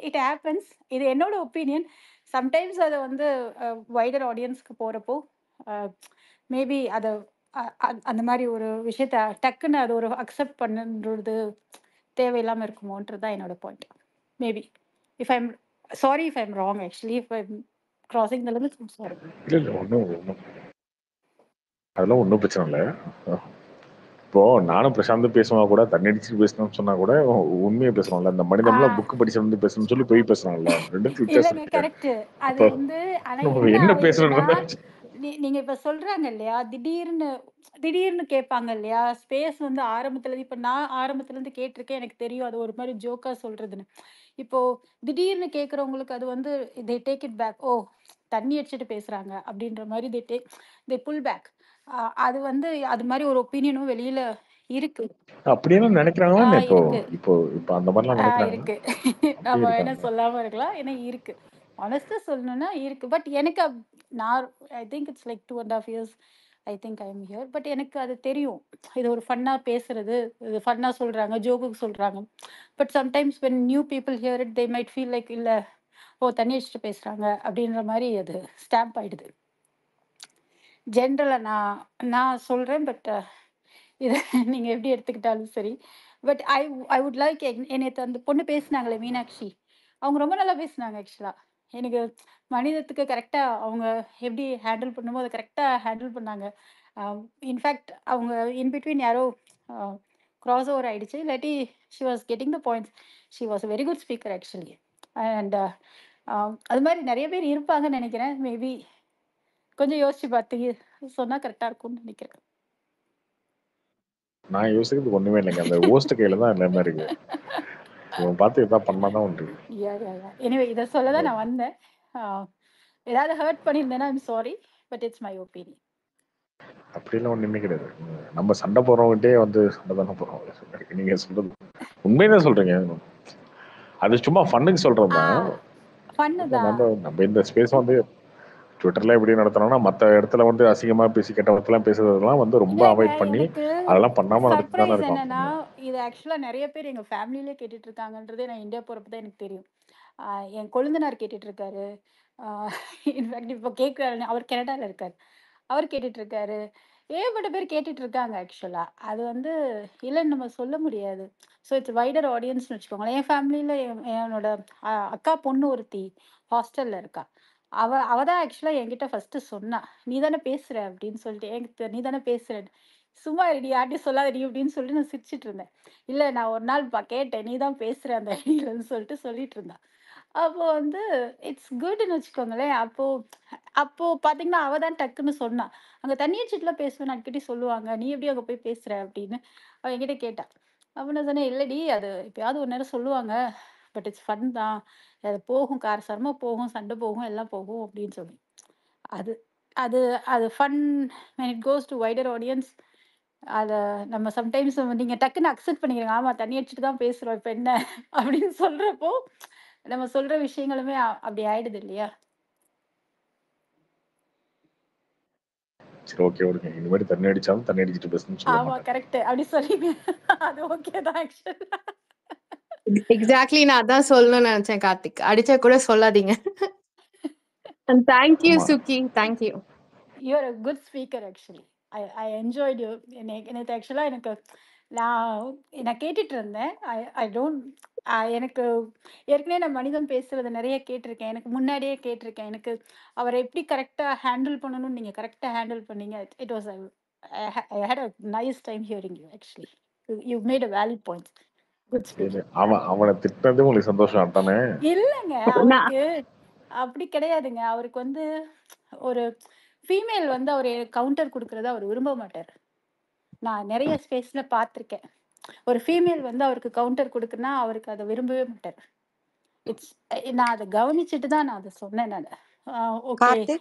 இட் ஹேப்பன்ஸ். இது என்னோட ஒப்பீனியன். சம்டைம்ஸ் அதை வந்து வைடர் ஆடியன்ஸ்க்கு போறப்போ மேபி அதை அந்த மாதிரி ஒரு விஷயத்த டக்குன்னு அது ஒரு அக்செப்ட் பண்ணுன்றது தேவையில்லாம இருக்குமோன்றது தான் என்னோட point. Maybe if I'm sorry, if I'm wrong, actually if I'm crossing the limits, I'm sorry. இல்லை ஒன்றும் அதெல்லாம் ஒன்றும் பிரச்சனை இல்லை. இப்போ நானும் பிரசாந்த் பேசுனா கூட தண்ணி அடிச்சு பேசணும்னு சொன்னா கூட உண்மையை பேசுறோம்ல. இந்த மனிதம்லாம் புக் படிச்சு வந்து பேசணும்னு சொல்லி போய் பேசுறாங்கல்ல, ரெண்டுக்கும் வித்தியாசம் இல்லைங்க, இருக்கு. கரெக்ட். அது அப்போ வந்து ஆனா நம்ம என்ன என்ன ஆயிடுதுன்னா, பேசுறோம்? நீங்க இப்ப சொல்றாங்க இல்லையா, திடீர்னு கேட்பாங்க இல்லையா, ஸ்பேஸ் வந்து ஆரம்பத்துல இப்ப நான் ஆரம்பத்துல இருந்து கேட்டிருக்கேன், எனக்கு தெரியும் அது ஒரு மாதிரி ஜோக்கா சொல்றதுன்னு. இப்போ திடீர்னு கேட்கறவங்களுக்கு அது வந்து தே டேக் இட் பேக். ஓ, தண்ணி அடிச்சுட்டு பேசுறாங்க அப்படின்ற மாதிரி தே புல் பேக். அது வந்து அது மாதிரி ஒரு ஒப்பீனியனும் வெளியில இருக்கு. அப்படியெல்லாம் நினைக்கிறாங்களா என்ன? இப்போ இருக்கு இப்போ இப்போ அந்த மாதிரிலாம் நினைக்கிறாங்களா? இருக்கு. அப்படியே நம்ம என்ன இருக்காங்க. சொல்லாம இருக்கலாம், ஏன்னா இருக்கு. ஆனஸ்டா சொல்லணும்னா இருக்கு. பட் எனக்கு நான் I think it's like 2.5 years I think I am here. But எனக்கு அது தெரியும், இது ஒரு ஃபன்னா பேசுறது, இது ஃபன்னா சொல்றாங்க, ஜோக்குக்கு சொல்றாங்க. But sometimes when new people here it, they might feel like இல்ல, ஓ தண்ணி அடிச்சுட்டு பேசுறாங்க அப்படின்ற மாதிரி அது ஸ்டாம்ப் ஆயிடுது. ஜென்ரலா நான் சொல்றேன். பட் இதை நீங்க எப்படி எடுத்துக்கிட்டாலும் சரி. பட் ஐ வுட் லைக், நேற்று அந்த பொண்ணு பேசினாங்களே மீனாட்சி, அவங்க ரொம்ப நல்லா பேசினாங்க. ஆக்சுவலா எனக்கு மனிதத்துக்கு கரெக்டா அவங்க எப்படி ஹேண்டில் பண்ணுமோ அதை கரெக்டா ஹேண்டில் பண்ணாங்க. இன்ஃபேக்ட் அவங்க இன்பிட்வீன் யாரோ கிராஸ் ஓவர் ஆயிடுச்சு, இல்லாட்டி she was getting the points. She was very good speaker actually. And அது மாதிரி நிறைய பேர் இருப்பாங்கன்னு நினைக்கிறேன். மேபி கொஞ்சம் யோசிச்சு பார்த்து சொன்னா கரெக்டா இருக்கும்னு நினைக்கிறேன். நான் யோசிக்கிறது ஒண்ணுமே இல்லைங்க, அந்த ஹோஸ்ட் கையில தான் எல்லாமே இருக்கு. இவன் பார்த்து எதாவது பண்ணாதான் உண்டு. எனிவே இதை சொல்லதான் நான் வந்தேன். ஏதாவது ஹர்ட் பண்ணியிருந்தேன்னா I'm sorry, but it's my opinion. அப்படியெல்லாம் ஒண்ணுமே கிடையாது. நம்ம சண்டை போடுறவங்ககிட்டே வந்து சண்டை தானே போடுறோம். நீங்க சொல்றது உண்மைதான் சொல்றீங்க. அது சும்மா ஃபன்னுக்கு சொல்றது தான். ஃபன்னுதான். நம்ம இந்த ஸ்பேஸ் வந்து ட்விட்டர்ல எப்படி நடத்தணும்னா, மற்ற இடத்துல வந்து அசிங்கமா பேசி கெட்ட வார்த்தைலாம் பேசுறதெல்லாம் வந்து ரொம்ப இல்லைங்க, அவாய்ட் பண்ணி எனக்கு அதெல்லாம் பண்ணாம நடத்தி தானே சர்ப்ரைஸ் இருக்கோம். என்னன்னா, இது ஆக்சுவலா நிறைய பேர் எங்க ஃபேமிலியிலே கேட்டுட்டு இருக்காங்கன்றதே நான் இந்தியா போறப்ப தான் எனக்கு தெரியும். என் கொழுந்தனார் கேட்டுட்டு இருக்காரு. இன்ஃபேக்ட் இப்போ கேட்குறாரு, அவர் கனடால இருக்காரு, அவர் கேட்டுட்டு இருக்காரு. ஏகப்பட்ட பேர் கேட்டுட்டு இருக்காங்க. ஆக்சுவலா அது வந்து இல்லைன்னு நம்ம சொல்ல முடியாது. ஸோ இட்ஸ் வைடர் ஆடியன்ஸ்னு வச்சுக்கோங்களேன். என் ஃபேமிலியில என்னோட அக்கா பொண்ணு ஒருத்தி ஹாஸ்டல்ல இருக்கா. அவ தான் ஆக்சுவலா என்கிட்ட ஃபர்ஸ்ட் சொன்னா, நீ தானே பேசுற அப்படின்னு சொல்லிட்டு. என்கிட்ட நீ தானே பேசுறேன்னு. சும்மா நீ யார்ட்டையும் சொல்லாதடி அப்படின்னு சொல்லிட்டு நான் சிரிச்சிட்டு இருந்தேன். இல்ல நான் ஒரு நாள் கேட்டேன், நீ தான் பேசுற அந்த ஐடியிலன்னு சொல்லிட்டு சொல்லிட்டு இருந்தா. அப்போ வந்து இட்ஸ் குட்னு வச்சுக்கோங்களேன். அப்போ அப்போ பாத்தீங்கன்னா அவ தான் டக்குன்னு சொன்னா, அங்க தண்ணி அடிச்சிட்டுல பேசுவேன் அடிக்கடி சொல்லுவாங்க, நீ எப்படி அங்க போய் பேசுற அப்படின்னு அவ என்கிட்ட கேட்டா. அப்ப நான் சொன்னேன், இல்லடி அது எப்பயாவது ஒரு நேரம் சொல்லுவாங்க, பட் இட்ஸ் ஃபன் தான், அது போகும், காரசாரமா போகும், சண்டை போகும், எல்லாம் போகும் அப்படின்னு சொல்லி. அது அது அது fun when it goes to wider audience, அத நம்ம சம்டைம்ஸ் நீங்க டக்குன்னு அக்செப்ட் பண்ணிக்கிறீங்க. ஆமா தண்ணி அடிச்சுட்டு தான் பேசுறோம். இப்ப என்ன அப்படின்னு சொல்றப்போ நம்ம சொல்ற விஷயங்களுமே அப்படி ஆயிடுது இல்லையா? சரி ஓகே விடுங்க. இந்த மாதிரி தண்ணி அடிச்சாலும் தண்ணி அடிச்சுட்டு பேசணும்னு சொல்ல ஆமா மாட்டேன். கரெக்ட். அப்படி சொல்லிங்க. அது ஓகே தான் ஆக்சுவலா. எக்ஸாக்ட்லி நான் அதான் சொல்லணும்னு நினைச்சேன் கார்த்திக். அடிச்சா கூட சொல்லாதீங்க. And thank you ஆமா Suki. Thank you. You're a good speaker actually. I enjoyed you. எனக்கு ஆக்சுவலாக நான் கேட்டுட்டு இருந்தேன். ஐ டோன்ட் எனக்கு ஏற்கனவே நான் மனிதன் பேசுறது நிறைய கேட்டிருக்கேன். எனக்கு முன்னாடியே கேட்டிருக்கேன். எனக்கு அவரை எப்படி கரெக்டாக ஹேண்டில் பண்ணணும்னு நீங்கள் கரெக்டாக ஹேண்டில் பண்ணீங்க. It was I had a nice time hearing you actually. You made a valid point. Good speaking. அவனை திட்டினது உங்களுக்கு சந்தோஷம் தானே? இல்லைங்க அவருக்கு அப்படி கிடையாதுங்க. அவருக்கு வந்து ஒரு ஃபீமேல் வந்து அவர் கவுண்டர் கொடுக்கறத அவர் விரும்ப மாட்டார். நான் நிறைய ஸ்பேஸ்ல பார்த்துருக்கேன். ஒரு ஃபீமேல் வந்து அவருக்கு கவுண்டர் கொடுக்குன்னா அவருக்கு அதை விரும்பவே மாட்டார். இட்ஸ் நான் அதை கவனிச்சுட்டு தான் நான் அதை சொன்னேன். நான் ஓகே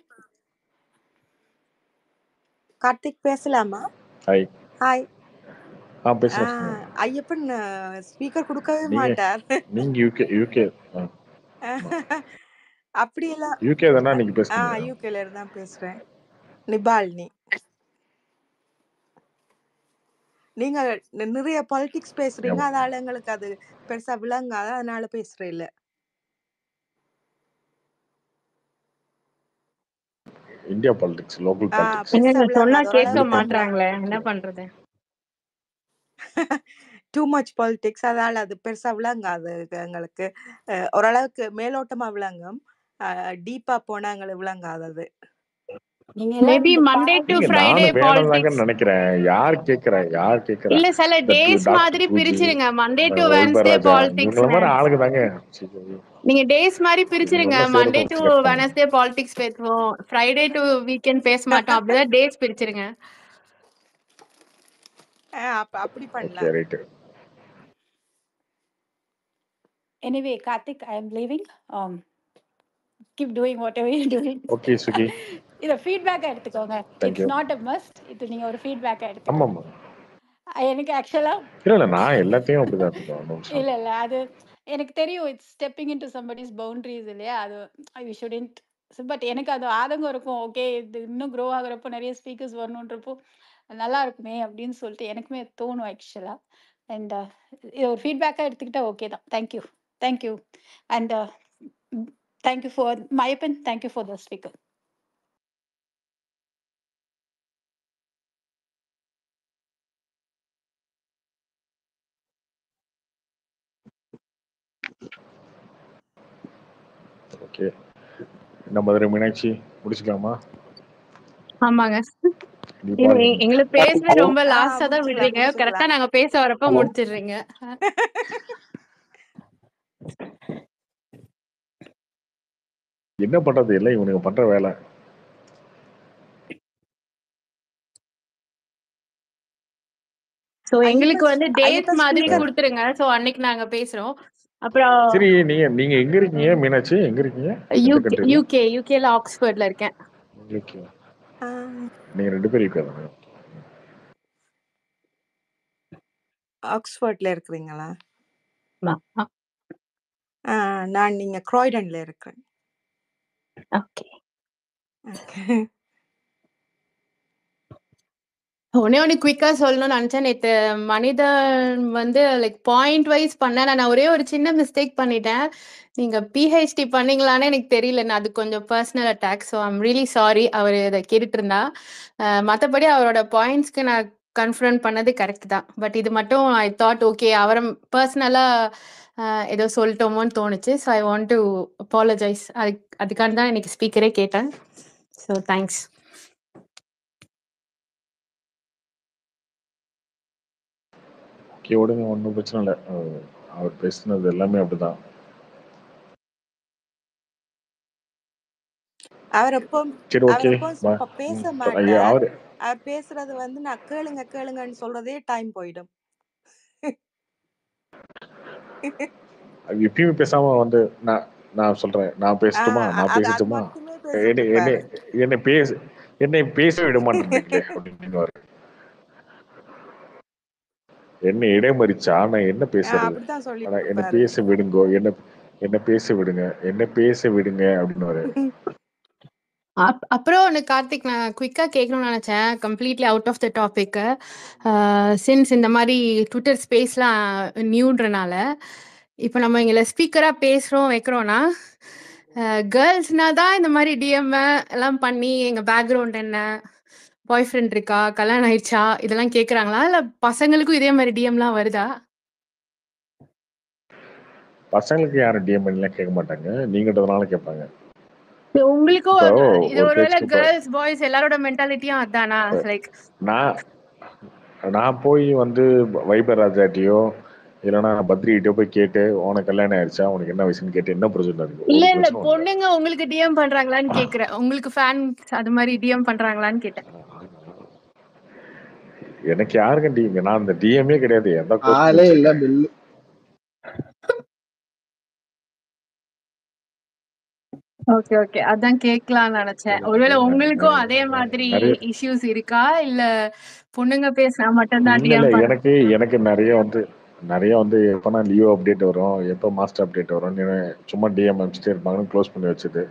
கார்த்திக் பேசலாமா? ஹாய். ஹாய். பேசுறேன். ஐயப்பன் ஸ்பீக்கர் கொடுக்கவே நீங்க மாட்டார். நீங்க யூகே அப்படியெல்லாம் யூகே தானே நீங்க பேசுறீங்க? யூகேல இருந்து தான் பேசுறேன். நிபால்னி. நீங்க நிறைய பாலிடிக்ஸ் பேசுறீங்க, அதனால எங்களுக்கு அது பெருசா விளங்காத, அதனால பேசுறேன். இல்ல இந்தியா பாலிடிக்ஸ், லோக்கல் பாலிடிக்ஸ் பெருசா சொன்னா விளங்காத கேட்க ஓரளவுக்கு மாட்டாங்களே, என்ன பண்றது? டூ மச் பாலிடிக்ஸ், அதனால அது பெருசா விளங்காது எங்களுக்கு. ஓரளவுக்கு மேலோட்டமா விளங்கும், டீப்பா போனா எங்களுக்கு விளங்காது. அது maybe Monday to Friday politics நினைக்கிறேன். யார் கேக்குறா? இல்ல சில டேஸ் மாதிரி பிரிச்சிருங்க. Monday to Wednesday politics. ஆளுக்கு தாங்க நீங்க டேஸ் மாதிரி பிரிச்சிருங்க. மண்டே டு வெட்னஸ்டே பாலிடிக்ஸ் பேசுவோம், ஃப்ரைடே டு வீக்கெண்ட் பேச மாட்டோம். அப்படிதான் டேஸ் பிரிச்சிருங்க. அப்படி பண்ணலாம். Anyway, Karthik, I am leaving. Keep doing whatever you're doing. Okay, Suki. இத ஃபீட்பேக் எடுத்துக்கோங்க. It's not a must. இது நீங்க ஒரு ஃபீட்பேக் எடுத்துக்கோங்க. எனக்கு ஆக்சுவலா இல்ல நான் எல்லாத்தையும் அப்படிதான் எடுத்துக்கோம். இல்ல அது எனக்கு தெரியும். It's stepping into somebody's boundaries இல்லையா? அது we shouldn't. பட் எனக்கு அது ஆதங்கம் இருக்கும். ஓகே இது இன்னும் க்ரோ ஆகுறப்போ நிறைய ஸ்பீக்கர்ஸ் வரணுன்றப்போ நல்லா இருக்குமே அப்படின்னு சொல்லிட்டு எனக்குமே தோணும் ஆக்சுவலா. அண்ட் இது ஒரு ஃபீட்பேக்காக எடுத்துக்கிட்டா ஓகே தான். Thank you. And thank you for Maiyappan. Thank you for the speaker. Okay, நம்ம மதுரை மீனாட்சி முடிச்சுக்கலாமா? ஆமாங்க, எங்களுக்கு பேசவே ரொம்ப லாஸ்டா தான் விடுறீங்க. கரெக்டா நாங்க பேச வரப்ப முடிச்சிடுறீங்க. என்ன பண்றது? இல்லை இவனுக்கு பண்ற வேலை. சோ எங்களுக்கு வந்து டேஸ் மாதிரி கொடுத்துருங்க. சோ அன்னைக்கு நாங்க பேசுறோம். அப்புறம் சரி, நீங்க எங்க இருக்கீங்க மீனாட்சி? எங்க இருக்கீங்க? யூகேல ஆக்ஸ்போர்ட்ல இருக்கேன். நீங்க ரெண்டு பேரும் யூகே தானே? ஆக்ஸ்போர்ட்ல இருக்கிறீங்களா? நான் நீங்க க்ராய்டன்ல இருக்கிறேன். ஓகே. ஒன்னு குயிக்கா சொல்லணும்னு நினைச்சேன். நேற்று மனிதன் வந்து லைக் பாயிண்ட் வைஸ் பண்ண நான் ஒரே ஒரு சின்ன மிஸ்டேக் பண்ணிட்டேன். நீங்க பிஹெச்டி பண்ணீங்களான்னு எனக்கு தெரியல. நான் அது கொஞ்சம் personal attack. So I'm really sorry. அவர் இதை கேட்டுட்டு இருந்தா. மற்றபடி அவரோட பாயிண்ட்ஸ்க்கு நான் கன்ஃபரன்ட் பண்ணது கரெக்ட் தான். பட் இது மட்டும் ஐ தாட் ஓகே அவரை பர்சனலா ஏதோ சொல்லிட்டோமோன்னு தோணுச்சு. So I want to apologise. அதுக்காக தான் இன்னைக்கு ஸ்பீக்கரே கேட்டேன். So thanks. விடுங்க, ஒன்றும் பிரச்சனை இல்லை. அவர் பேசுனது எல்லாமே அப்படிதான். அவர் எப்போ பேச மாட்டார். அவர் பேசுறது வந்து நான் கேளுங்கன்னு சொல்றதே டைம் போயிடும். எப்பயுமே பேசாம வந்து நான் சொல்றேன், நான் பேசட்டுமா, நான் பேசட்டுமா, என்னை பேச விட மாட்டேன் அப்படின்னு. என்ன இடைமறிச்சா நான் என்ன பேசுறது? அப்படித்தான் சொல்லிட்டு ஆனா என்ன இருப்பாரு. பேச விடுங்கோ, என்ன பேச விடுங்க, என்ன பேச விடுங்க அப்படின்னு. அப்புறம் ஒன்று கார்த்திக், நான் குயிக்காக கேட்கணும்னு நினச்சேன், completely out of the topic. Since இந்த மாதிரி ட்விட்டர் ஸ்பேஸ்லாம் நியூன்றனால, இப்போ நம்ம இங்கே ஸ்பீக்கராக பேசுகிறோம் வைக்கிறோன்னா, கேர்ள்ஸ்னா தான் இந்த மாதிரி டிஎம் எல்லாம் பண்ணி எங்கள் பேக்ரவுண்ட் என்ன, பாய் ஃப்ரெண்ட் இருக்கா, கல்யாணம் ஆயிடுச்சா, இதெல்லாம் கேட்குறாங்களா? இல்லை பசங்களுக்கும் இதே மாதிரி டிஎம்லாம் வருதா? பசங்களுக்கு யாரும் டிஎம் பண்ணலாம் கேட்க மாட்டாங்க, நீங்கன்றதுனால கேட்பாங்க. உங்களுக்கும் இப்போ இது ஒரு ஒருவேளை பேச்சுக்கு இப்போ கேர்ள்ஸ் பாய்ஸ் எல்லாரோட மென்டாலிட்டியும் அதானா? லைக் நான் போய் வந்து வைபர் ராஜாட்டியோ இல்லைன்னா பத்ரிகிட்டயோ போய் கேட்டு உனக்கு கல்யாணம் ஆயிடுச்சா, உனக்கு என்ன வயசுன்னு கேட்டு என்ன பிரச்சனை இருக்கு? இல்ல ஒரு இல்ல, பிரச்சனை இல்லை. பொண்ணுங்க உங்களுக்கு டிஎம் பண்றாங்களான்னு கேக்குறேன். உங்களுக்கு ஃபேன்ஸ் அது மாதிரி டிஎம் பண்றாங்களான்னு கேட்டேன். எனக்கு யாருங்க டிஎம்? நான் அந்த டிஎம்ஏ கிடையாது. எந்த ஆளே இல்ல பில்லு. ஓகே ஓகே, அதான் கேட்கலாம்னு நினைச்சேன். ஒருவேளை உங்களுக்கும் அதே மாதிரி நிறைய இஷ்யூஸ் இருக்கா, இல்ல பொண்ணுங்க பேசினா மட்டும்தான் இல்ல டிஎம் பண்ண? எனக்கு நிறைய வந்து எப்போனா லியோ அப்டேட் வரும், எப்போ மாஸ்டர் அப்டேட் வரும், சும்மா டிஎம் அனுப்பிச்சிட்டே இருப்பாங்கன்னு க்ளோஸ் பண்ணி வச்சது.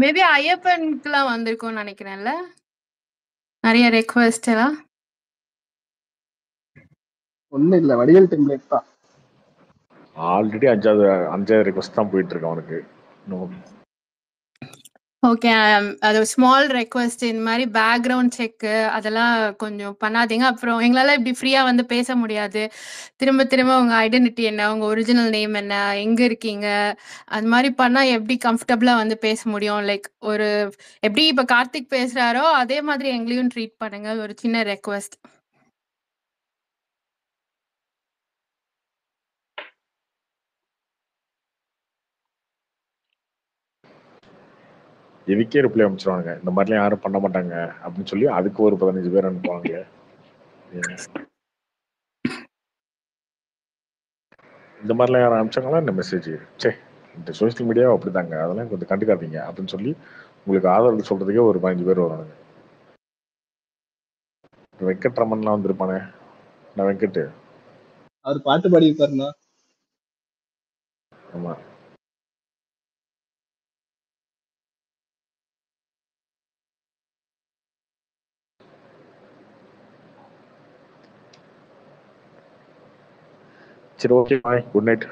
மேபி ஐயப்பனுக்குலாம் வந்திருக்கும்னு நினைக்கிறேன்ல, நிறைய ரெக்வெஸ்ட் எல்லாம். ஒண்ணும் இல்ல, வடிவேல் டெம்ப்ளேட் தான். ஆல்ரெடி 5வது ரெக்வஸ்ட் தான் போயிட்டு இருக்கு அவனுக்கு. ஓகே, அது ஸ்மால் ரெக்வெஸ்ட், இந்த மாதிரி பேக்ரவுண்ட் செக்கு அதெல்லாம் கொஞ்சம் பண்ணாதீங்க. அப்புறம் எங்களால் இப்படி ஃப்ரீயாக வந்து பேச முடியாது. திரும்ப திரும்ப உங்கள் ஐடென்டிட்டி என்ன, உங்கள் ஒரிஜினல் நேம் என்ன, எங்கே இருக்கீங்க, அது மாதிரி பண்ணால் எப்படி கம்ஃபர்டபுளாக வந்து பேச முடியும்? லைக் ஒரு எப்படி இப்போ கார்த்திக் பேசுகிறாரோ அதே மாதிரி எங்களையும் ட்ரீட் பண்ணுங்க, ஒரு சின்ன ரெக்வெஸ்ட். இதுக்கே ரிப்ளை அனுப்பிச்சிருவாங்க, இந்த மாதிரிலாம் யாரும் பண்ண மாட்டாங்க அப்படின்னு சொல்லி அதுக்கு ஒரு 15 பேர் அனுப்புவாங்க. இந்த மாதிரிலாம் யாரும் அனுப்பிச்சாங்களா இந்த மெசேஜ்? சே, இந்த சோஷியல் மீடியாவை அப்படிதாங்க, அதெல்லாம் கொஞ்சம் கண்டுக்காதீங்க அப்படின்னு சொல்லி உங்களுக்கு ஆதரவு சொல்றதுக்கே ஒரு 15 பேர் வராங்க. வெங்கட்ரமன்லாம் வந்திருப்பானே, நான் வெங்கட். அவர் பாட்டு பாடி இருப்பாருண்ணா. ஆமா. சரி, ஓகே, பாய், குட் நைட்.